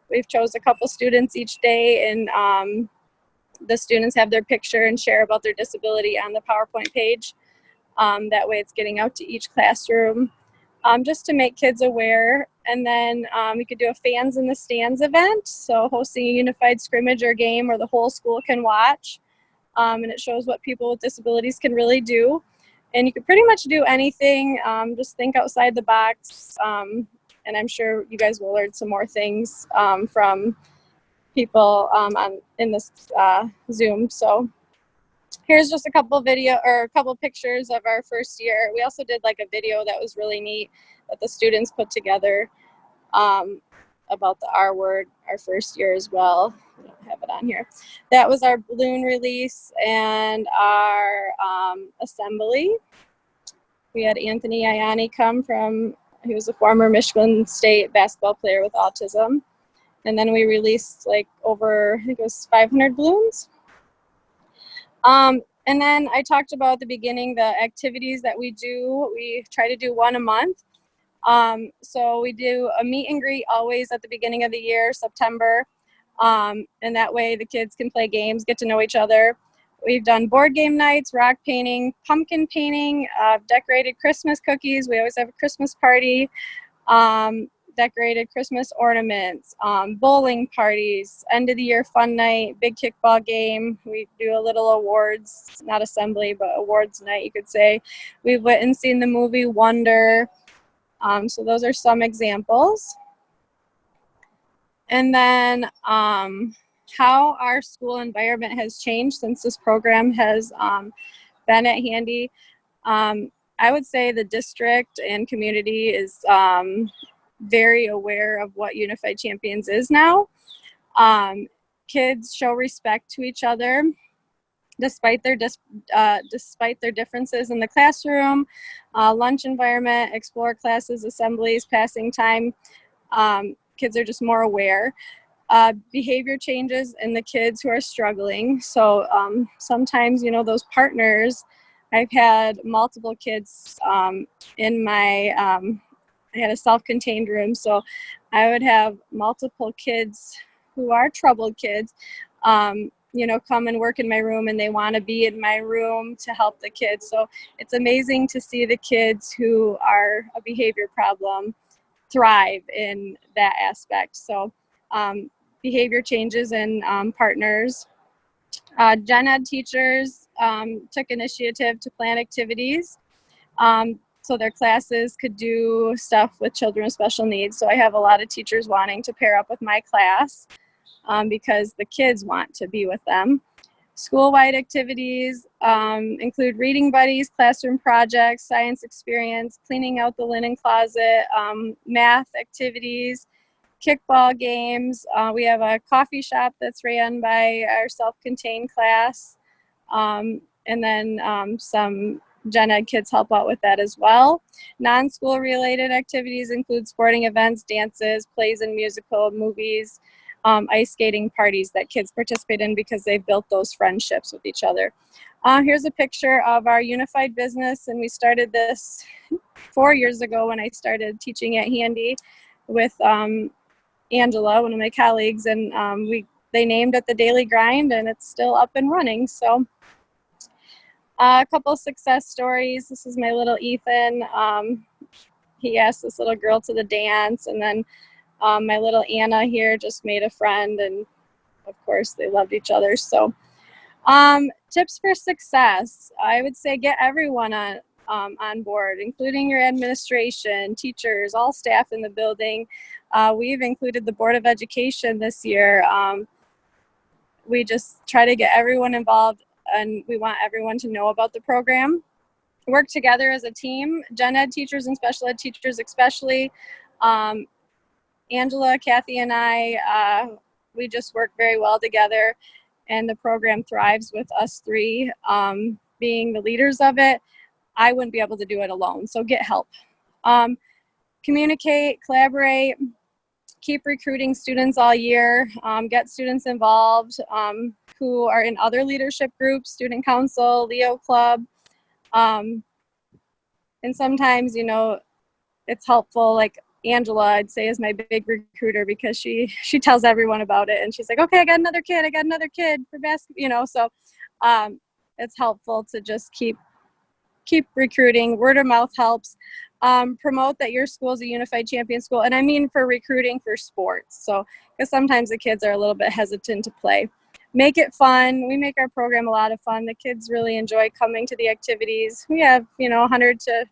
[SPEAKER 13] We've chose a couple students each day, and the students have their picture and share about their disability on the PowerPoint page. That way it's getting out to each classroom just to make kids aware. And then we could do a Fans in the Stands event, so hosting a unified scrimmage or game where the whole school can watch. And it shows what people with disabilities can really do. And you could pretty much do anything, just think outside the box. And I'm sure you guys will learn some more things from people in this Zoom. So here's just a couple pictures of our first year. We also did a video that was really neat that the students put together about the R word our first year as well. I don't have it on here. That was our balloon release and our assembly. We had Anthony Ianni come he was a former Michigan State basketball player with autism. And then we released over, I think it was 500 balloons. And then I talked about at the beginning the activities that we do. We try to do 1 a month. So we do a meet and greet always at the beginning of the year, September. And that way the kids can play games, get to know each other. We've done board game nights, rock painting, pumpkin painting, decorated Christmas cookies. We always have a Christmas party. Decorated Christmas ornaments, bowling parties, end of the year fun night, big kickball game. We do a little awards, not assembly, but awards night, you could say. We've went and seen the movie Wonder. So those are some examples. And then how our school environment has changed since this program has been at Handy. I would say the district and community is very aware of what Unified Champions is now. Kids show respect to each other despite their differences in the classroom, lunch environment, explore classes, assemblies, passing time. Kids are just more aware. Behavior changes in the kids who are struggling. So sometimes, those partners, I've had multiple kids in my, I had a self-contained room, so I would have multiple kids who are troubled kids, come and work in my room, and they want to be in my room to help the kids. So it's amazing to see the kids who are a behavior problem thrive in that aspect. So behavior changes in partners. Gen Ed teachers took initiative to plan activities. So their classes could do stuff with children with special needs. So I have a lot of teachers wanting to pair up with my class because the kids want to be with them. School-wide activities include reading buddies, classroom projects, science experience, cleaning out the linen closet, math activities, kickball games. We have a coffee shop that's ran by our self-contained class. And then some Gen Ed kids help out with that as well. Non-school related activities include sporting events, dances, plays and musical, movies, ice skating parties that kids participate in because they've built those friendships with each other. Here's a picture of our unified business, and we started this 4 years ago when I started teaching at Handy with Angela, one of my colleagues, and they named it the Daily Grind, and it's still up and running. So a couple success stories. This is my little Ethan. He asked this little girl to the dance, and then my little Anna here just made a friend, and of course they loved each other. So tips for success. I would say get everyone on board, including your administration, teachers, all staff in the building. We've included the Board of Education this year. We just try to get everyone involved, and we want everyone to know about the program. Work together as a team, Gen Ed teachers and special ed teachers especially. Angela, Kathy, and I, we just work very well together, and the program thrives with us three being the leaders of it. I wouldn't be able to do it alone, so get help. Communicate, collaborate, keep recruiting students all year, get students involved who are in other leadership groups, student council, Leo Club. And sometimes, it's helpful, like Angela, I'd say, is my big recruiter because she tells everyone about it, and she's like, okay, I got another kid for basketball, so it's helpful to just keep recruiting. Word of mouth helps. Promote that your school is a unified champion school, and I mean for recruiting for sports. So, because sometimes the kids are a little bit hesitant to play. Make it fun. We make our program a lot of fun. The kids really enjoy coming to the activities. We have, 100 to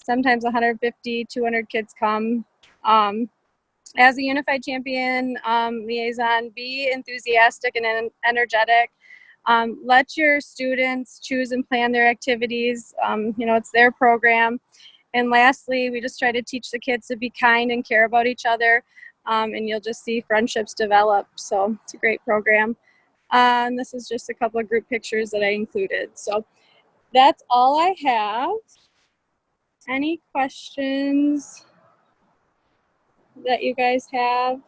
[SPEAKER 13] sometimes 150, 200 kids come. As a unified champion liaison, be enthusiastic and energetic. Let your students choose and plan their activities. It's their program. And lastly, we just try to teach the kids to be kind and care about each other, and you'll just see friendships develop. So it's a great program. And this is just a couple of group pictures that I included. So that's all I have. Any questions that you guys have?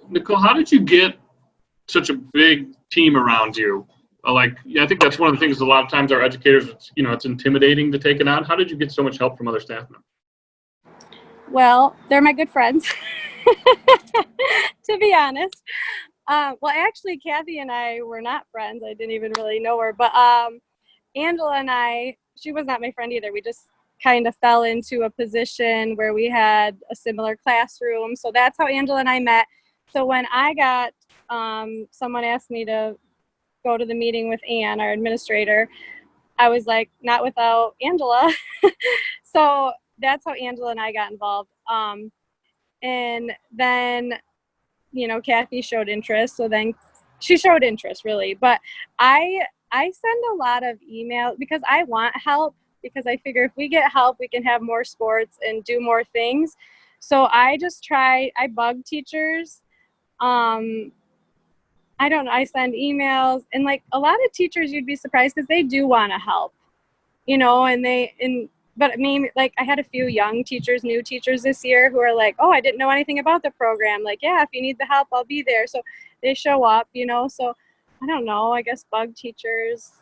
[SPEAKER 1] Nicole, how did you get such a big team around you? I think that's one of the things a lot of times our educators, it's intimidating to take it on. How did you get so much help from other staff members?
[SPEAKER 13] Well, they're my good friends, to be honest. Well, actually, Kathy and I were not friends. I didn't even really know her. But Angela and I, she was not my friend either. We just kind of fell into a position where we had a similar classroom. So that's how Angela and I met. So when I got, someone asked me to go to the meeting with Ann, our administrator, I was like, not without Angela. So that's how Angela and I got involved. And then, you know, Kathy showed interest. So then she showed interest really, but I send a lot of emails because I want help, because I figure if we get help, we can have more sports and do more things. So I bug teachers. I don't know, I send emails, and like a lot of teachers, you'd be surprised because they do want to help, you know, but I mean, like I had a few young teachers, new teachers this year who are like, oh, I didn't know anything about the program. Like, yeah, if you need the help, I'll be there. So they show up, you know, so I don't know, I guess bug teachers,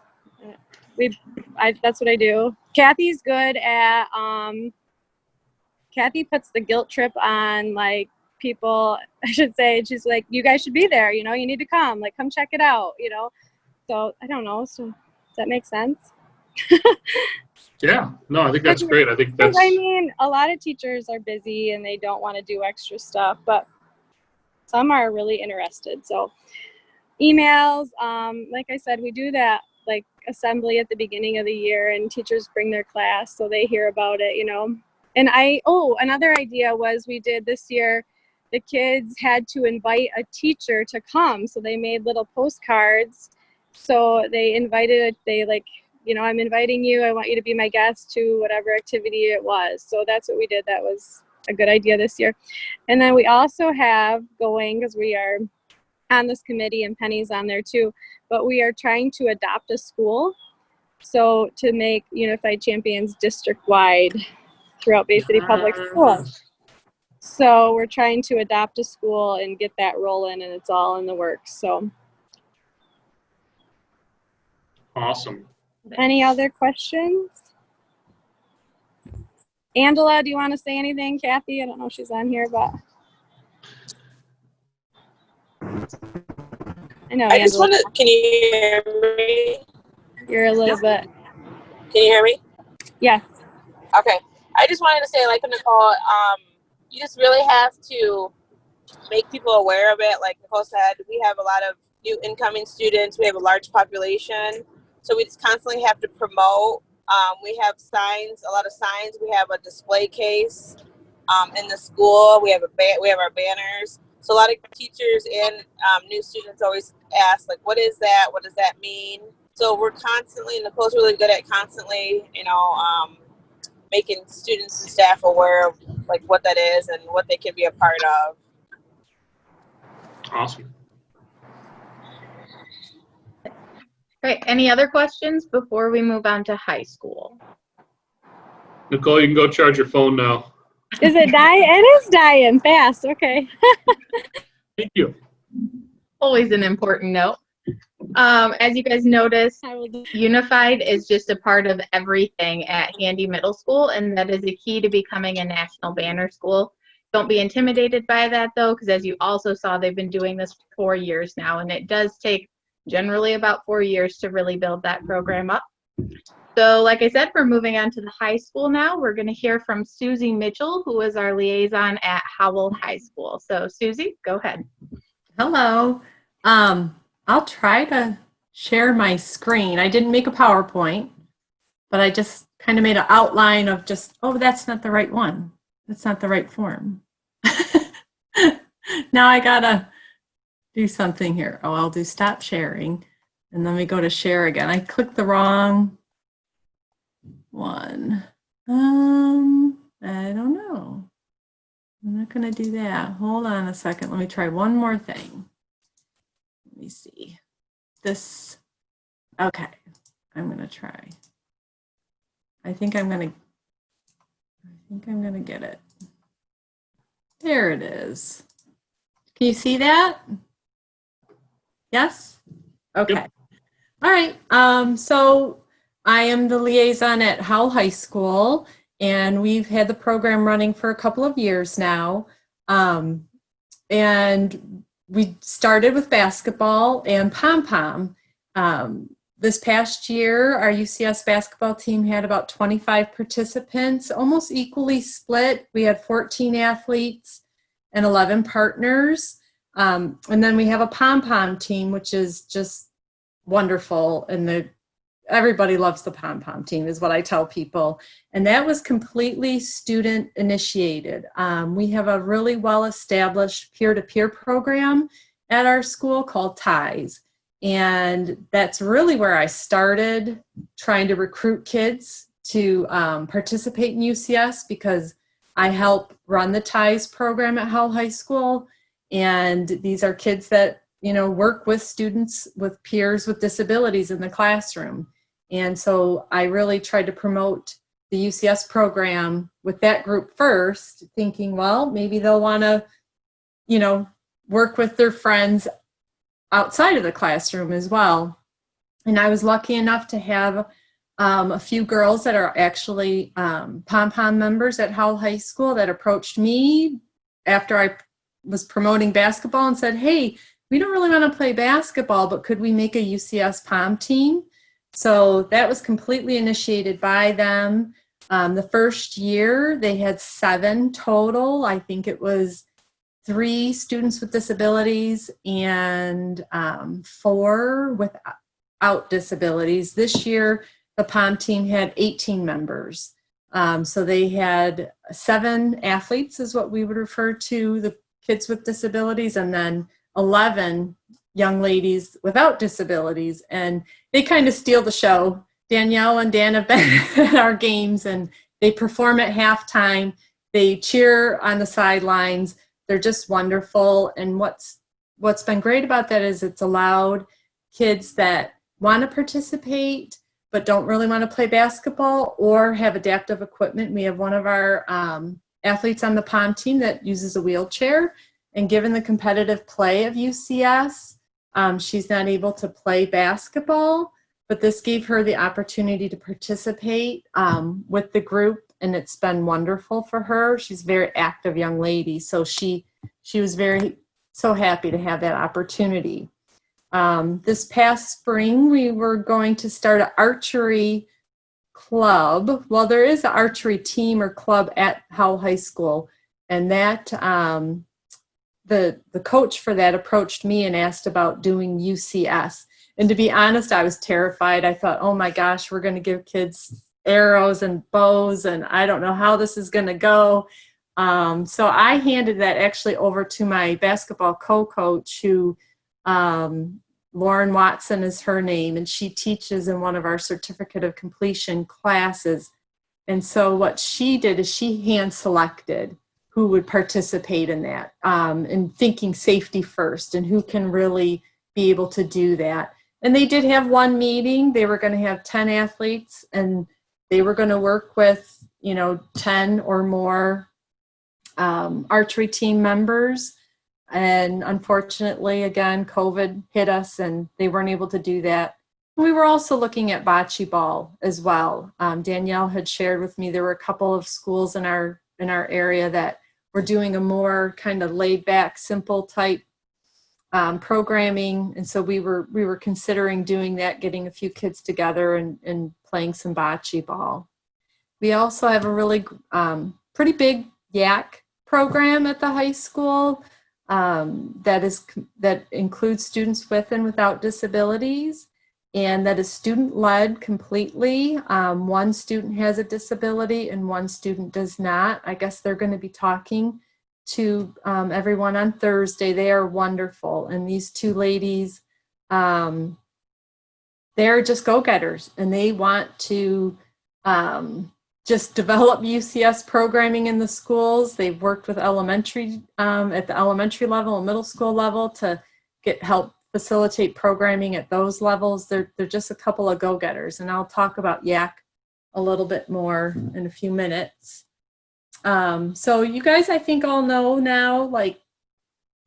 [SPEAKER 13] that's what I do. Kathy's good at, Kathy puts the guilt trip on like people, I should say. She's like, you guys should be there, you know, you need to come, like, come check it out, you know. So I don't know. So does that make sense?
[SPEAKER 1] Yeah, no, I think that's great. I think that's.
[SPEAKER 13] I mean, a lot of teachers are busy and they don't want to do extra stuff, but some are really interested. So emails, like I said, we do that like assembly at the beginning of the year, and teachers bring their class so they hear about it, you know. And another idea was we did this year, the kids had to invite a teacher to come. So they made little postcards. So they like, you know, I'm inviting you. I want you to be my guest to whatever activity it was. So that's what we did. That was a good idea this year. And then we also have going, because we are on this committee and Penny's on there too, but we are trying to adopt a school. So to make Unified Champions district-wide throughout Bay City Public Schools. So we're trying to adopt a school and get that rolling, and it's all in the works. So
[SPEAKER 1] Awesome.
[SPEAKER 13] Any other questions? Angela, do you want to say anything? Kathy, I don't know if she's on here, but I know.
[SPEAKER 15] I just want to, can you hear me?
[SPEAKER 13] You're a little bit.
[SPEAKER 15] Can you hear me?
[SPEAKER 13] Yes.
[SPEAKER 15] Okay. I just wanted to say, like Nicole, you just really have to make people aware of it. Like Nicole said, we have a lot of new incoming students. We have a large population. So we just constantly have to promote. We have signs, a lot of signs. We have a display case in the school. We have our banners. So a lot of teachers and new students always ask, like, what is that? What does that mean? So we're constantly, Nicole's really good at constantly, making students and staff aware of like what that is and what they can be a part of.
[SPEAKER 1] Awesome.
[SPEAKER 3] Great. Any other questions before we move on to high school?
[SPEAKER 1] Nicole, you can go charge your phone now.
[SPEAKER 13] Is it dying? It is dying fast. Okay.
[SPEAKER 1] Thank you.
[SPEAKER 3] Always an important note. As you guys noticed, Unified is just a part of everything at Handy Middle School, and that is a key to becoming a national banner school. Don't be intimidated by that, though, because as you also saw, they've been doing this for 4 years now, and it does take generally about 4 years to really build that program up. So like I said, we're moving on to the high school now. We're going to hear from Susie Mitchell, who is our liaison at Howell High School. So Susie, go ahead.
[SPEAKER 8] Hello. I'll try to share my screen. I didn't make a PowerPoint, but I just kind of made an outline of just, oh, that's not the right one. That's not the right form. Now I gotta do something here. Oh, I'll do stop sharing. And then we go to share again. I clicked the wrong one. I don't know. I'm not gonna do that. Hold on a second. Let me try one more thing. Let me see. This, okay. I'm gonna try. I think I'm gonna get it. There it is. Can you see that? Yes? Okay.
[SPEAKER 1] Yep.
[SPEAKER 8] All right. So I am the liaison at Howell High School, and we've had the program running for a couple of years now. And we started with basketball and pom-pom. This past year, our UCS basketball team had about 25 participants, almost equally split. We had 14 athletes and 11 partners. And then we have a pom-pom team, which is just wonderful. And everybody loves the pom-pom team is what I tell people. And that was completely student initiated. We have a really well-established peer-to-peer program at our school called TIES. And that's really where I started trying to recruit kids to participate in UCS, because I help run the TIES program at Howell High School. And these are kids that, work with students, with peers with disabilities in the classroom. And so I really tried to promote the UCS program with that group first, thinking, well, maybe they'll want to, work with their friends outside of the classroom as well. And I was lucky enough to have a few girls that are actually pom-pom members at Howell High School that approached me after I was promoting basketball and said, hey, we don't really want to play basketball, but could we make a UCS pom team? So that was completely initiated by them. The first year, they had 7 total. I think it was 3 students with disabilities and 4 without disabilities. This year, the pom team had 18 members. So they had 7 athletes is what we would refer to the kids with disabilities, and then 11 young ladies without disabilities. And they kind of steal the show. Danielle and Dan have been at our games, and they perform at halftime. They cheer on the sidelines. They're just wonderful. And what's been great about that is it's allowed kids that want to participate but don't really want to play basketball or have adaptive equipment. We have one of our athletes on the pom team that uses a wheelchair, and given the competitive play of UCS, she's not able to play basketball, but this gave her the opportunity to participate with the group, and it's been wonderful for her. She's a very active young lady, so she was so happy to have that opportunity. This past spring, we were going to start an archery club. Well, there is an archery team or club at Howell High School, and that the coach for that approached me and asked about doing UCS. And to be honest, I was terrified. I thought, oh my gosh, we're going to give kids arrows and bows, and I don't know how this is going to go. So I handed that actually over to my basketball co-coach, who Lauren Watson is her name, and she teaches in one of our certificate of completion classes. And so what she did is she hand selected who would participate in that, and thinking safety first and who can really be able to do that. And they did have one meeting. They were going to have 10 athletes, and they were going to work with 10 or more archery team members. And unfortunately, again, COVID hit us and they weren't able to do that. We were also looking at bocce ball as well. Danielle had shared with me there were a couple of schools in our area that were doing a more kind of laid back, simple type programming. And so we were considering doing that, getting a few kids together and playing some bocce ball. We also have a really pretty big YAC program at the high school that includes students with and without disabilities, and that is student-led completely. One student has a disability and one student does not. I guess they're going to be talking to everyone on Thursday. They are wonderful, and these 2 ladies, they're just go-getters, and they want to just develop UCS programming in the schools. They've worked with elementary, at the elementary level and middle school level to help facilitate programming at those levels. They're just a couple of go-getters, and I'll talk about YAC a little bit more in a few minutes. So you guys, I think all know now, like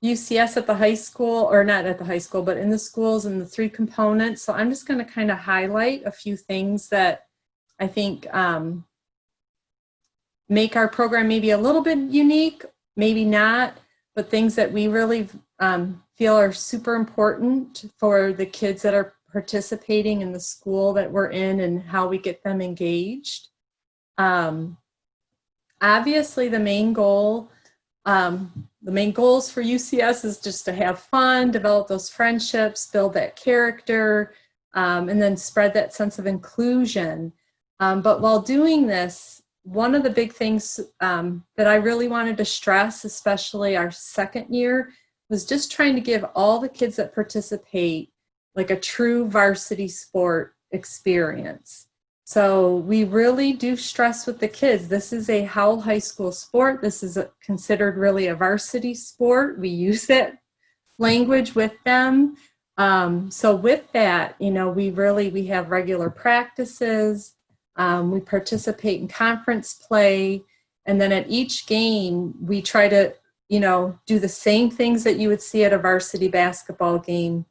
[SPEAKER 8] UCS at the high school, or not at the high school, but in the schools, and the 3 components. So I'm just going to kind of highlight a few things that I think make our program maybe a little bit unique, maybe not, but things that we really feel are super important for the kids that are participating in the school that we're in and how we get them engaged. Obviously, the main goals for UCS is just to have fun, develop those friendships, build that character, and then spread that sense of inclusion. But while doing this, one of the big things that I really wanted to stress, especially our second year, was just trying to give all the kids that participate like a true varsity sport experience. So we really do stress with the kids. This is a Howell High School sport. This is considered really a varsity sport. We use that language with them. So with that, you know, we have regular practices. We participate in conference play. And then at each game, we try to, you know, do the same things that you would see at a varsity basketball game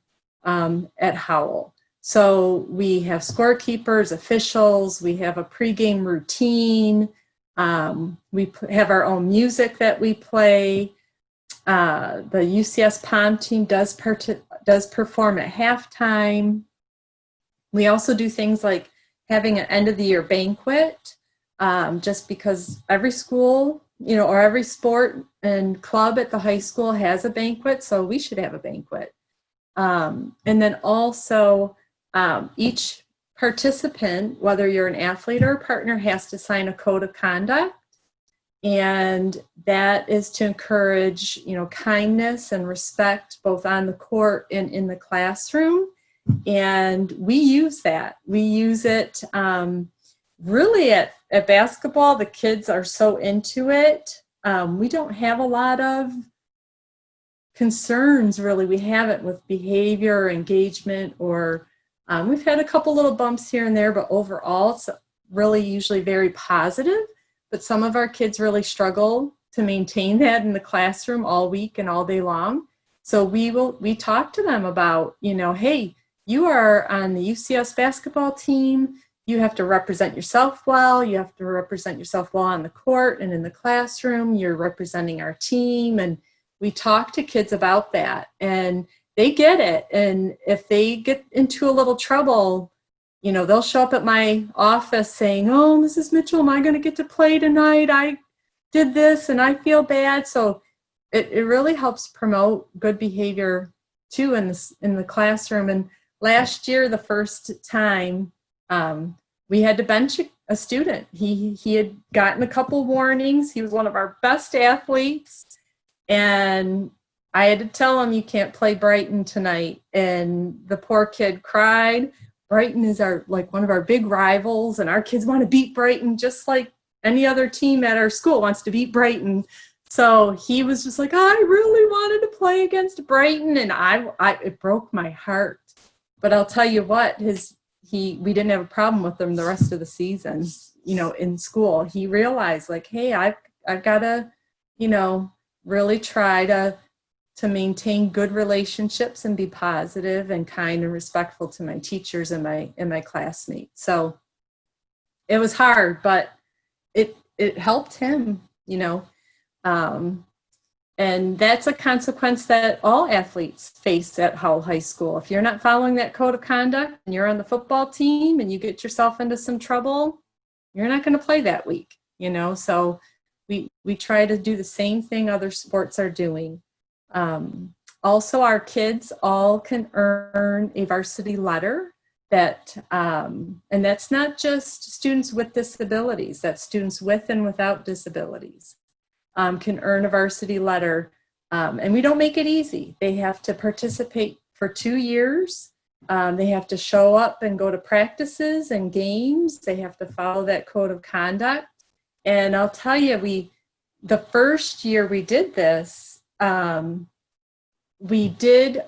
[SPEAKER 8] at Howell. So we have scorekeepers, officials, we have a pregame routine, we have our own music that we play. The UCS pom team does perform at halftime. We also do things like having an end of the year banquet, just because every school, you know, or every sport and club at the high school has a banquet, so we should have a banquet. And then also each participant, whether you're an athlete or a partner, has to sign a code of conduct. And that is to encourage, you know, kindness and respect both on the court and in the classroom. And we use that. We use it really at basketball. The kids are so into it. We don't have a lot of concerns, really. We haven't with behavior or engagement, or we've had a couple little bumps here and there, but overall it's really usually very positive. But some of our kids really struggle to maintain that in the classroom all week and all day long. So we talk to them about, you know, hey, you are on the UCS basketball team. You have to represent yourself well. You have to represent yourself well on the court and in the classroom. You're representing our team. And we talk to kids about that, and they get it. And if they get into a little trouble, you know, they'll show up at my office saying, oh, Mrs. Mitchell, am I going to get to play tonight? I did this and I feel bad. So it really helps promote good behavior too in the classroom. And last year, the first time, we had to bench a student. He had gotten a couple warnings. He was one of our best athletes. And I had to tell him, you can't play Brighton tonight. And the poor kid cried. Brighton is one of our big rivals, and our kids want to beat Brighton just like any other team at our school wants to beat Brighton. So he was just like, I really wanted to play against Brighton, and it broke my heart. But I'll tell you what, we didn't have a problem with him the rest of the season, you know, in school. He realized, like, hey, I've got to, you know, really try to maintain good relationships and be positive and kind and respectful to my teachers and my classmates. So it was hard, but it helped him, you know. And that's a consequence that all athletes face at Howell High School. If you're not following that code of conduct and you're on the football team and you get yourself into some trouble, you're not going to play that week, you know. So we try to do the same thing other sports are doing. Also, our kids all can earn a varsity letter that, and that's not just students with disabilities, that's students with and without disabilities can earn a varsity letter. And we don't make it easy. They have to participate for 2 years. They have to show up and go to practices and games. They have to follow that code of conduct. And I'll tell you, the first year we did this, we did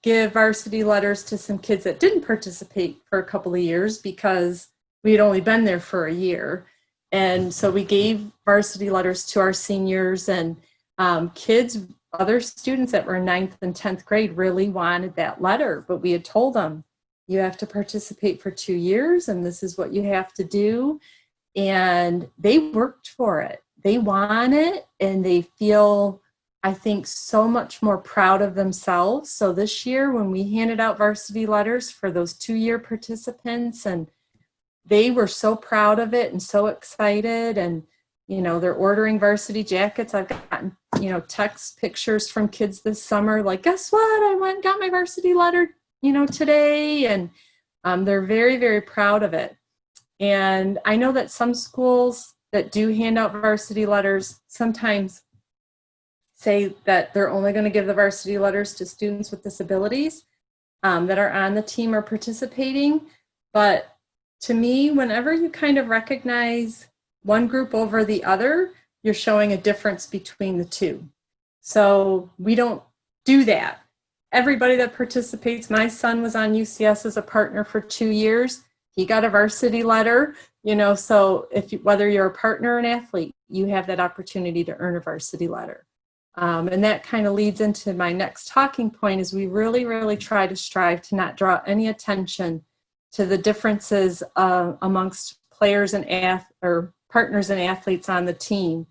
[SPEAKER 8] give varsity letters to some kids that didn't participate for a couple of years because we had only been there for a year. And so we gave varsity letters to our seniors, and other students that were in 9th and 10th grade really wanted that letter, but we had told them, you have to participate for 2 years and this is what you have to do. And they worked for it. They want it, and they feel, I think, so much more proud of themselves. So this year when we handed out varsity letters for those 2-year participants, and they were so proud of it and so excited, and they're ordering varsity jackets. I've gotten text pictures from kids this summer like, guess what, I went and got my varsity letter today, and they're very, very proud of it. And I know that some schools that do hand out varsity letters sometimes say that they're only going to give the varsity letters to students with disabilities that are on the team or participating. But to me, whenever you kind of recognize one group over the other, you're showing a difference between the two. So we don't do that. Everybody that participates, my son was on UCS as a partner for 2 years. He got a varsity letter, so whether you're a partner or an athlete, you have that opportunity to earn a varsity letter. And that kind of leads into my next talking point, is we really, really try to strive to not draw any attention to the differences amongst players and partners and athletes on the team.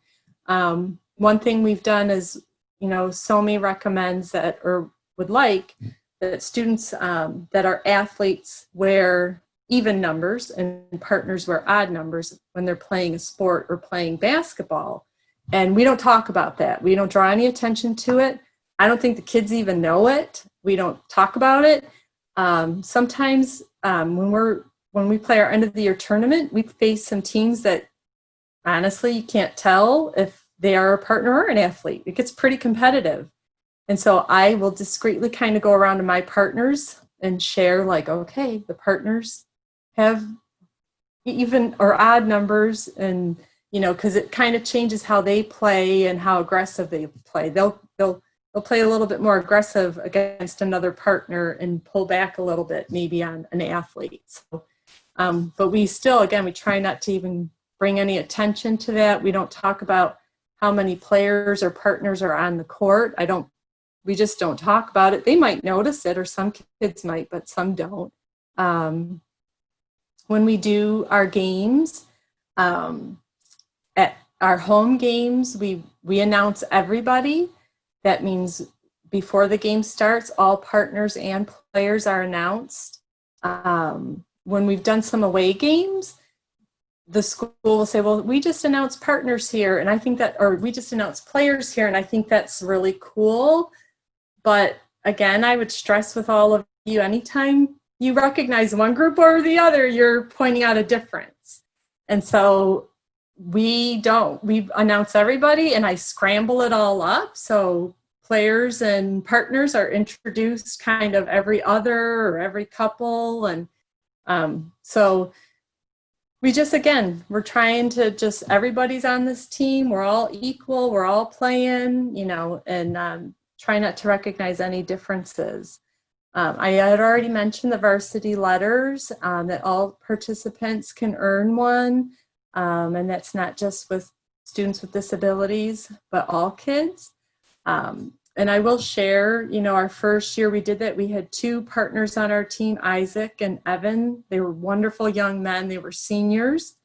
[SPEAKER 8] One thing we've done is, SOMI recommends that, or would like, that students that are athletes wear even numbers and partners wear odd numbers when they're playing a sport or playing basketball. And we don't talk about that. We don't draw any attention to it. I don't think the kids even know it. We don't talk about it. Sometimes when we play our end of the year tournament, we face some teams that honestly you can't tell if they are a partner or an athlete. It gets pretty competitive. And so I will discreetly kind of go around to my partners and share, like, okay, the partners have even or odd numbers, and because it kind of changes how they play and how aggressive they play. They'll play a little bit more aggressive against another partner and pull back a little bit maybe on an athlete. So, but we still, again, we try not to even bring any attention to that. We don't talk about how many players or partners are on the court. We just don't talk about it. They might notice it, or some kids might, but some don't. When we do our games, at our home games, we announce everybody. That means before the game starts, all partners and players are announced. When we've done some away games, the school will say, well, we just announced partners here, and I think that, or we just announced players here, and I think that's really cool. But again, I would stress with all of you, anytime you recognize one group over the other, you're pointing out a difference. And so we announce everybody, and I scramble it all up. So players and partners are introduced kind of every other or every couple. And so we just, again, we're trying to just, everybody's on this team. We're all equal. We're all playing, and try not to recognize any differences. I had already mentioned the varsity letters, that all participants can earn one. And that's not just with students with disabilities, but all kids. And I will share, our first year we did that, we had 2 partners on our team, Isaac and Evan. They were wonderful young men. They were seniors.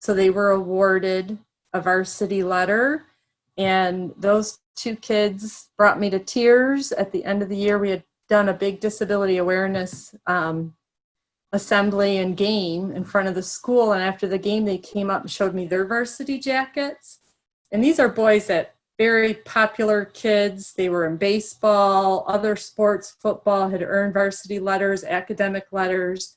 [SPEAKER 8] So they were awarded a varsity letter. And those 2 kids brought me to tears. At the end of the year, we had done a big disability awareness assembly and game in front of the school, and after the game they came up and showed me their varsity jackets. And these are boys that very popular kids. They were in baseball, other sports, football, had earned varsity letters, academic letters,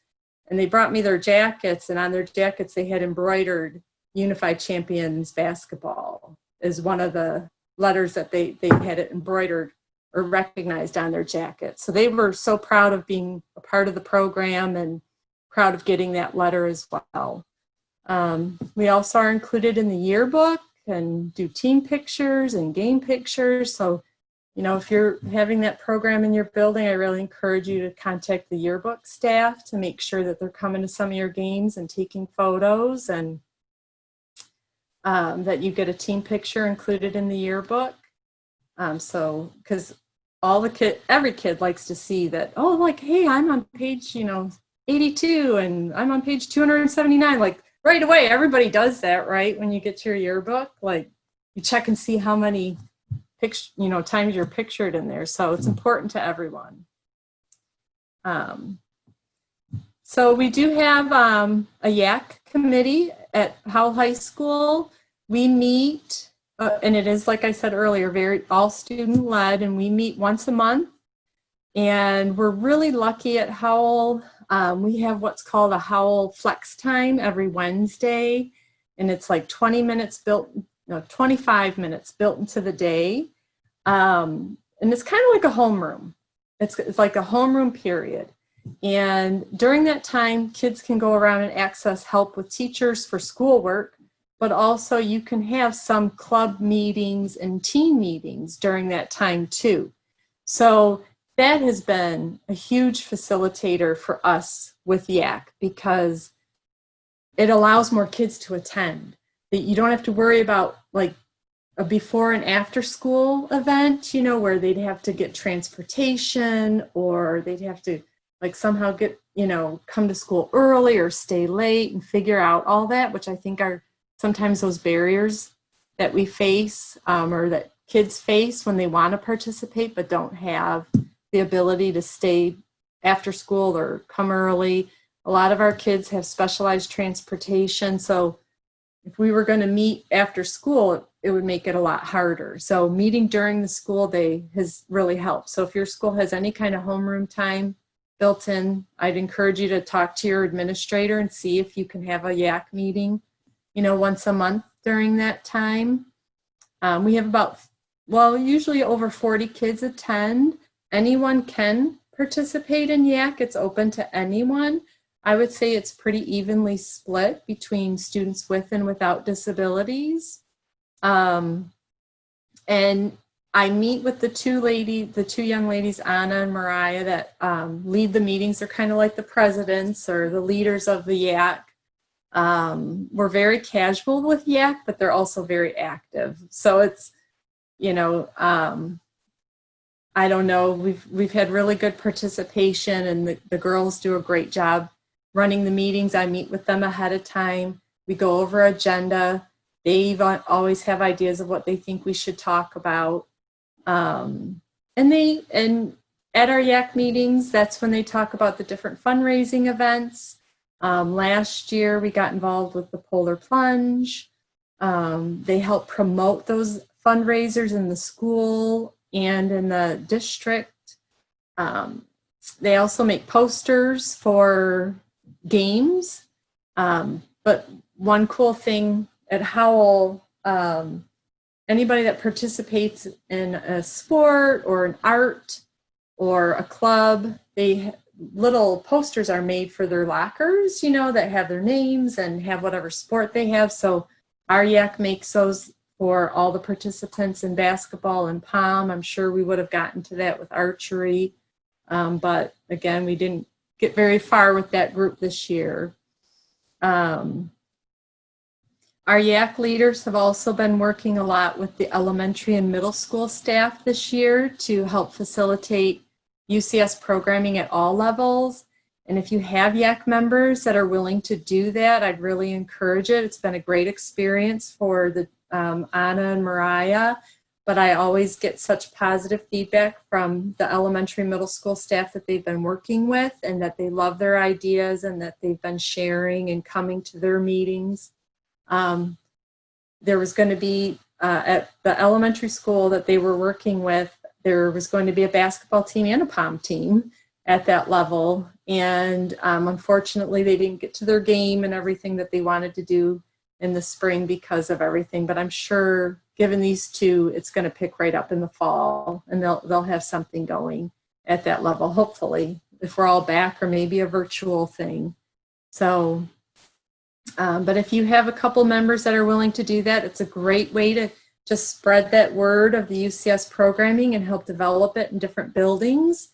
[SPEAKER 8] and they brought me their jackets, and on their jackets they had embroidered Unified Champions basketball as one of the letters that they had it embroidered or recognized on their jacket. So they were so proud of being a part of the program and proud of getting that letter as well. We also are included in the yearbook and do team pictures and game pictures. So, if you're having that program in your building, I really encourage you to contact the yearbook staff to make sure that they're coming to some of your games and taking photos, and that you get a team picture included in the yearbook. So, because every kid likes to see that, oh, like, hey, I'm on page, 82 and I'm on page 279. Like right away, everybody does that, right? When you get to your yearbook, like you check and see how many picture, times you're pictured in there. So it's important to everyone. So we do have a YAC committee at Howell High School. We meet, and it is, like I said earlier, all student led, and we meet once a month. And we're really lucky at Howell. We have what's called a Howell Flex Time every Wednesday, and it's like 25 minutes built into the day. And it's kind of like a homeroom. It's like a homeroom period. And during that time, kids can go around and access help with teachers for schoolwork, but also you can have some club meetings and team meetings during that time too. So that has been a huge facilitator for us with YAC because it allows more kids to attend. That you don't have to worry about like a before and after school event, where they'd have to get transportation or they'd have to like somehow get, come to school early or stay late and figure out all that, which I think are sometimes those barriers that we face or that kids face when they want to participate but don't have the ability to stay after school or come early. A lot of our kids have specialized transportation. So if we were going to meet after school, it would make it a lot harder. So meeting during the school day has really helped. So if your school has any kind of homeroom time built in, I'd encourage you to talk to your administrator and see if you can have a YAC meeting, once a month during that time. We have usually over 40 kids attend. Anyone can participate in YAC. It's open to anyone. I would say it's pretty evenly split between students with and without disabilities. And I meet with the two young ladies, Anna and Mariah, that lead the meetings. They're kind of like the presidents or the leaders of the YAC. We're very casual with YAC, but they're also very active. So it's, I don't know, we've had really good participation, and the girls do a great job running the meetings. I meet with them ahead of time. We go over agenda. They always have ideas of what they think we should talk about. And at our YAC meetings, that's when they talk about the different fundraising events. Last year, we got involved with the Polar Plunge. They help promote those fundraisers in the school and in the district. They also make posters for games. But one cool thing at Howell, anybody that participates in a sport or an art or a club, little posters are made for their lockers, that have their names and have whatever sport they have. So our YAC makes those for all the participants in basketball and pom. I'm sure we would have gotten to that with archery. But again, we didn't get very far with that group this year. Our YAC leaders have also been working a lot with the elementary and middle school staff this year to help facilitate UCS programming at all levels. And if you have YAC members that are willing to do that, I'd really encourage it. It's been a great experience for the Anna and Mariah, but I always get such positive feedback from the elementary middle school staff that they've been working with and that they love their ideas and that they've been sharing and coming to their meetings. There was going to be, at the elementary school that they were working with, there was going to be a basketball team and a pom team at that level. And unfortunately, they didn't get to their game and everything that they wanted to do in the spring because of everything. But I'm sure, given these two, it's going to pick right up in the fall, and they'll have something going at that level, hopefully, if we're all back, or maybe a virtual thing. So, but if you have a couple members that are willing to do that, it's a great way to just spread that word of the UCS programming and help develop it in different buildings.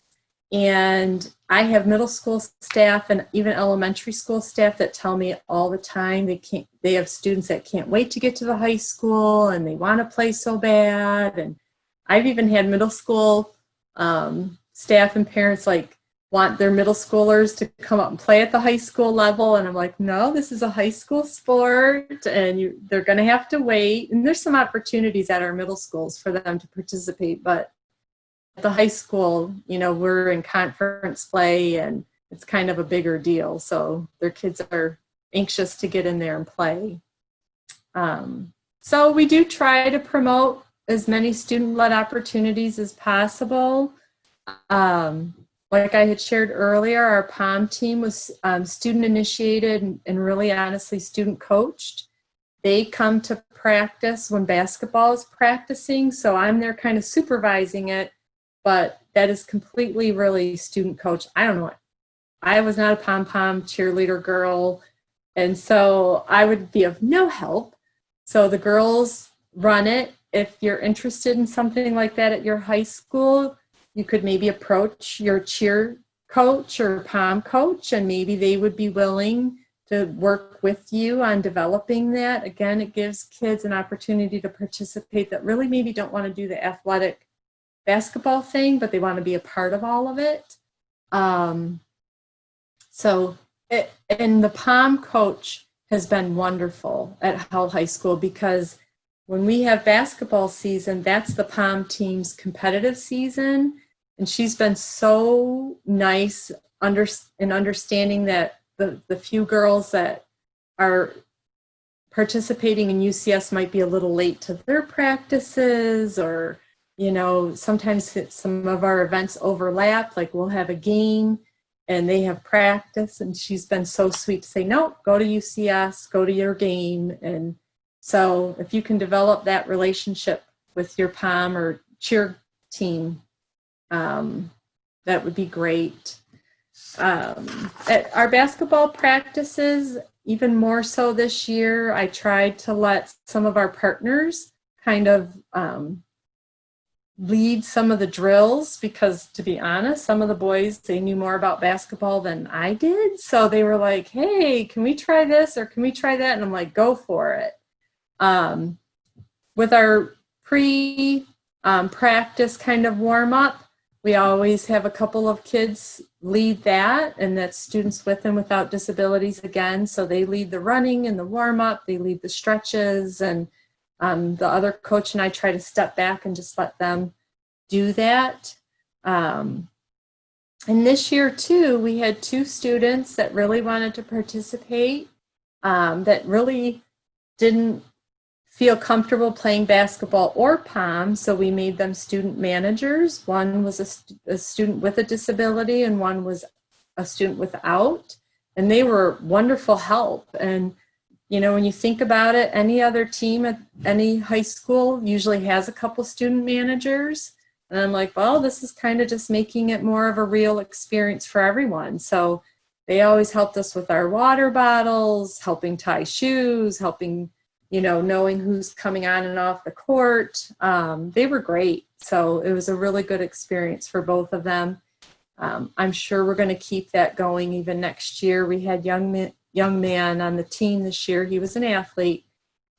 [SPEAKER 8] And I have middle school staff and even elementary school staff that tell me all the time they have students that can't wait to get to the high school and they want to play so bad. And I've even had middle school staff and parents like, want their middle schoolers to come up and play at the high school level. And I'm like, no, this is a high school sport and they're going to have to wait. And there's some opportunities at our middle schools for them to participate. But at the high school, you know, we're in conference play and it's kind of a bigger deal. So their kids are anxious to get in there and play. So we do try to promote as many student-led opportunities as possible. Like I had shared earlier, our POM team was student-initiated and really honestly student-coached. They come to practice when basketball is practicing, so I'm there kind of supervising it, but that is completely really student-coached. I don't know. I was not a pom-pom cheerleader girl, and so I would be of no help. So the girls run it. If you're interested in something like that at your high school, you could maybe approach your cheer coach or pom coach, and maybe they would be willing to work with you on developing that. Again, it gives kids an opportunity to participate that really maybe don't want to do the athletic basketball thing, but they want to be a part of all of it. And the POM coach has been wonderful at Hull High School, because when we have basketball season, that's the POM team's competitive season. And she's been so nice in understanding that the few girls that are participating in UCS might be a little late to their practices, or, you know, sometimes some of our events overlap, like we'll have a game and they have practice, and she's been so sweet to say, no, go to UCS, go to your game. And so if you can develop that relationship with your POM or cheer team, that would be great. At our basketball practices, even more so this year, I tried to let some of our partners kind of lead some of the drills, because to be honest, some of the boys, they knew more about basketball than I did. So they were like, hey, can we try this or can we try that? And I'm like, go for it. With our pre-practice kind of warm up, we always have a couple of kids lead that, and that's students with and without disabilities again. So they lead the running and the warm up, they lead the stretches, and the other coach and I try to step back and just let them do that. And this year too, we had 2 students that really wanted to participate, that really didn't feel comfortable playing basketball or POM, so we made them student managers. One was a student with a disability and one was a student without, and they were wonderful help. And you know, when you think about it, any other team at any high school usually has a couple student managers. And I'm like, well, this is kind of just making it more of a real experience for everyone. So they always helped us with our water bottles, helping tie shoes, helping, you know, knowing who's coming on and off the court. They were great. So it was a really good experience for both of them. I'm sure we're going to keep that going even next year. We had young man on the team this year. He was an athlete,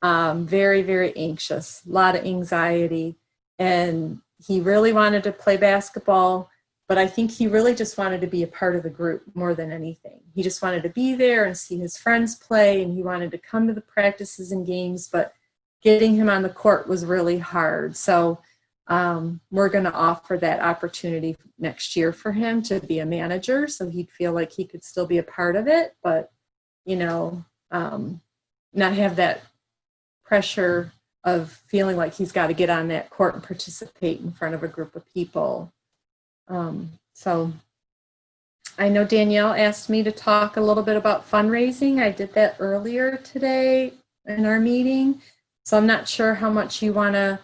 [SPEAKER 8] very, very anxious, a lot of anxiety, and he really wanted to play basketball, but I think he really just wanted to be a part of the group more than anything. He just wanted to be there and see his friends play, and he wanted to come to the practices and games, but getting him on the court was really hard. So we're going to offer that opportunity next year for him to be a manager, so he'd feel like he could still be a part of it, but you know, not have that pressure of feeling like he's got to get on that court and participate in front of a group of people. So I know Danielle asked me to talk a little bit about fundraising. I did that earlier today in our meeting, so I'm not sure how much you want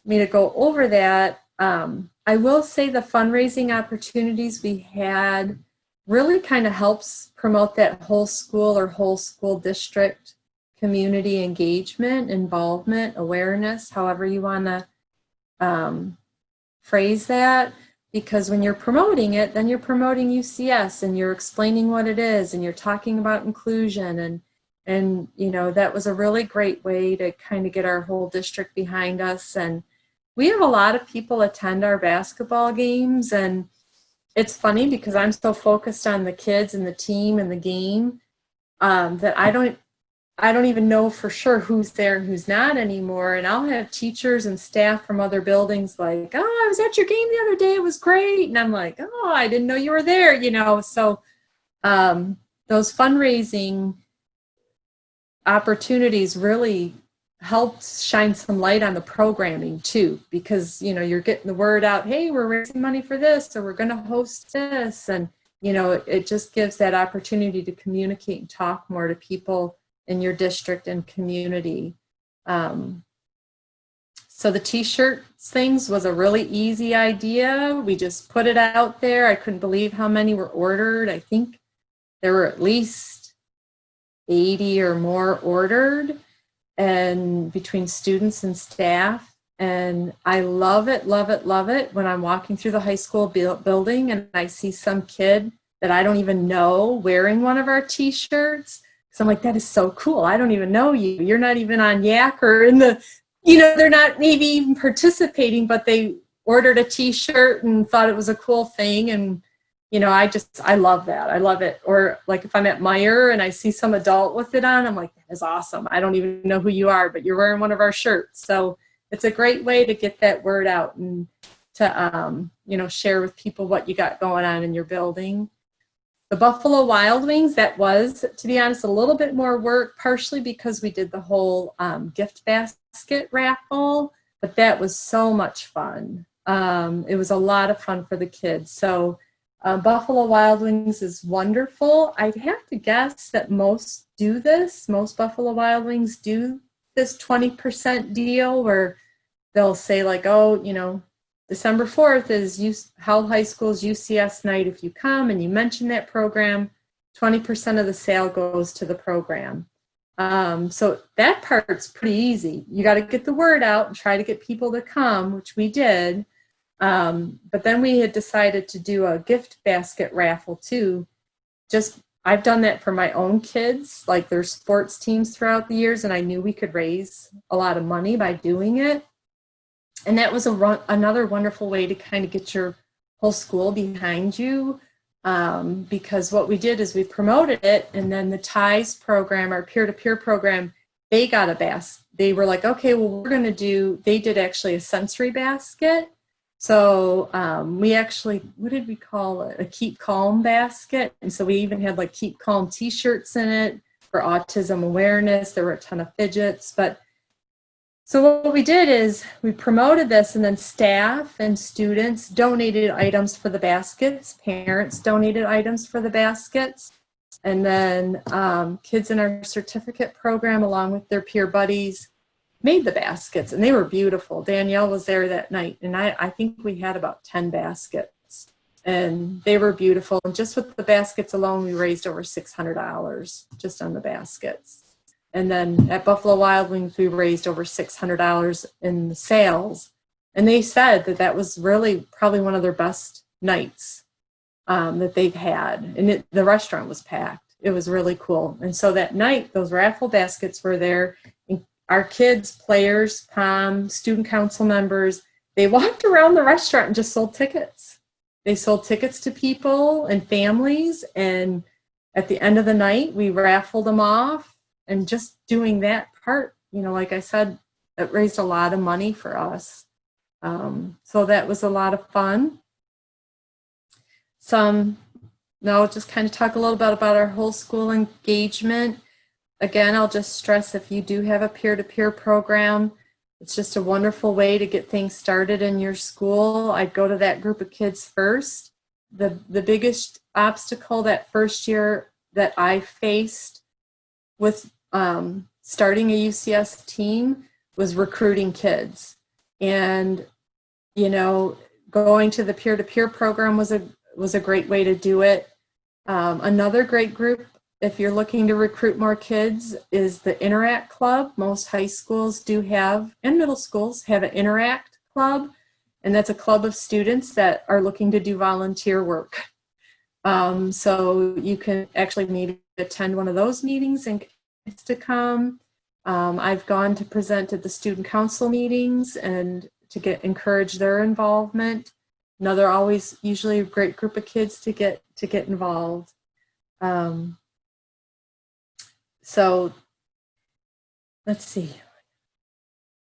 [SPEAKER 8] me to go over that. I will say the fundraising opportunities we had really kind of helps promote that whole school or whole school district community engagement, involvement, awareness, however you want to phrase that. Because when you're promoting it, then you're promoting UCS and you're explaining what it is and you're talking about inclusion. And you know, that was a really great way to kind of get our whole district behind us. And we have a lot of people attend our basketball games, and it's funny because I'm so focused on the kids and the team and the game that I don't even know for sure who's there and who's not anymore. And I'll have teachers and staff from other buildings like, oh, I was at your game the other day. It was great. And I'm like, oh, I didn't know you were there, you know. So those fundraising opportunities really helped shine some light on the programming too, because, you know, you're getting the word out, hey, we're raising money for this, or we're going to host this. And, you know, it just gives that opportunity to communicate and talk more to people in your district and community. So the t-shirts things was a really easy idea. We just put it out there. I couldn't believe how many were ordered. I think there were at least 80 or more ordered, and between students and staff. And I love it, love it, love it when I'm walking through the high school building and I see some kid that I don't even know wearing one of our t-shirts. So I'm like, that is so cool. I don't even know you. You're not even on Yak or in the, you know, they're not maybe even participating, but they ordered a t-shirt and thought it was a cool thing. And, you know, I love that. I love it. Or like if I'm at Meijer and I see some adult with it on, I'm like, that is awesome. I don't even know who you are, but you're wearing one of our shirts. So it's a great way to get that word out and to, you know, share with people what you got going on in your building. The Buffalo Wild Wings, that was, to be honest, a little bit more work, partially because we did the whole gift basket raffle, but that was so much fun. It was a lot of fun for the kids. So Buffalo Wild Wings is wonderful. I'd have to guess that most do this. Most Buffalo Wild Wings do this 20% deal where they'll say like, oh, you know, December 4th is Howell High School's UCS night. If you come and you mention that program, 20% of the sale goes to the program. So that part's pretty easy. You got to get the word out and try to get people to come, which we did. But then we had decided to do a gift basket raffle too. I've done that for my own kids, like their sports teams throughout the years, and I knew we could raise a lot of money by doing it. And that was another wonderful way to kind of get your whole school behind you, because what we did is we promoted it, and then the TIES program, our peer-to-peer program, they got a basket. They were like, okay, well, they did actually a sensory basket. So we actually, what did we call it? A Keep Calm basket. And so we even had like Keep Calm t-shirts in it for autism awareness. There were a ton of fidgets. So what we did is we promoted this, and then staff and students donated items for the baskets. Parents donated items for the baskets. And then kids in our certificate program, along with their peer buddies, made the baskets, and they were beautiful. Danielle was there that night, and I think we had about 10 baskets, and they were beautiful. And just with the baskets alone, we raised over $600 just on the baskets. And then at Buffalo Wild Wings, we raised over $600 in the sales. And they said that was really probably one of their best nights that they've had. And the restaurant was packed. It was really cool. And so that night, those raffle baskets were there. And our kids, players, POM, student council members, they walked around the restaurant and just sold tickets. They sold tickets to people and families. And at the end of the night, we raffled them off. And just doing that part, you know, like I said, it raised a lot of money for us. So that was a lot of fun. Now I'll just kind of talk a little bit about our whole school engagement. Again, I'll just stress, if you do have a peer-to-peer program, it's just a wonderful way to get things started in your school. I'd go to that group of kids first. The biggest obstacle that first year that I faced with starting a UCS team was recruiting kids. And, you know, going to the peer-to-peer program was a great way to do it. Another great group, if you're looking to recruit more kids, is the Interact Club. Most high schools do have, and middle schools have, an Interact Club. And that's a club of students that are looking to do volunteer work. So you can actually maybe attend one of those meetings and to come. I've gone to present at the student council meetings and to encourage their involvement. they're always usually a great group of kids to get involved. So let's see.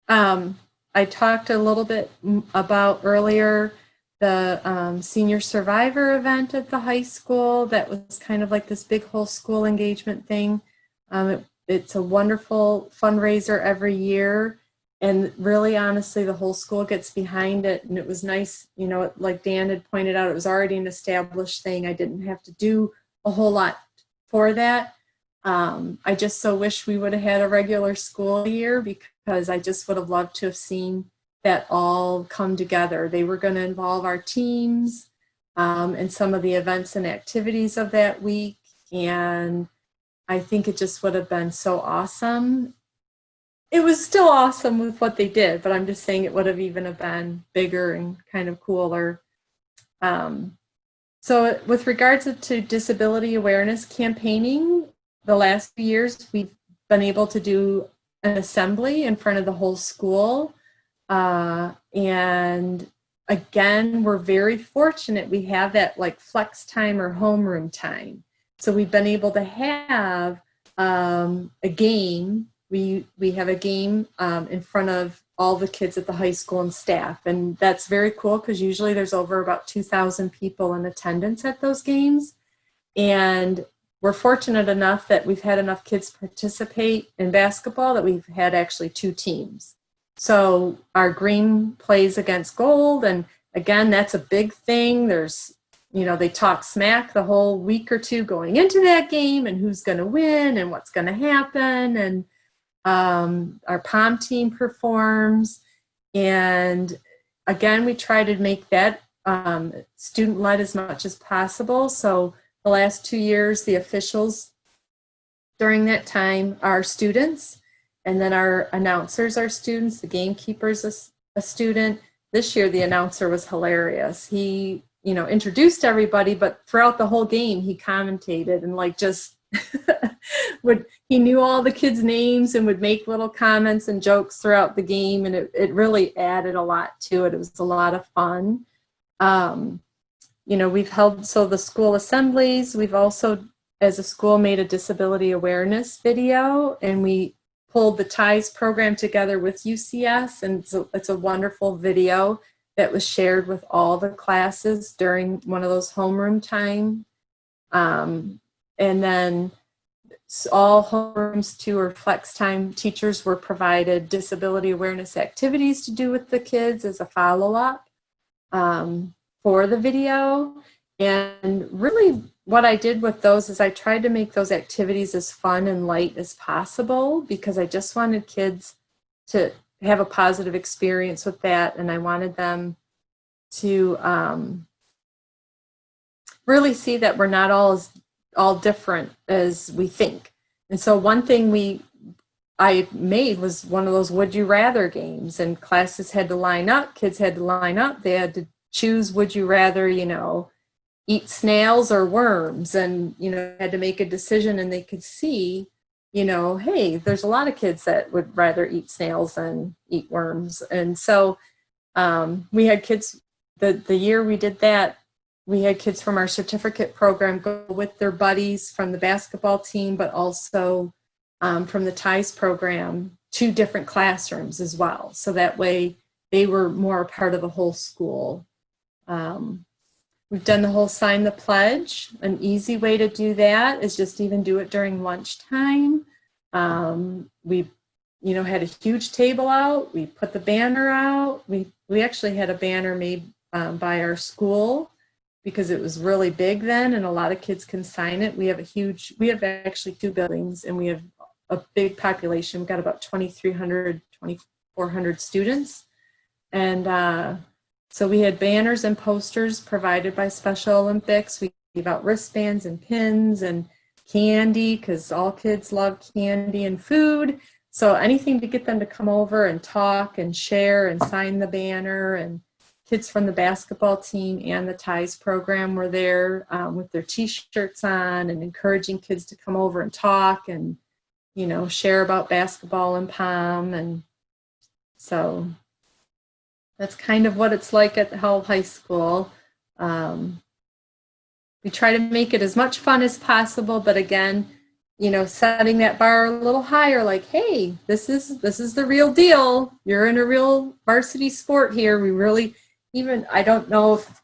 [SPEAKER 8] I talked a little bit about earlier the senior survivor event at the high school. That was kind of like this big whole school engagement thing. It's a wonderful fundraiser every year. And really, honestly, the whole school gets behind it. And it was nice, you know, like Dan had pointed out, it was already an established thing. I didn't have to do a whole lot for that. I just so wish we would have had a regular school year, because I just would have loved to have seen that all come together. They were going to involve our teams in some of the events and activities of that week. And I think it just would have been so awesome. It was still awesome with what they did, but I'm just saying it would have even have been bigger and kind of cooler. So with regards to disability awareness campaigning, the last few years we've been able to do an assembly in front of the whole school. And again, we're very fortunate we have that like flex time or homeroom time. So we've been able to have a game. We have a game in front of all the kids at the high school and staff. And that's very cool, because usually there's over about 2,000 people in attendance at those games. And we're fortunate enough that we've had enough kids participate in basketball that we've had actually 2 teams. So our green plays against gold. And again, that's a big thing. There's, you know, they talk smack the whole week or 2 going into that game and who's going to win and what's going to happen. And our POM team performs. And again, we try to make that student-led as much as possible. So the last 2 years, the officials during that time are students, and then our announcers are students, the gamekeeper's a student. This year, the announcer was hilarious. He, you know, introduced everybody, but throughout the whole game, he commentated and like just he knew all the kids' names and would make little comments and jokes throughout the game, and it really added a lot to it. It was a lot of fun. You know, we've held, so the school assemblies, we've also, as a school, made a disability awareness video, and we pulled the TIES program together with UCS, and it's a wonderful video that was shared with all the classes during one of those homeroom time. And then all homerooms too, or flex time, teachers were provided disability awareness activities to do with the kids as a follow-up for the video. And really what I did with those is I tried to make those activities as fun and light as possible, because I just wanted kids to have a positive experience with that, and I wanted them to really see that we're not all different as we think. And so one thing I made was one of those would you rather games, and classes had to line up, kids had to line up, they had to choose would you rather, you know, eat snails or worms, and, you know, had to make a decision, and they could see, you know, hey, there's a lot of kids that would rather eat snails than eat worms. And so we had kids, the year we did that, we had kids from our certificate program go with their buddies from the basketball team, but also from the TIES program to different classrooms as well. So that way they were more a part of the whole school. We've done the whole sign the pledge. An easy way to do that is just even do it during lunchtime. We, you know, had a huge table out. We put the banner out. We actually had a banner made by our school, because it was really big then, and a lot of kids can sign it. We have actually 2 buildings, and we have a big population. We've got about 2,300, 2,400 students. And so we had banners and posters provided by Special Olympics. We gave out wristbands and pins and candy, because all kids love candy and food. So anything to get them to come over and talk and share and sign the banner. And kids from the basketball team and the TIES program were there with their t-shirts on, and encouraging kids to come over and talk and, you know, share about basketball and POM. And so That's kind of what it's like at the Hull High School. We try to make it as much fun as possible, but again, you know, setting that bar a little higher, like, hey, this is the real deal. You're in a real varsity sport here. We really, even, I don't know if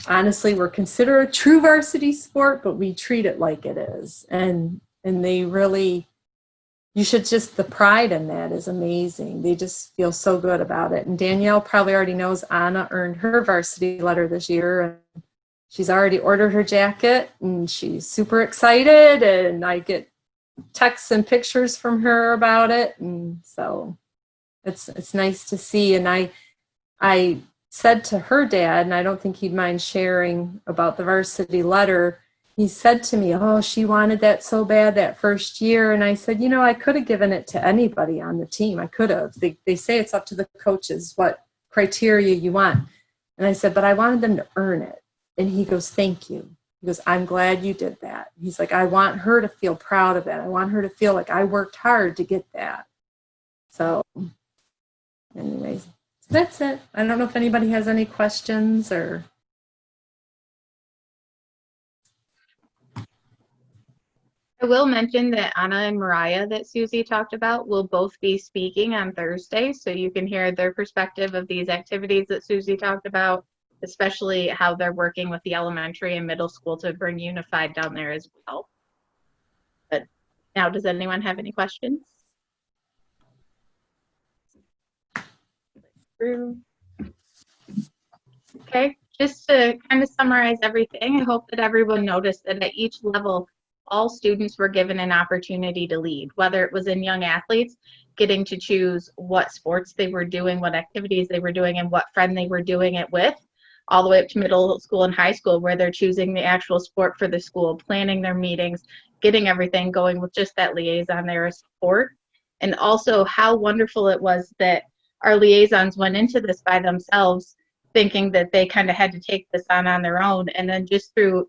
[SPEAKER 8] honestly we're considered a true varsity sport, but we treat it like it is. And they really, you should just, the pride in that is amazing. They just feel so good about it. And Danielle probably already knows Anna earned her varsity letter this year. And she's already ordered her jacket and she's super excited. And I get texts and pictures from her about it. And so it's nice to see. And I said to her dad, and I don't think he'd mind sharing about the varsity letter, he said to me, oh, she wanted that so bad that first year. And I said, you know, I could have given it to anybody on the team. I could have. They say it's up to the coaches what criteria you want. And I said, but I wanted them to earn it. And he goes, thank you. He goes, I'm glad you did that. He's like, I want her to feel proud of it. I want her to feel like I worked hard to get that. So anyways, that's it. I don't know if anybody has any questions or...
[SPEAKER 3] I will mention that Anna and Mariah that Susie talked about will both be speaking on Thursday, so you can hear their perspective of these activities that Susie talked about, especially how they're working with the elementary and middle school to bring Unified down there as well. But now, does anyone have any questions? Okay, just to kind of summarize everything, I hope that everyone noticed that at each level, all students were given an opportunity to lead, whether it was in young athletes, getting to choose what sports they were doing, what activities they were doing, and what friend they were doing it with, all the way up to middle school and high school, where they're choosing the actual sport for the school, planning their meetings, getting everything going with just that liaison there as support. And also how wonderful it was that our liaisons went into this by themselves, thinking that they kind of had to take this on their own, and then just through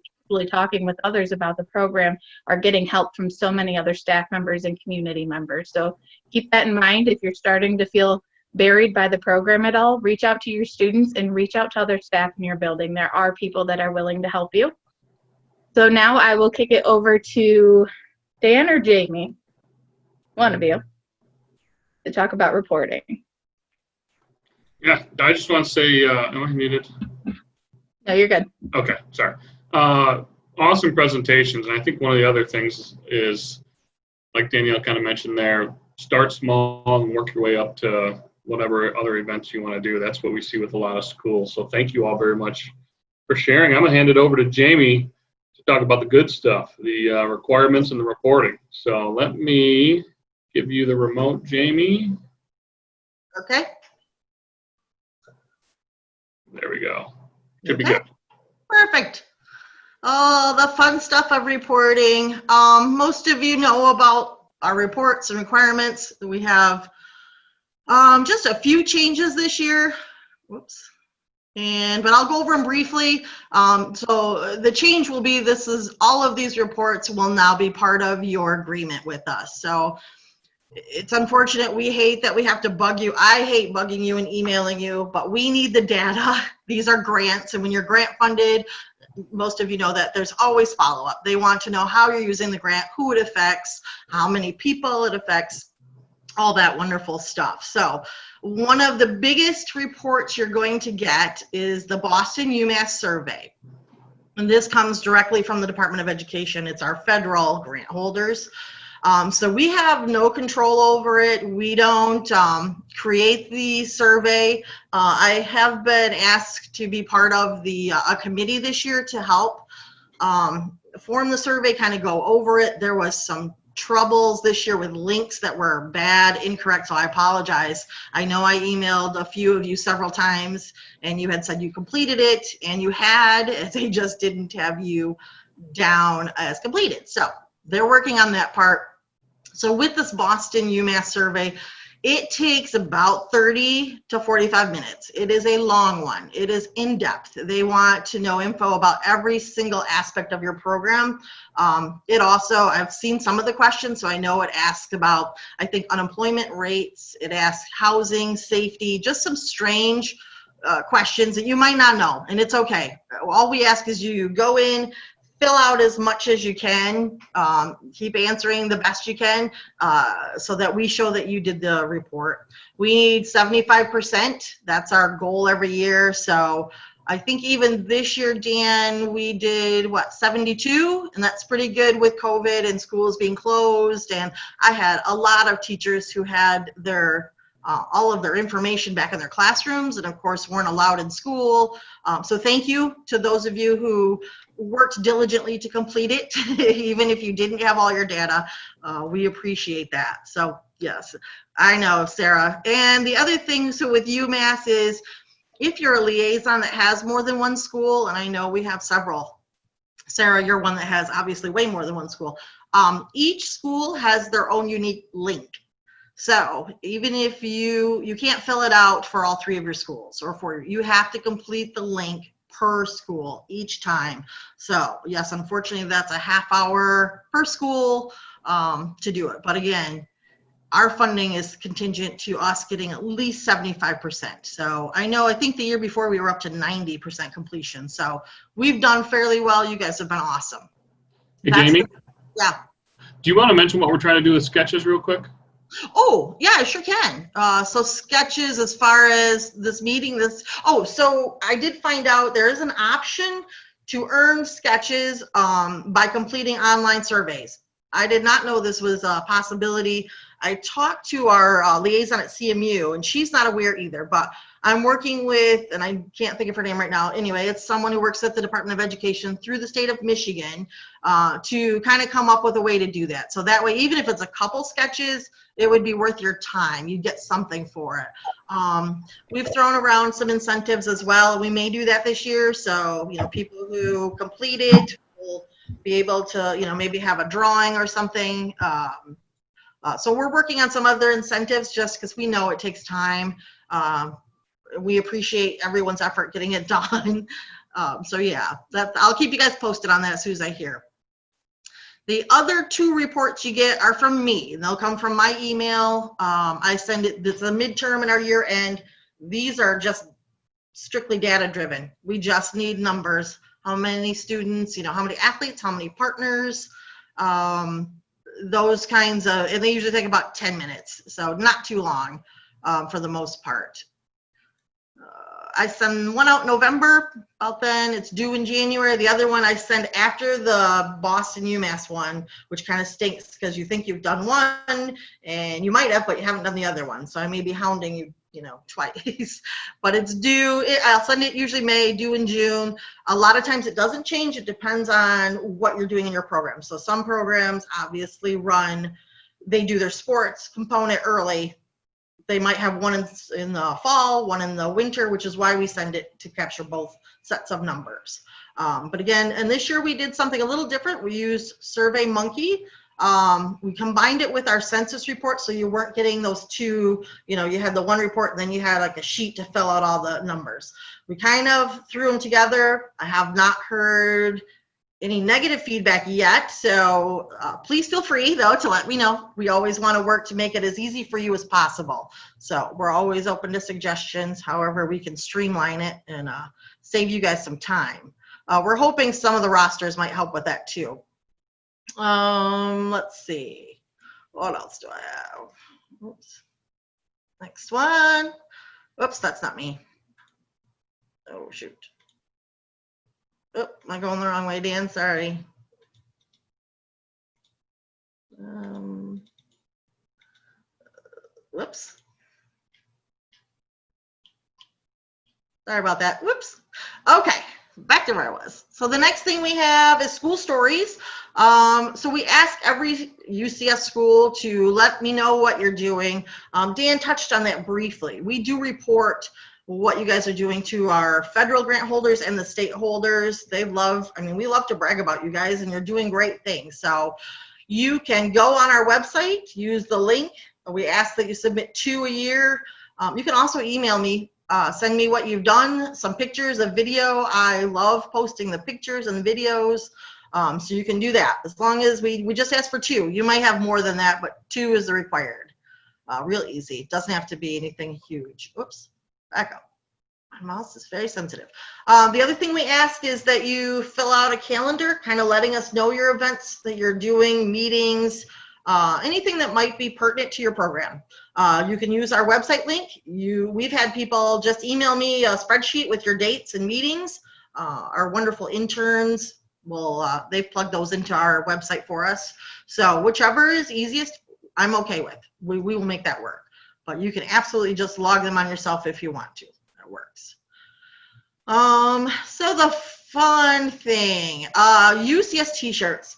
[SPEAKER 3] talking with others about the program are getting help from so many other staff members and community members. So keep that in mind. If you're starting to feel buried by the program at all, reach out to your students and reach out to other staff in your building. There are people that are willing to help you. So now I will kick it over to Dan or Jamie, one of you, to talk about reporting.
[SPEAKER 1] Yeah, I just want to say, am I muted?
[SPEAKER 3] No, you're good.
[SPEAKER 1] Okay, sorry. Awesome presentations. And I think one of the other things is, like Danielle kind of mentioned there, start small and work your way up to whatever other events you want to do. That's what we see with a lot of schools. So thank you all very much for sharing. I'm going to hand it over to Jamie to talk about the good stuff, the requirements and the reporting. So let me give you the remote, Jamie.
[SPEAKER 4] Okay.
[SPEAKER 1] There we go. Should be
[SPEAKER 4] Okay.
[SPEAKER 1] good.
[SPEAKER 4] Perfect. Oh, the fun stuff of reporting. Most of you know about our reports and requirements. We have just a few changes this year. Whoops. But I'll go over them briefly. So the change will be, all of these reports will now be part of your agreement with us. So it's unfortunate. We hate that we have to bug you. I hate bugging you and emailing you, but we need the data. These are grants, and when you're grant funded, most of you know that there's always follow-up. They want to know how you're using the grant, who it affects, how many people it affects, all that wonderful stuff. So one of the biggest reports you're going to get is the Boston UMass survey. And this comes directly from the Department of Education. It's our federal grant holders. So we have no control over it. We don't create the survey. I have been asked to be part of a committee this year to help form the survey, kind of go over it. There was some troubles this year with links that were bad, incorrect, so I apologize. I know I emailed a few of you several times, and you had said you completed it, and you had, they just didn't have you down as completed. So they're working on that part. So with this Boston UMass survey, It takes about 30 to 45 minutes. It is a long one. It is in-depth. They want to know info about every single aspect of your program. It also, I've seen some of the questions, so I know it asks about, I think, unemployment rates. It asks housing, safety, just some strange questions that you might not know, and it's okay. All we ask is you go in, fill out as much as you can, keep answering the best you can, so that we show that you did the report. We need 75%. That's our goal every year. So I think even this year, Dan, we did, what, 72? And that's pretty good with COVID and schools being closed. And I had a lot of teachers who had their all of their information back in their classrooms, and of course weren't allowed in school. So thank you to those of you who worked diligently to complete it, even if you didn't have all your data. We appreciate that. So yes, I know, Sarah. And the other thing, so with UMass is, if you're a liaison that has more than one school, and I know we have several, Sarah, you're one that has obviously way more than one school. Each school has their own unique link. So even if you can't fill it out for all 3 of your schools, or you have to complete the link per school each time. So yes, unfortunately that's a half hour per school to do it. But again, our funding is contingent to us getting at least 75%. So I think the year before we were up to 90% completion. So we've done fairly well. You guys have been awesome.
[SPEAKER 1] Hey, Jamie?
[SPEAKER 4] Yeah.
[SPEAKER 1] Do you want to mention what we're trying to do with sketches real quick?
[SPEAKER 4] Oh, yeah, I sure can. So sketches as far as this meeting, so I did find out there is an option to earn sketches by completing online surveys. I did not know this was a possibility. I talked to our liaison at CMU, and she's not aware either, but I'm working with, and I can't think of her name right now. Anyway, it's someone who works at the Department of Education through the state of Michigan to kind of come up with a way to do that. So that way, even if it's a couple sketches, it would be worth your time. You get something for it. We've thrown around some incentives as well. We may do that this year. So, people who complete it will be able to, maybe have a drawing or something. So we're working on some other incentives just because we know it takes time. We appreciate everyone's effort getting it done. So yeah, I'll keep you guys posted on that as soon as I hear. The other 2 reports you get are from me, and they'll come from my email. I send it, it's a midterm and our year end. These are just strictly data driven. We just need numbers. How many students, how many athletes, how many partners, those kinds of, and they usually take about 10 minutes. So not too long for the most part. I send one out in November, about then it's due in January. The other one I send after the Boston UMass one, which kind of stinks because you think you've done one and you might have, but you haven't done the other one. So I may be hounding you, twice, but it's due. I'll send it usually May, due in June. A lot of times it doesn't change. It depends on what you're doing in your program. So some programs obviously they do their sports component early. They might have one in the fall, one in the winter, which is why we send it to capture both sets of numbers. But again, and this year we did something a little different. We used SurveyMonkey. We combined it with our census report, so you weren't getting those 2, you had the one report and then you had like a sheet to fill out all the numbers. We kind of threw them together. I have not heard any negative feedback yet, so please feel free though to let me know. We always want to work to make it as easy for you as possible. So we're always open to suggestions, however we can streamline it and save you guys some time. We're hoping some of the rosters might help with that too. Let's see. What else do I have? Oops. Next one. Oops, that's not me. Oh, shoot. Oh, am I going the wrong way, Dan? Sorry. Whoops. Sorry about that. Whoops. Okay, back to where I was. So the next thing we have is school stories. So we ask every UCS school to let me know what you're doing. Dan touched on that briefly. We do report what you guys are doing to our federal grant holders and the state holders. We love to brag about you guys, and you're doing great things. So you can go on our website, use the link, We ask that you submit 2 a year. You can also email me, send me what you've done, some pictures, a video. I love posting the pictures and videos. So you can do that as long as we just ask for 2. You might have more than that, but 2 is the required. Real easy. Doesn't have to be anything huge. Oops, back up. My mouse is very sensitive. The other thing we ask is that you fill out a calendar, kind of letting us know your events that you're doing, meetings, anything that might be pertinent to your program. You can use our website link. We've had people just email me a spreadsheet with your dates and meetings. Our wonderful interns they've plugged those into our website for us. So whichever is easiest, I'm okay with. We will make that work. But you can absolutely just log them on yourself if you want to. That works. So the fun thing, UCS t-shirts.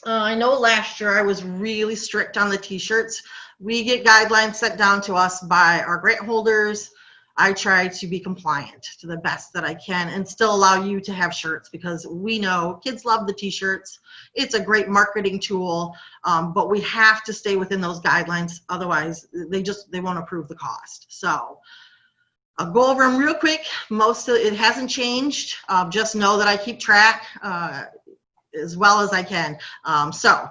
[SPEAKER 4] I know last year I was really strict on the t-shirts. We get guidelines sent down to us by our grant holders. I try to be compliant to the best that I can and still allow you to have shirts because we know kids love the t-shirts. It's a great marketing tool, but we have to stay within those guidelines. Otherwise, they won't approve the cost. So I'll go over them real quick. Most of it hasn't changed. Just know that I keep track as well as I can. So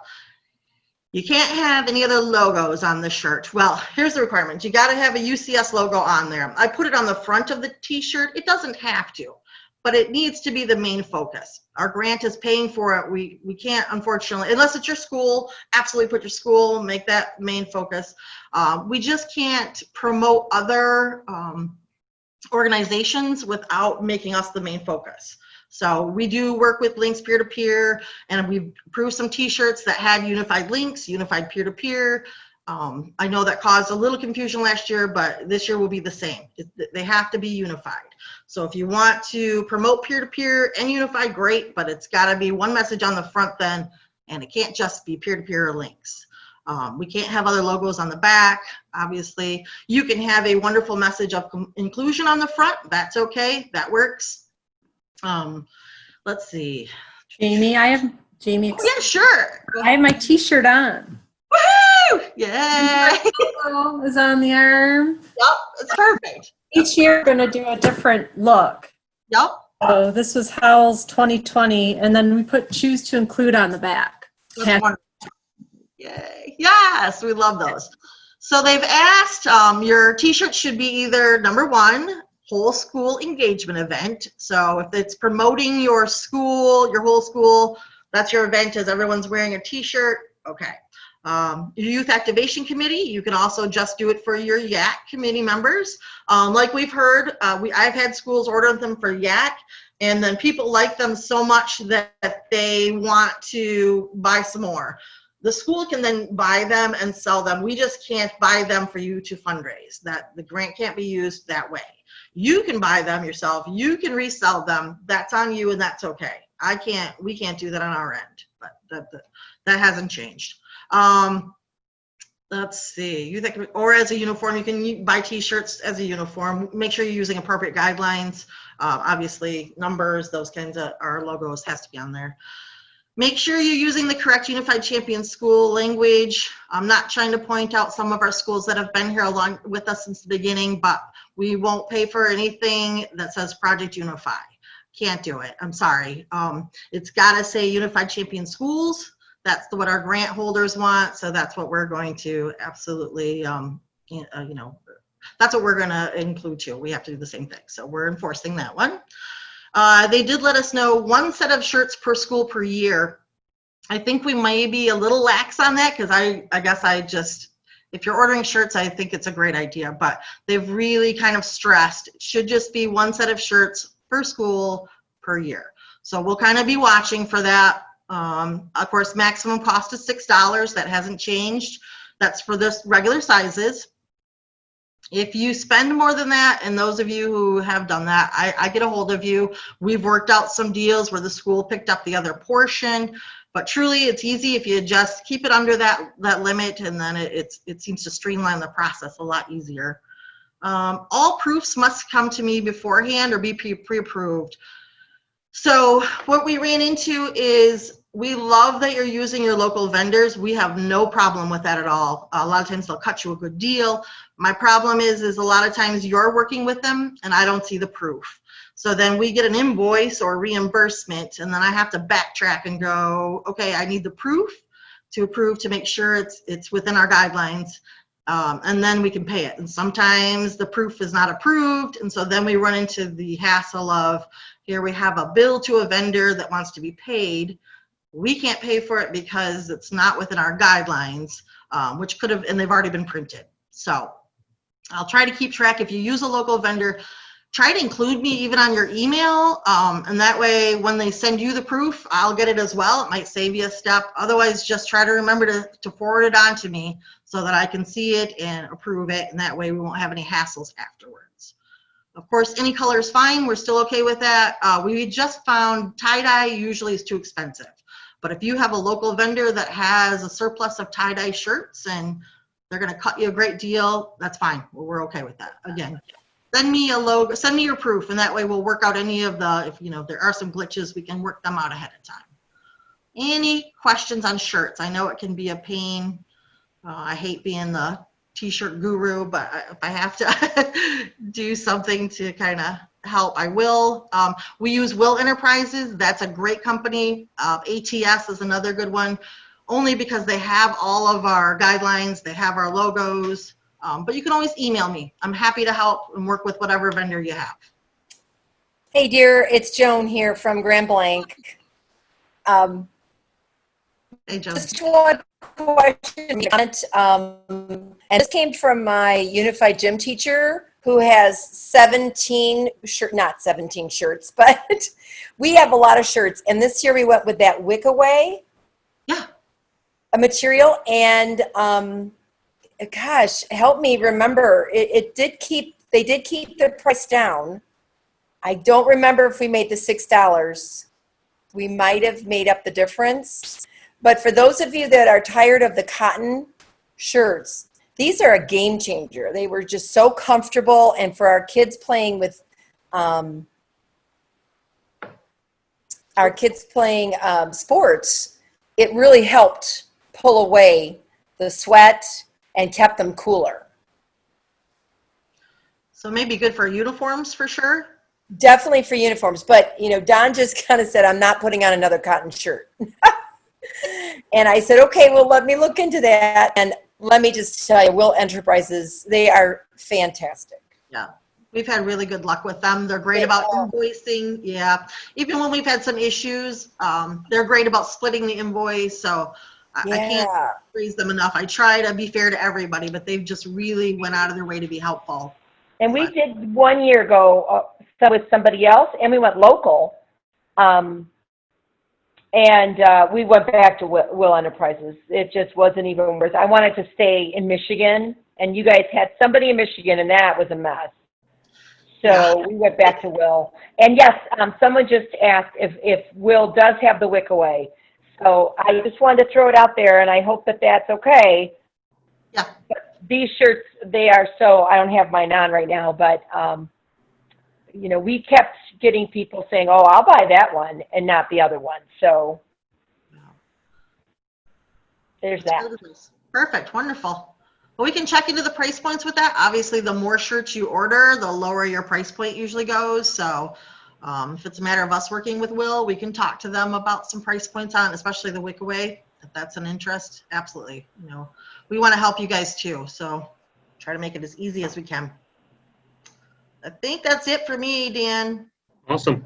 [SPEAKER 4] you can't have any other logos on the shirt. Well, here's the requirement. You got to have a UCS logo on there. I put it on the front of the t-shirt. It doesn't have to, but it needs to be the main focus. Our grant is paying for it. We can't, unfortunately, unless it's your school, absolutely put your school, make that main focus. We just can't promote other organizations without making us the main focus. So we do work with links peer-to-peer, and we approved some t-shirts that had unified links, unified peer-to-peer. I know that caused a little confusion last year, but this year will be the same. They have to be unified. So if you want to promote peer-to-peer and unified, great, but it's got to be one message on the front then, and it can't just be peer-to-peer or links. We can't have other logos on the back, obviously. You can have a wonderful message of inclusion on the front. That's okay. That works. Let's see.
[SPEAKER 8] Jamie, Jamie.
[SPEAKER 4] Oh, yeah, sure.
[SPEAKER 8] I have my t-shirt on.
[SPEAKER 4] Woohoo! Yeah.
[SPEAKER 8] Is on the arm.
[SPEAKER 4] Yep, it's perfect.
[SPEAKER 8] Each year we're going to do a different look.
[SPEAKER 4] Yep.
[SPEAKER 8] So this was Howell's 2020, and then we put choose to include on the back.
[SPEAKER 4] That's wonderful. Yay. Yes, we love those. So they've asked your t-shirt should be either number 1, whole school engagement event. So if it's promoting your school, your whole school, that's your event as everyone's wearing a t-shirt. Okay. Your youth activation committee, you can also just do it for your YAC committee members. Like we've heard, I've had schools order them for YAC, and then people like them so much that they want to buy some more. The school can then buy them and sell them. We just can't buy them for you to fundraise. That the grant can't be used that way. You can buy them yourself. You can resell them. That's on you, and that's okay. We can't do that on our end, but that hasn't changed. Let's see. Or as a uniform, you can buy t-shirts as a uniform. Make sure you're using appropriate guidelines. Obviously, numbers, those kinds of our logos has to be on there. Make sure you're using the correct Unified Champion School language. I'm not trying to point out some of our schools that have been here along with us since the beginning, but we won't pay for anything that says Project Unify. Can't do it. I'm sorry. It's got to say Unified Champion Schools. That's what our grant holders want, so that's what we're going to absolutely, that's what we're going to include too. We have to do the same thing, so we're enforcing that one. They did let us know 1 set of shirts per school per year. I think we may be a little lax on that because I guess if you're ordering shirts, I think it's a great idea, but they've really kind of stressed it should just be 1 set of shirts per school per year. So we'll kind of be watching for that. Of course, maximum cost is $6. That hasn't changed. That's for this regular sizes. If you spend more than that, and those of you who have done that, I get a hold of you. We've worked out some deals where the school picked up the other portion, but truly it's easy if you just keep it under that limit, and then it seems to streamline the process a lot easier. All proofs must come to me beforehand or be pre-approved. So what we ran into is We love that you're using your local vendors. We have no problem with that at all. A lot of times they'll cut you a good deal. My problem is a lot of times you're working with them and I don't see the proof. So then we get an invoice or reimbursement, and then I have to backtrack and go, okay, I need the proof to approve to make sure it's within our guidelines. And then we can pay it. And sometimes the proof is not approved. And so then we run into the hassle of, here we have a bill to a vendor that wants to be paid. We can't pay for it because it's not within our guidelines, which could have, and they've already been printed. So I'll try to keep track. If you use a local vendor, try to include me even on your email. And that way, when they send you the proof, I'll get it as well. It might save you a step. Otherwise, just try to remember to forward it on to me so that I can see it and approve it. And that way we won't have any hassles afterwards. Of course, any color is fine. We're still okay with that. We just found tie-dye usually is too expensive. But if you have a local vendor that has a surplus of tie-dye shirts and they're going to cut you a great deal, that's fine. We're okay with that. Again, send me a logo, send me your proof, and that way we'll work out any of the, if there are some glitches, we can work them out ahead of time. Any questions on shirts? I know it can be a pain. I hate being the t-shirt guru, but if I have to do something to kind of help, I will. We use Will Enterprises. That's a great company. ATS is another good one, only because they have all of our guidelines. They have our logos, but you can always email me. I'm happy to help and work with whatever vendor you have.
[SPEAKER 16] Hey dear, it's Joan here from Grand Blanc.
[SPEAKER 4] Hey Joan.
[SPEAKER 16] Just one question, and this came from my unified gym teacher who has 17 not 17 shirts, but we have a lot of shirts. And this year we went with that wick away, a material, and gosh, help me remember. They did keep the price down. I don't remember if we made the $6. We might have made up the difference. But for those of you that are tired of the cotton shirts, these are a game changer. They were just so comfortable, and for our kids playing with sports, it really helped pull away the sweat and kept them cooler.
[SPEAKER 4] So maybe good for uniforms for sure.
[SPEAKER 16] Definitely for uniforms, but Don just kind of said, I'm not putting on another cotton shirt. And I said, okay, well, let me look into that. And let me just tell you, Will Enterprises, they are fantastic.
[SPEAKER 4] Yeah, we've had really good luck with them. They're great about invoicing. Yeah, even when we've had some issues, they're great about splitting the invoice. So I can't praise them enough. I try to be fair to everybody, but they've just really went out of their way to be helpful.
[SPEAKER 17] And we did 1 year ago with somebody else, and we went local. And we went back to Will Enterprises. It just wasn't even worth it. I wanted to stay in Michigan, and you guys had somebody in Michigan, and that was a mess. So we went back to Will. And yes, someone just asked if Will does have the wick away. So I just wanted to throw it out there, and I hope that that's okay.
[SPEAKER 4] Yeah.
[SPEAKER 17] But these shirts, they are so, I don't have mine on right now, but we kept getting people saying, oh, I'll buy that one and not the other one. So there's that.
[SPEAKER 4] Perfect. Wonderful. Well, we can check into the price points with that. Obviously, the more shirts you order, the lower your price point usually goes. So if it's a matter of us working with Will, we can talk to them about some price points on, especially the wick away, if that's an interest. Absolutely. We want to help you guys too. So try to make it as easy as we can. I think that's it for me, Dan.
[SPEAKER 1] Awesome.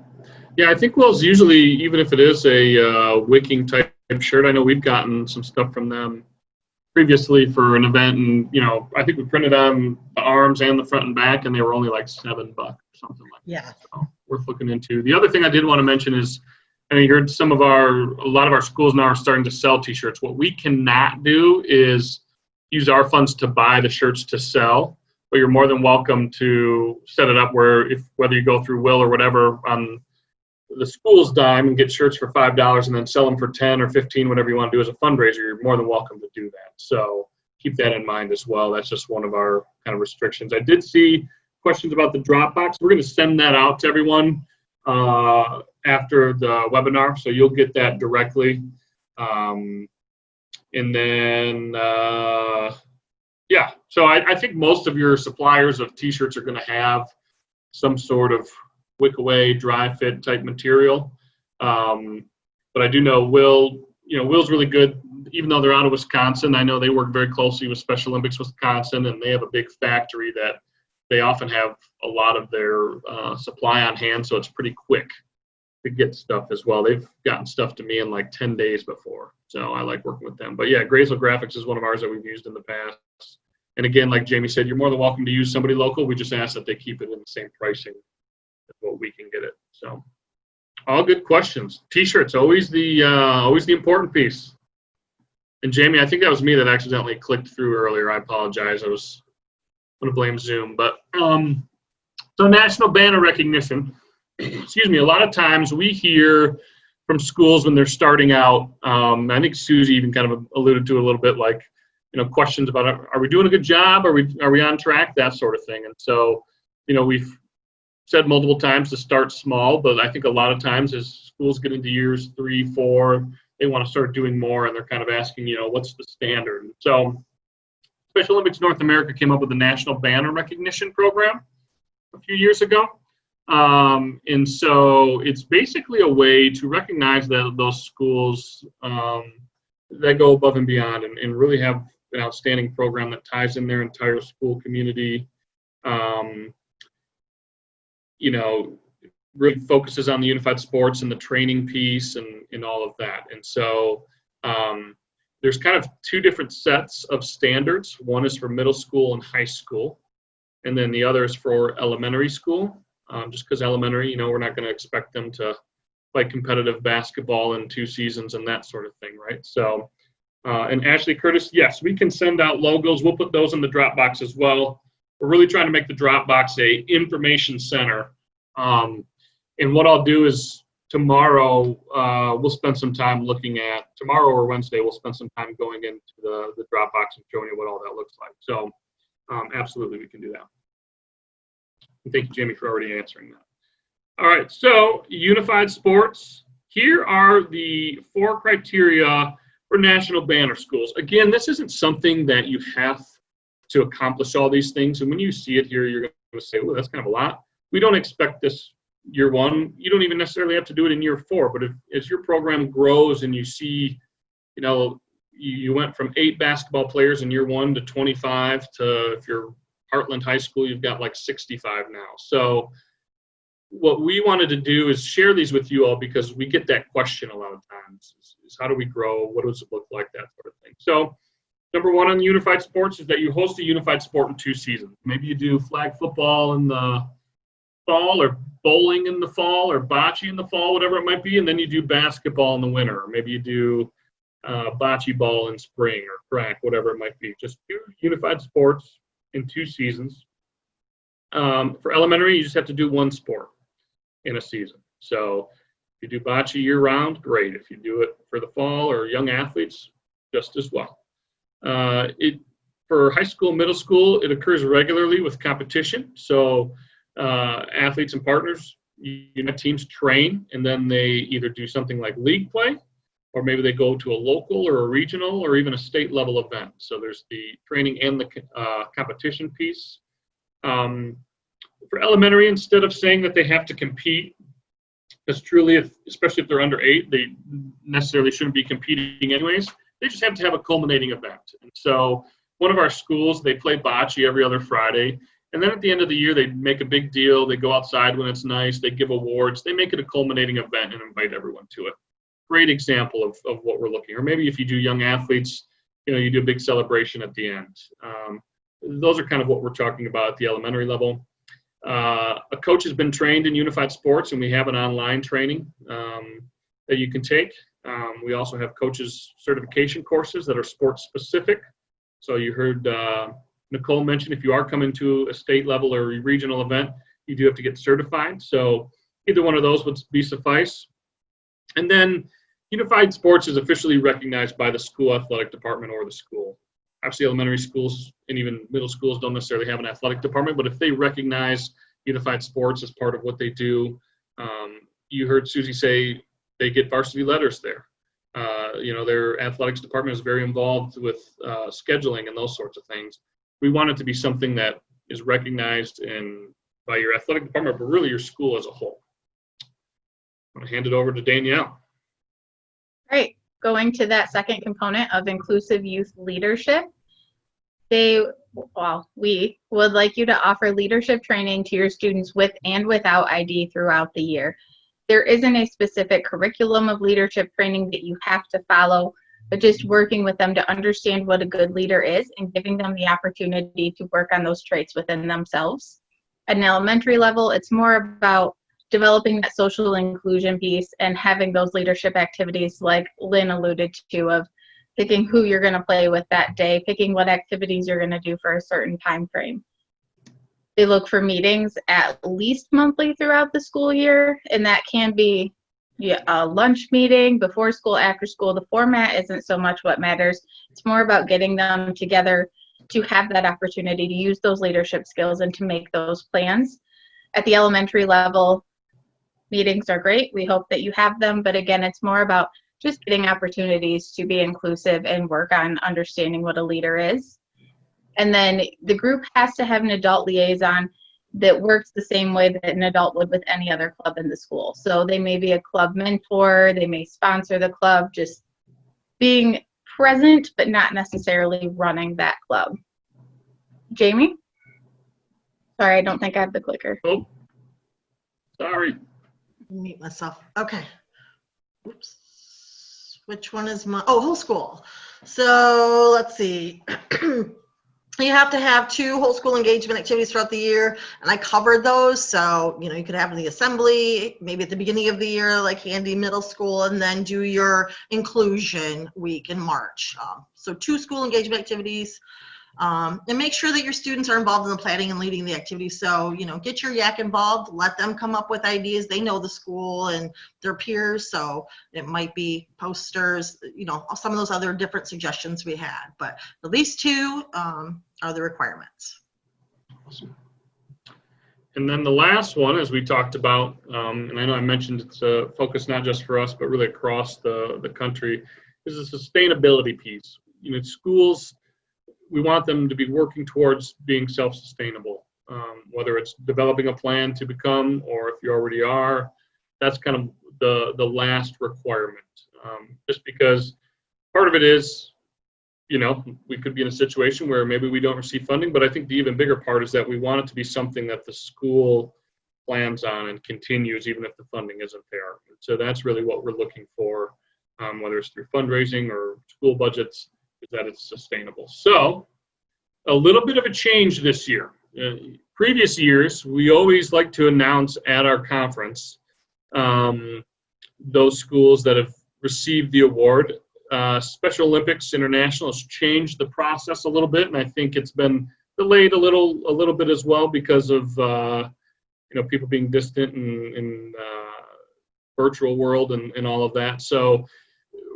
[SPEAKER 1] Yeah, I think Will's usually, even if it is a wicking type shirt, I know we've gotten some stuff from them previously for an event, and I think we printed on the arms and the front and back, and they were only like $7 or something like that. So worth looking into. The other thing I did want to mention is, you heard a lot of our schools now are starting to sell t-shirts. What we cannot do is use our funds to buy the shirts to sell. But you're more than welcome to set it up where whether you go through Will or whatever on the school's dime and get shirts for $5 and then sell them for 10 or 15, whatever you want to do as a fundraiser, you're more than welcome to do that. So keep that in mind as well. That's just one of our kind of restrictions. I did see questions about the Dropbox. We're going to send that out to everyone after the webinar, so you'll get that directly. And then, yeah, so I think most of your suppliers of t-shirts are going to have some sort of wick away, dry fit type material. But I do know Will's really good, even though they're out of Wisconsin. I know they work very closely with Special Olympics Wisconsin, and they have a big factory that they often have a lot of their supply on hand, so it's pretty quick to get stuff as well. They've gotten stuff to me in like 10 days before, so I like working with them. But yeah, Graysville Graphics is one of ours that we've used in the past. And again, like Jamie said, you're more than welcome to use somebody local. We just ask that they keep it in the same pricing as what we can get it. So all good questions. T-shirts, always the important piece. And Jamie, I think that was me that accidentally clicked through earlier. I apologize. I was going to blame Zoom. But so national banner recognition. Excuse me. A lot of times we hear from schools when they're starting out. I think Susie even kind of alluded to a little bit, like, questions about, are we doing a good job? Are we on track? That sort of thing. And so, we've said multiple times to start small, but I think a lot of times as schools get into years 3, 4, they want to start doing more, and they're kind of asking, what's the standard? So Special Olympics North America came up with the National Banner Recognition Program a few years ago. And so it's basically a way to recognize those schools that go above and beyond and really have an outstanding program that ties in their entire school community, really focuses on the unified sports and the training piece and all of that. And so there's kind of 2 different sets of standards. One is for middle school and high school, and then the other is for elementary school. Just because elementary, we're not going to expect them to play competitive basketball in 2 seasons and that sort of thing, right? So, and Ashley Curtis, yes, we can send out logos. We'll put those in the Dropbox as well. We're really trying to make the Dropbox a information center. And what I'll do is tomorrow, we'll spend some time looking at, tomorrow or Wednesday, we'll spend some time going into the Dropbox and showing you what all that looks like. So absolutely, we can do that. And thank you, Jamie, for already answering that. All right, so unified sports. Here are the 4 criteria for national banner schools. Again, this isn't something that you have to accomplish all these things. And when you see it here, you're going to say, well, that's kind of a lot. We don't expect this year 1. You don't even necessarily have to do it in year 4. But as your program grows and you see, you went from 8 basketball players in year 1 to 25 to, if you're Heartland High School, you've got like 65 now. So what we wanted to do is share these with you all because we get that question a lot of times is how do we grow? What does it look like? That sort of thing. So number 1 on unified sports is that you host a unified sport in 2 seasons. Maybe you do flag football in the fall, or bowling in the fall, or bocce in the fall, whatever it might be, and then you do basketball in the winter, or maybe you do bocce ball in spring, or track, whatever it might be. Just 2 unified sports in 2 seasons. For elementary, you just have to do 1 sport in a season. So if you do bocce year-round, great. If you do it for the fall or young athletes, just as well. For high school, middle school, it occurs regularly with competition. So athletes and partners, teams train, and then they either do something like league play, or maybe they go to a local or a regional or even a state level event. So there's the training and the competition piece. For elementary, instead of saying that they have to compete, because truly, especially if they're under 8, they necessarily shouldn't be competing anyways. They just have to have a culminating event. And so one of our schools, they play bocce every other Friday. And then at the end of the year, they make a big deal. They go outside when it's nice. They give awards. They make it a culminating event and invite everyone to it. Great example of what we're looking. Or maybe if you do young athletes, you do a big celebration at the end. Those are kind of what we're talking about at the elementary level. A coach has been trained in unified sports, and we have an online training that you can take. We also have coaches certification courses that are sports specific. So you heard Nicole mention if you are coming to a state level or a regional event, you do have to get certified. So either one of those would be suffice. And then unified sports is officially recognized by the school athletic department or the school. Obviously, elementary schools and even middle schools don't necessarily have an athletic department, but if they recognize unified sports as part of what they do, you heard Susie say they get varsity letters there. Their athletics department is very involved with scheduling and those sorts of things. We want it to be something that is recognized by your athletic department, but really your school as a whole. I'm going to hand it over to Danielle.
[SPEAKER 3] Great. Going to that second component of inclusive youth leadership, we would like you to offer leadership training to your students with and without ID throughout the year. There isn't a specific curriculum of leadership training that you have to follow, but just working with them to understand what a good leader is and giving them the opportunity to work on those traits within themselves. At an elementary level, it's more about developing that social inclusion piece and having those leadership activities like Lynn alluded to, of picking who you're going to play with that day, picking what activities you're going to do for a certain time frame. They look for meetings at least monthly throughout the school year, and that can be a lunch meeting, before school, after school. The format isn't so much what matters. It's more about getting them together to have that opportunity to use those leadership skills and to make those plans. At the elementary level, meetings are great. We hope that you have them, but again, it's more about just getting opportunities to be inclusive and work on understanding what a leader is. And then the group has to have an adult liaison that works the same way that an adult would with any other club in the school. So they may be a club mentor, they may sponsor the club, just being present, but not necessarily running that club. Jamie? Sorry, I don't think I have the clicker.
[SPEAKER 1] Oh, sorry.
[SPEAKER 4] Mute myself. Okay. Oops. Which one is my, whole school. So let's see. You have to have 2 whole school engagement activities throughout the year, and I covered those. So, you could have in the assembly, maybe at the beginning of the year, like Handy Middle School, and then do your inclusion week in March. So 2 school engagement activities, and make sure that your students are involved in the planning and leading the activities. So, get your YAC involved, let them come up with ideas. They know the school and their peers, so it might be posters, some of those other different suggestions we had, but at least 2 are the requirements.
[SPEAKER 1] Awesome. And then the last one, as we talked about, and I know I mentioned it's a focus not just for us, but really across the country, is the sustainability piece. Schools, we want them to be working towards being self-sustainable, whether it's developing a plan to become, or if you already are, that's kind of the last requirement. Just because part of it is, we could be in a situation where maybe we don't receive funding, but I think the even bigger part is that we want it to be something that the school plans on and continues even if the funding isn't there. So that's really what we're looking for, whether it's through fundraising or school budgets, is that it's sustainable. So a little bit of a change this year. Previous years, we always like to announce at our conference those schools that have received the award. Special Olympics International has changed the process a little bit, and I think it's been delayed a little bit as well because of people being distant in virtual world and all of that. So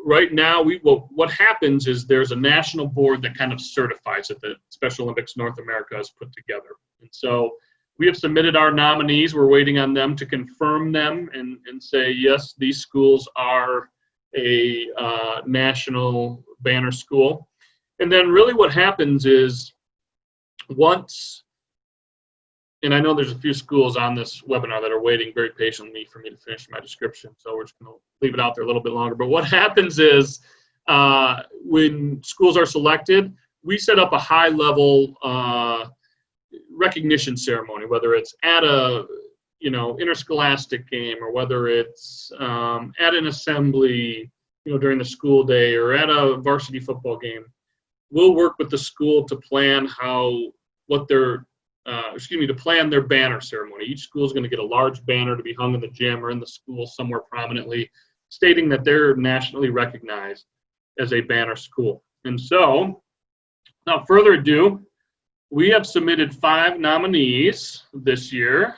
[SPEAKER 1] right now, what happens is there's a national board that kind of certifies it, that Special Olympics North America has put together. And so we have submitted our nominees. We're waiting on them to confirm them and say, yes, these schools are a national banner school. And then really what happens is once, and I know there's a few schools on this webinar that are waiting very patiently for me to finish my description, so we're just going to leave it out there a little bit longer. But what happens is when schools are selected, we set up a high-level recognition ceremony, whether it's at a interscholastic game, or whether it's at an assembly, during the school day, or at a varsity football game. We'll work with the school to plan to plan their banner ceremony. Each school is going to get a large banner to be hung in the gym or in the school somewhere prominently, stating that they're nationally recognized as a banner school. And so, without further ado, we have submitted 5 nominees this year,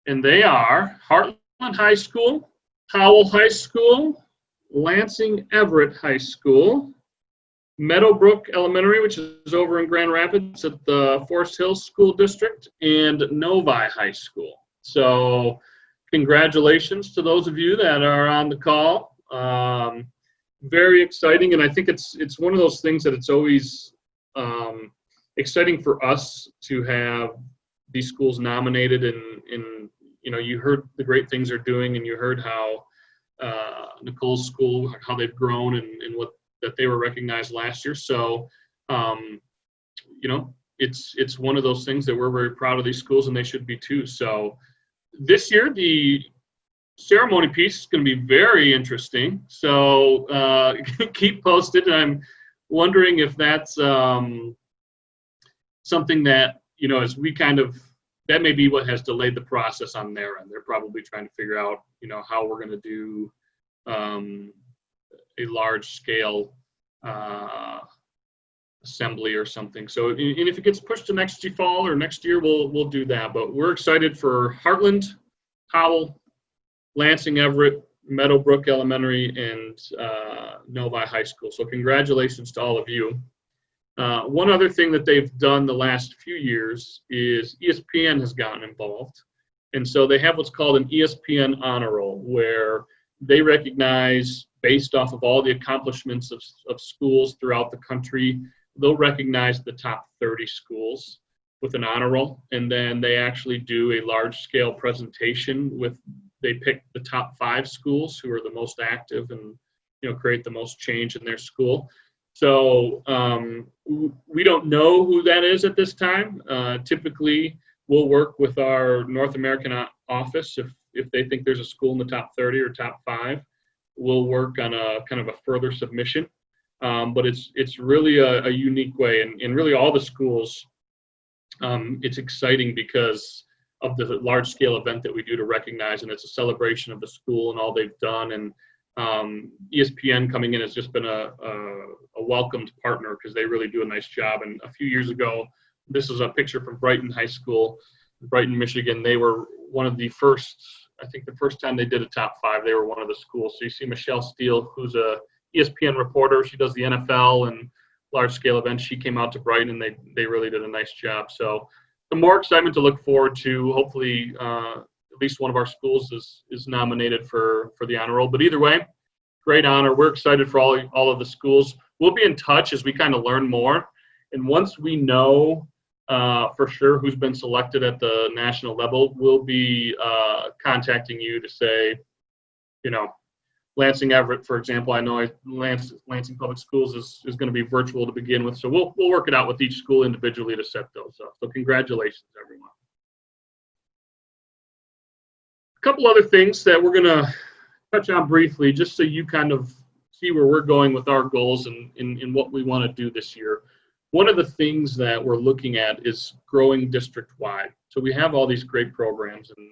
[SPEAKER 1] and they are Heartland High School, Howell High School, Lansing Everett High School, Meadowbrook Elementary, which is over in Grand Rapids at the Forest Hills School District, and Novi High School. So congratulations to those of you that are on the call. Very exciting, and I think it's one of those things that it's always exciting for us to have these schools nominated, and you heard the great things they're doing, and you heard how Nicole's school, how they've grown, and what that they were recognized last year. So it's one of those things that we're very proud of these schools, and they should be too. So this year the ceremony piece is going to be very interesting. So keep posted. And I'm wondering if that's something that, as we that may be what has delayed the process on their end. They're probably trying to figure out, how we're going to do a large scale assembly or something. So, and if it gets pushed to next fall or next year, we'll do that. But we're excited for Heartland, Howell, Lansing, Everett, Meadowbrook Elementary, and Novi High School. So congratulations to all of you. One other thing that they've done the last few years is ESPN has gotten involved. And so they have what's called an ESPN honor roll, where they recognize, based off of all the accomplishments of schools throughout the country, they'll recognize the top 30 schools with an honor roll. And then they actually do a large scale presentation they pick the top 5 schools who are the most active and, create the most change in their school. So we don't know who that is at this time. Typically, we'll work with our North American office. If they think there's a school in the top 30 or top 5, we'll work on a kind of a further submission. But it's really a unique way. And really all the schools, it's exciting because of the large-scale event that we do to recognize, and it's a celebration of the school and all they've done. And ESPN coming in has just been a welcomed partner because they really do a nice job. And a few years ago, this is a picture from Brighton High School, Brighton, Michigan. They were one of the first, I think the first time they did a top 5, they were one of the schools. So you see Michelle Steele, who's a ESPN reporter. She does the NFL and large-scale events. She came out to Brighton, and they really did a nice job. So the more excitement to look forward to. Hopefully, at least one of our schools is nominated for the honor roll. But either way, great honor. We're excited for all of the schools. We'll be in touch as we kind of learn more. And once we know for sure who's been selected at the national level, we'll be contacting you to say, Lansing Everett, for example. I know Lansing Public Schools is going to be virtual to begin with. So we'll work it out with each school individually to set those up. So congratulations, everyone. A couple other things that we're going to touch on briefly, just so you kind of see where we're going with our goals and what we want to do this year. One of the things that we're looking at is growing district-wide. So we have all these great programs, and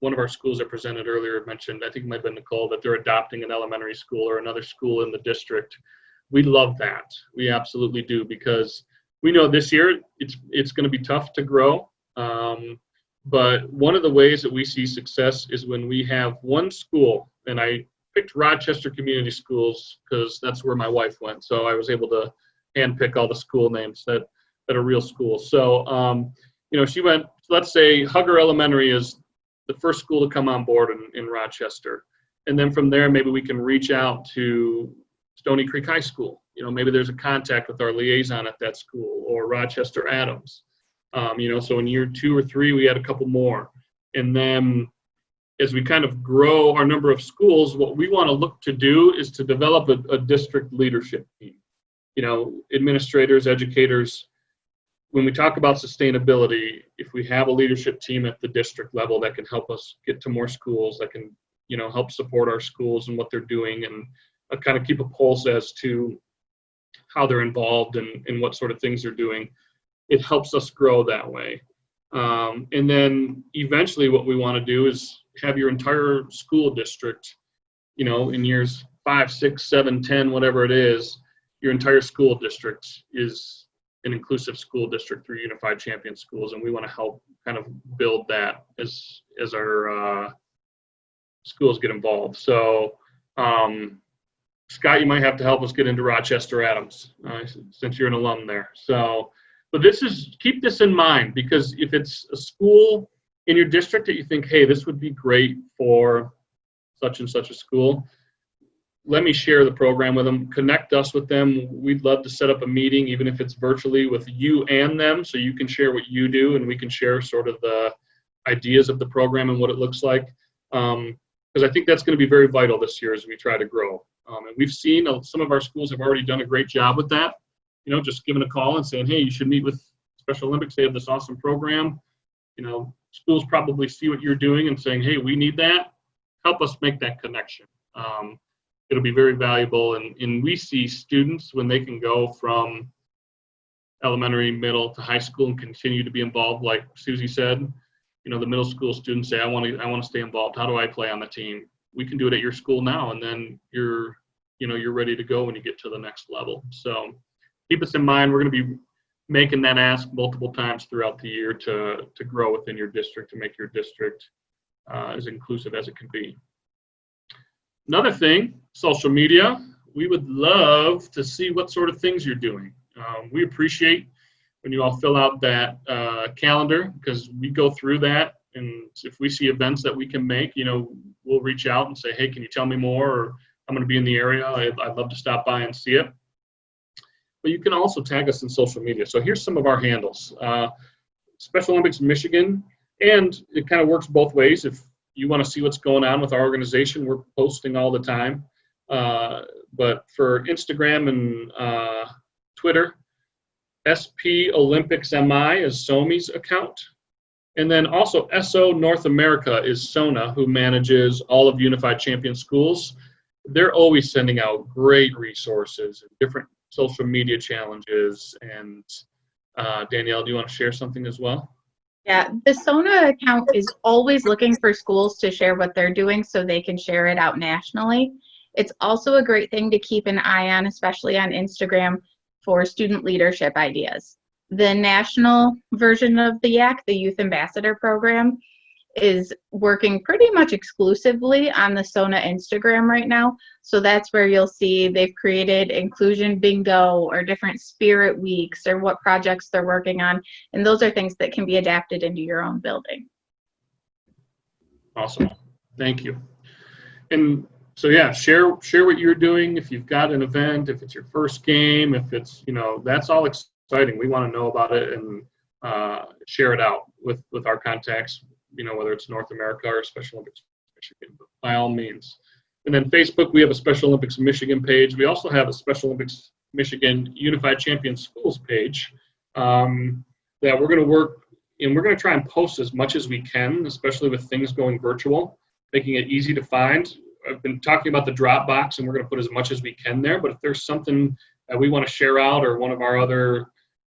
[SPEAKER 1] one of our schools that presented earlier mentioned, I think it might have been Nicole, that they're adopting an elementary school or another school in the district. We love that. We absolutely do, because we know this year it's going to be tough to grow. But one of the ways that we see success is when we have one school, and I picked Rochester Community Schools because that's where my wife went. So I was able to handpick all the school names that are real schools. So, she went, let's say Hugger Elementary is the first school to come on board in Rochester. And then from there, maybe we can reach out to Stony Creek High School. Maybe there's a contact with our liaison at that school, or Rochester Adams. So in year 2 or 3, we had a couple more. And then as we kind of grow our number of schools, what we want to look to do is to develop a district leadership team. Administrators, educators. When we talk about sustainability, if we have a leadership team at the district level that can help us get to more schools, that can, help support our schools and what they're doing, and kind of keep a pulse as to how they're involved and what sort of things they're doing, it helps us grow that way. And then eventually what we want to do is have your entire school district, in years 5, 6, 7, 10, whatever it is, your entire school district is an inclusive school district through Unified Champion Schools, and we want to help kind of build that as our schools get involved. So, Scott, you might have to help us get into Rochester Adams since you're an alum there. So, but keep this in mind, because if it's a school in your district that you think, hey, this would be great for such and such a school, let me share the program with them, connect us with them. We'd love to set up a meeting, even if it's virtually, with you and them, so you can share what you do and we can share sort of the ideas of the program and what it looks like. Because I think that's going to be very vital this year as we try to grow. And we've seen some of our schools have already done a great job with that, you know, just giving a call and saying, hey, you should meet with Special Olympics. They have this awesome program. You know, schools probably see what you're doing and saying, hey, we need that. Help us make that connection. It'll be very valuable. And we see students when they can go from elementary, middle to high school and continue to be involved, like Susie said. You know, the middle school students say, I want to stay involved. How do I play on the team? We can do it at your school now, and then you're ready to go when you get to the next level. So keep us in mind. We're going to be making that ask multiple times throughout the year to grow within your district, to make your district as inclusive as it can be. Another thing, social media. We would love to see what sort of things you're doing. We appreciate when you all fill out that calendar, because we go through that, and if we see events that we can make, you know, we'll reach out and say, hey, can you tell me more? Or I'm going to be in the area. I'd love to stop by and see it. But you can also tag us in social media. So here's some of our handles. Special Olympics Michigan, and it kind of works both ways. If you want to see what's going on with our organization, we're posting all the time. But for Instagram and Twitter, SP Olympics MI is SOMI's account. And then also SO North America is SONA, who manages all of Unified Champion Schools. They're always sending out great resources and different social media challenges. And Danielle, do you want to share something as well?
[SPEAKER 3] Yeah, the SONA account is always looking for schools to share what they're doing so they can share it out nationally. It's also a great thing to keep an eye on, especially on Instagram, for student leadership ideas. The national version of the YAC, the Youth Ambassador Program, is working pretty much exclusively on the SONA Instagram right now. So that's where you'll see they've created inclusion bingo or different spirit weeks or what projects they're working on. And those are things that can be adapted into your own building.
[SPEAKER 1] Awesome. Thank you. And so, yeah, share what you're doing. If you've got an event, if it's your first game, if it's, you know, that's all exciting. We want to know about it and share it out with our contacts, you know, whether it's North America or Special Olympics Michigan, but by all means. And then Facebook, we have a Special Olympics Michigan page. We also have a Special Olympics Michigan Unified Champion Schools page that we're going to work, and we're going to try and post as much as we can, especially with things going virtual, making it easy to find. I've been talking about the Dropbox, and we're going to put as much as we can there, but if there's something that we want to share out or one of our other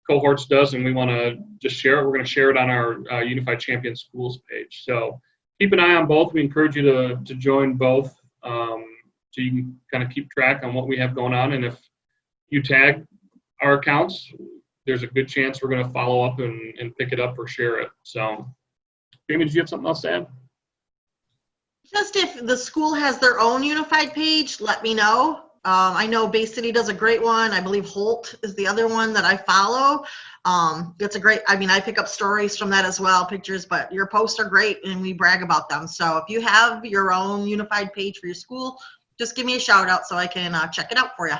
[SPEAKER 1] cohorts does and we want to just share it, we're going to share it on our Unified Champion Schools page. So keep an eye on both. We encourage you to join both so you can kind of keep track on what we have going on. And if you tag our accounts, there's a good chance we're going to follow up and pick it up or share it. So, Jamie, did you have something else to add?
[SPEAKER 4] Just if the school has their own unified page, let me know. I know Bay City does a great one. I believe Holt is the other one that I follow. It's a great, I mean, I pick up stories from that as well, pictures, but your posts are great and we brag about them. So if you have your own unified page for your school, just give me a shout out so I can check it out for you.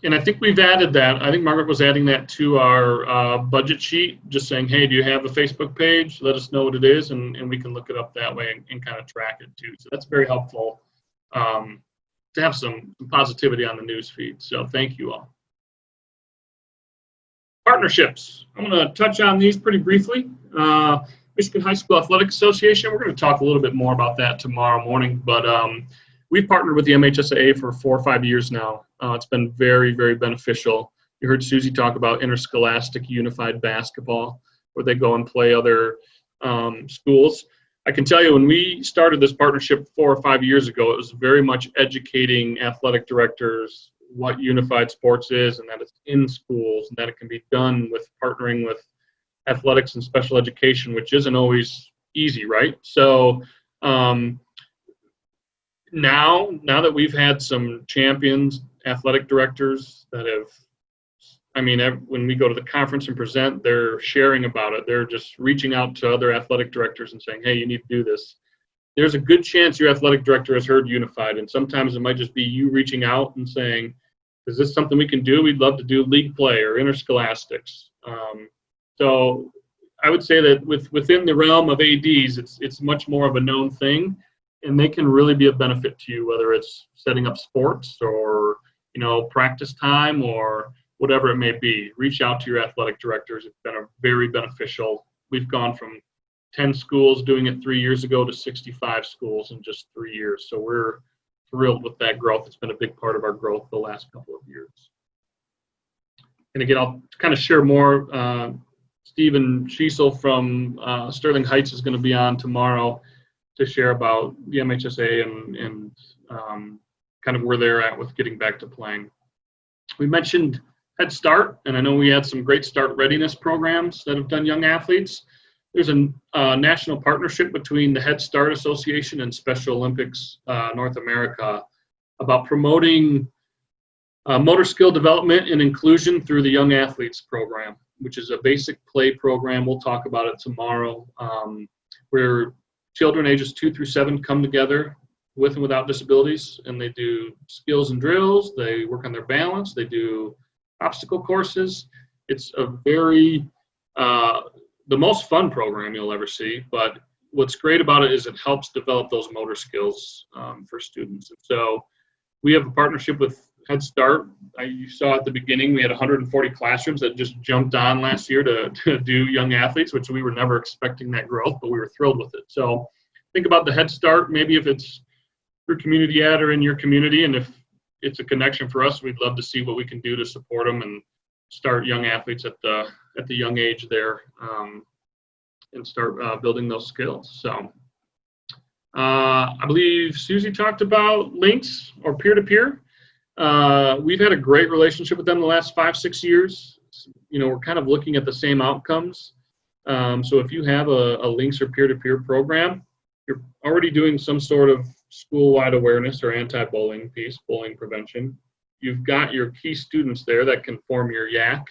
[SPEAKER 1] And I think we've added that. I think Margaret was adding that to our budget sheet, just saying, hey, do you have a Facebook page? Let us know what it is, and we can look it up that way and kind of track it too. So that's very helpful to have some positivity on the news feed. So thank you all. Partnerships. I'm going to touch on these pretty briefly. Michigan High School Athletic Association, we're going to talk a little bit more about that tomorrow morning, but we've partnered with the MHSAA for 4 or 5 years now. It's been very, very beneficial. You heard Susie talk about interscholastic unified basketball, where they go and play other schools. I can tell you when we started this partnership 4 or 5 years ago, it was very much educating athletic directors what unified sports is and that it's in schools and that it can be done with partnering with athletics and special education, which isn't always easy, right? So now that we've had some champions, athletic directors that have I mean, when we go to the conference and present, they're sharing about it. They're just reaching out to other athletic directors and saying, hey, you need to do this. There's a good chance your athletic director has heard Unified, and sometimes it might just be you reaching out and saying, is this something we can do? We'd love to do league play or interscholastics. So I would say that within the realm of ADs, it's much more of a known thing, and they can really be a benefit to you, whether it's setting up sports or, you know, practice time or whatever it may be. Reach out to your athletic directors. It's been a very beneficial. We've gone from 10 schools doing it 3 years ago to 65 schools in just 3 years. So we're thrilled with that growth. It's been a big part of our growth the last couple of years. And again, I'll kind of share more. Stephen Schiesel from Sterling Heights is going to be on tomorrow to share about the MHSA and kind of where they're at with getting back to playing. We mentioned Head Start, and I know we had some great start readiness programs that have done young athletes. There's a national partnership between the Head Start Association and Special Olympics North America about promoting motor skill development and inclusion through the Young Athletes Program, which is a basic play program. We'll talk about it tomorrow, where children ages 2 through 7 come together with and without disabilities, and they do skills and drills. They work on their balance. They do obstacle courses. It's a very the most fun program you'll ever see, but what's great about it is it helps develop those motor skills for students. And so we have a partnership with Head Start. You saw at the beginning, we had 140 classrooms that just jumped on last year to do young athletes, which we were never expecting that growth, but we were thrilled with it. So think about the Head Start, maybe if it's your community ad or in your community, and if it's a connection for us, we'd love to see what we can do to support them and start young athletes at the young age there, and start building those skills. So I believe Susie talked about links or peer-to-peer. We've had a great relationship with them the last 5-6 years. You know, we're kind of looking at the same outcomes. So if you have a links or peer-to-peer program, you're already doing some sort of school-wide awareness or anti-bullying piece, bullying prevention. You've got your key students there that can form your YAC.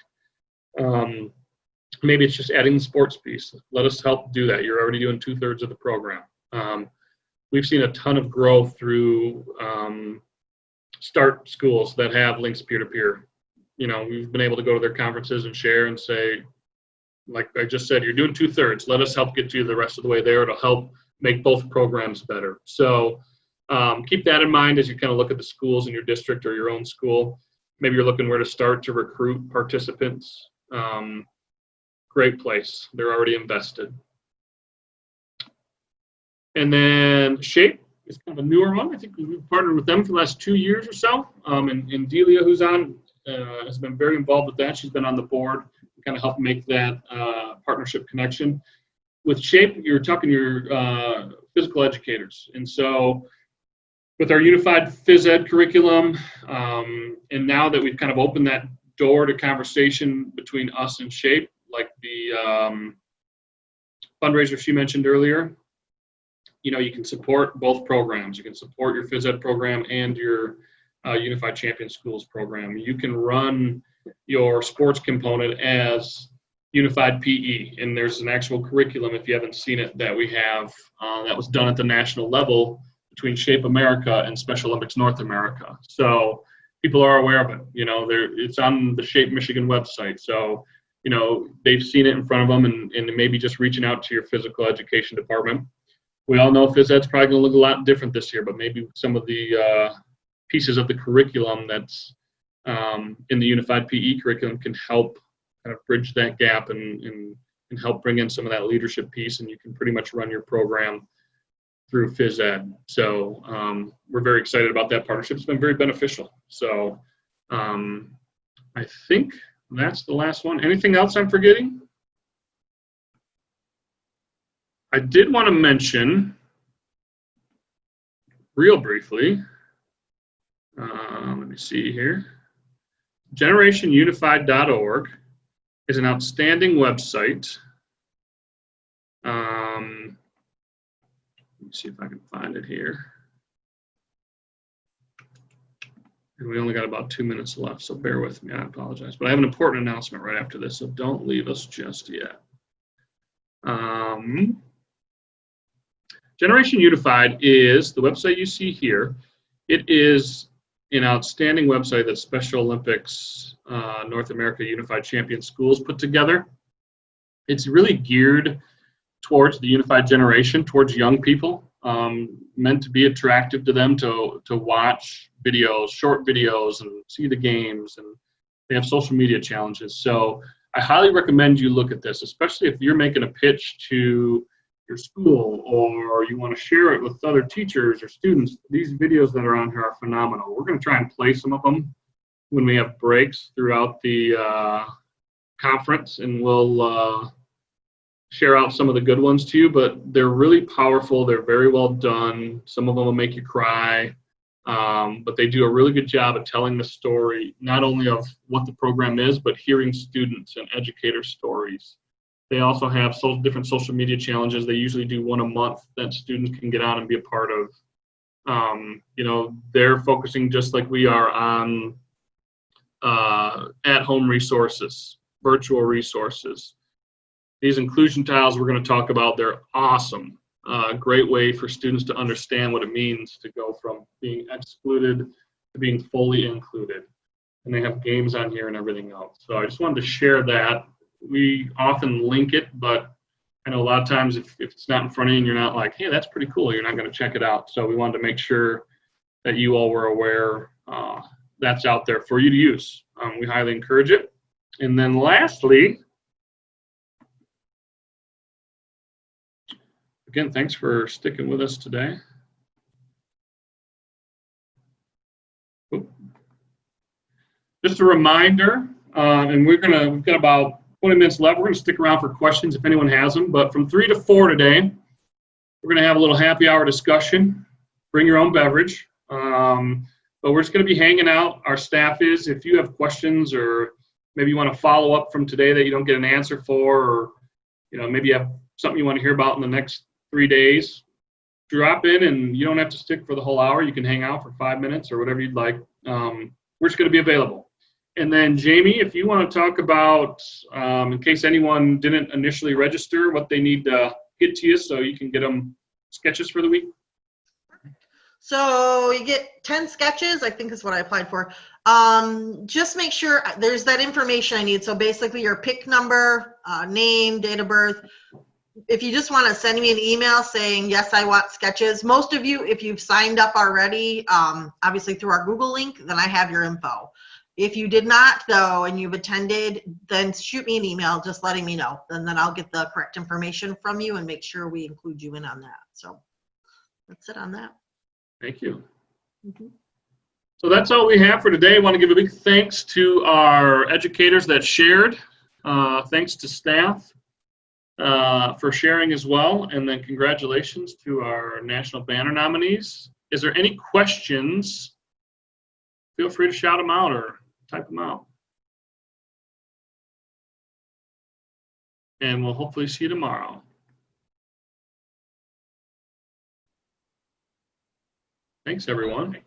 [SPEAKER 1] Maybe it's just adding the sports piece. Let us help do that. You're already doing 2/3 of the program. We've seen a ton of growth through start schools that have links peer-to-peer. You know, we've been able to go to their conferences and share and say, like I just said, you're doing 2/3. Let us help get you the rest of the way there. It'll help make both programs better. So keep that in mind as you kind of look at the schools in your district or your own school. Maybe you're looking where to start to recruit participants. Great place. They're already invested. And then SHAPE is kind of a newer one. I think we've partnered with them for the last 2 years or so. And Delia, who's on, has been very involved with that. She's been on the board to kind of help make that partnership connection. With SHAPE, you're talking to your physical educators. And so with our unified phys ed curriculum, and now that we've kind of opened that door to conversation between us and SHAPE, like the fundraiser she mentioned earlier, you know, you can support both programs. You can support your phys ed program and your Unified Champion Schools program. You can run your sports component as Unified PE, and there's an actual curriculum, if you haven't seen it, that we have that was done at the national level between SHAPE America and Special Olympics North America. So people are aware of it. You know, it's on the SHAPE Michigan website. So, you know, they've seen it in front of them, and maybe just reaching out to your physical education department. We all know phys ed's probably going to look a lot different this year, but maybe some of the pieces of the curriculum that's in the Unified PE curriculum can help kind of bridge that gap and help bring in some of that leadership piece, and you can pretty much run your program through phys ed. So we're very excited about that partnership. It's been very beneficial. So I think that's the last one. Anything else I'm forgetting? I did want to mention, real briefly, let me see here, GenerationUnified.org is an outstanding website. Let me see if I can find it here. And we only got about 2 minutes left, so bear with me. I apologize. But I have an important announcement right after this, so don't leave us just yet. Generation Unified is the website you see here. It is an outstanding website that Special Olympics North America Unified Champion Schools put together. It's really geared towards the unified generation, towards young people, meant to be attractive to them to watch videos, short videos, and see the games, and they have social media challenges. So I highly recommend you look at this, especially if you're making a pitch to your school or you want to share it with other teachers or students. These videos that are on here are phenomenal. We're going to try and play some of them when we have breaks throughout the conference, and we'll share out some of the good ones to you, but they're really powerful. They're very well done. Some of them will make you cry, but they do a really good job of telling the story, not only of what the program is, but hearing students and educator stories. They also have different social media challenges. They usually do one a month that students can get on and be a part of. They're focusing, just like we are, on at-home resources, virtual resources. These inclusion tiles we're going to talk about, they're awesome. Great way for students to understand what it means to go from being excluded to being fully included. And they have games on here and everything else. So I just wanted to share that. We often link it, but I know a lot of times if it's not in front of you and you're not like, hey, that's pretty cool, you're not going to check it out. So we wanted to make sure that you all were aware that's out there for you to use. We highly encourage it. And then lastly, again, thanks for sticking with us today. Just a reminder, and we've got about 20 minutes left. We're going to stick around for questions if anyone has them. But from 3 to 4 today, we're going to have a little happy hour discussion. Bring your own beverage. But we're just going to be hanging out. Our staff is. If you have questions or maybe you want to follow up from today that you don't get an answer for, or maybe you have something you want to hear about in the next 3 days, drop in, and you don't have to stick for the whole hour. You can hang out for 5 minutes or whatever you'd like. We're just going to be available. And then Jamie, if you want to talk about, in case anyone didn't initially register, what they need to get to you so you can get them sketches for the week.
[SPEAKER 4] So you get 10 sketches, I think is what I applied for. Just make sure there's that information I need. So basically your PIC number, name, date of birth. If you just want to send me an email saying, yes, I want sketches. Most of you, if you've signed up already, obviously through our Google link, then I have your info. If you did not, though, and you've attended, then shoot me an email just letting me know. And then I'll get the correct information from you and make sure we include you in on that. So that's it on that.
[SPEAKER 1] Thank you. So that's all we have for today. I want to give a big thanks to our educators that shared. Thanks to staff for sharing as well. And then congratulations to our National Banner nominees. Is there any questions? Feel free to shout them out or type them out. And we'll hopefully see you tomorrow. Thanks, everyone.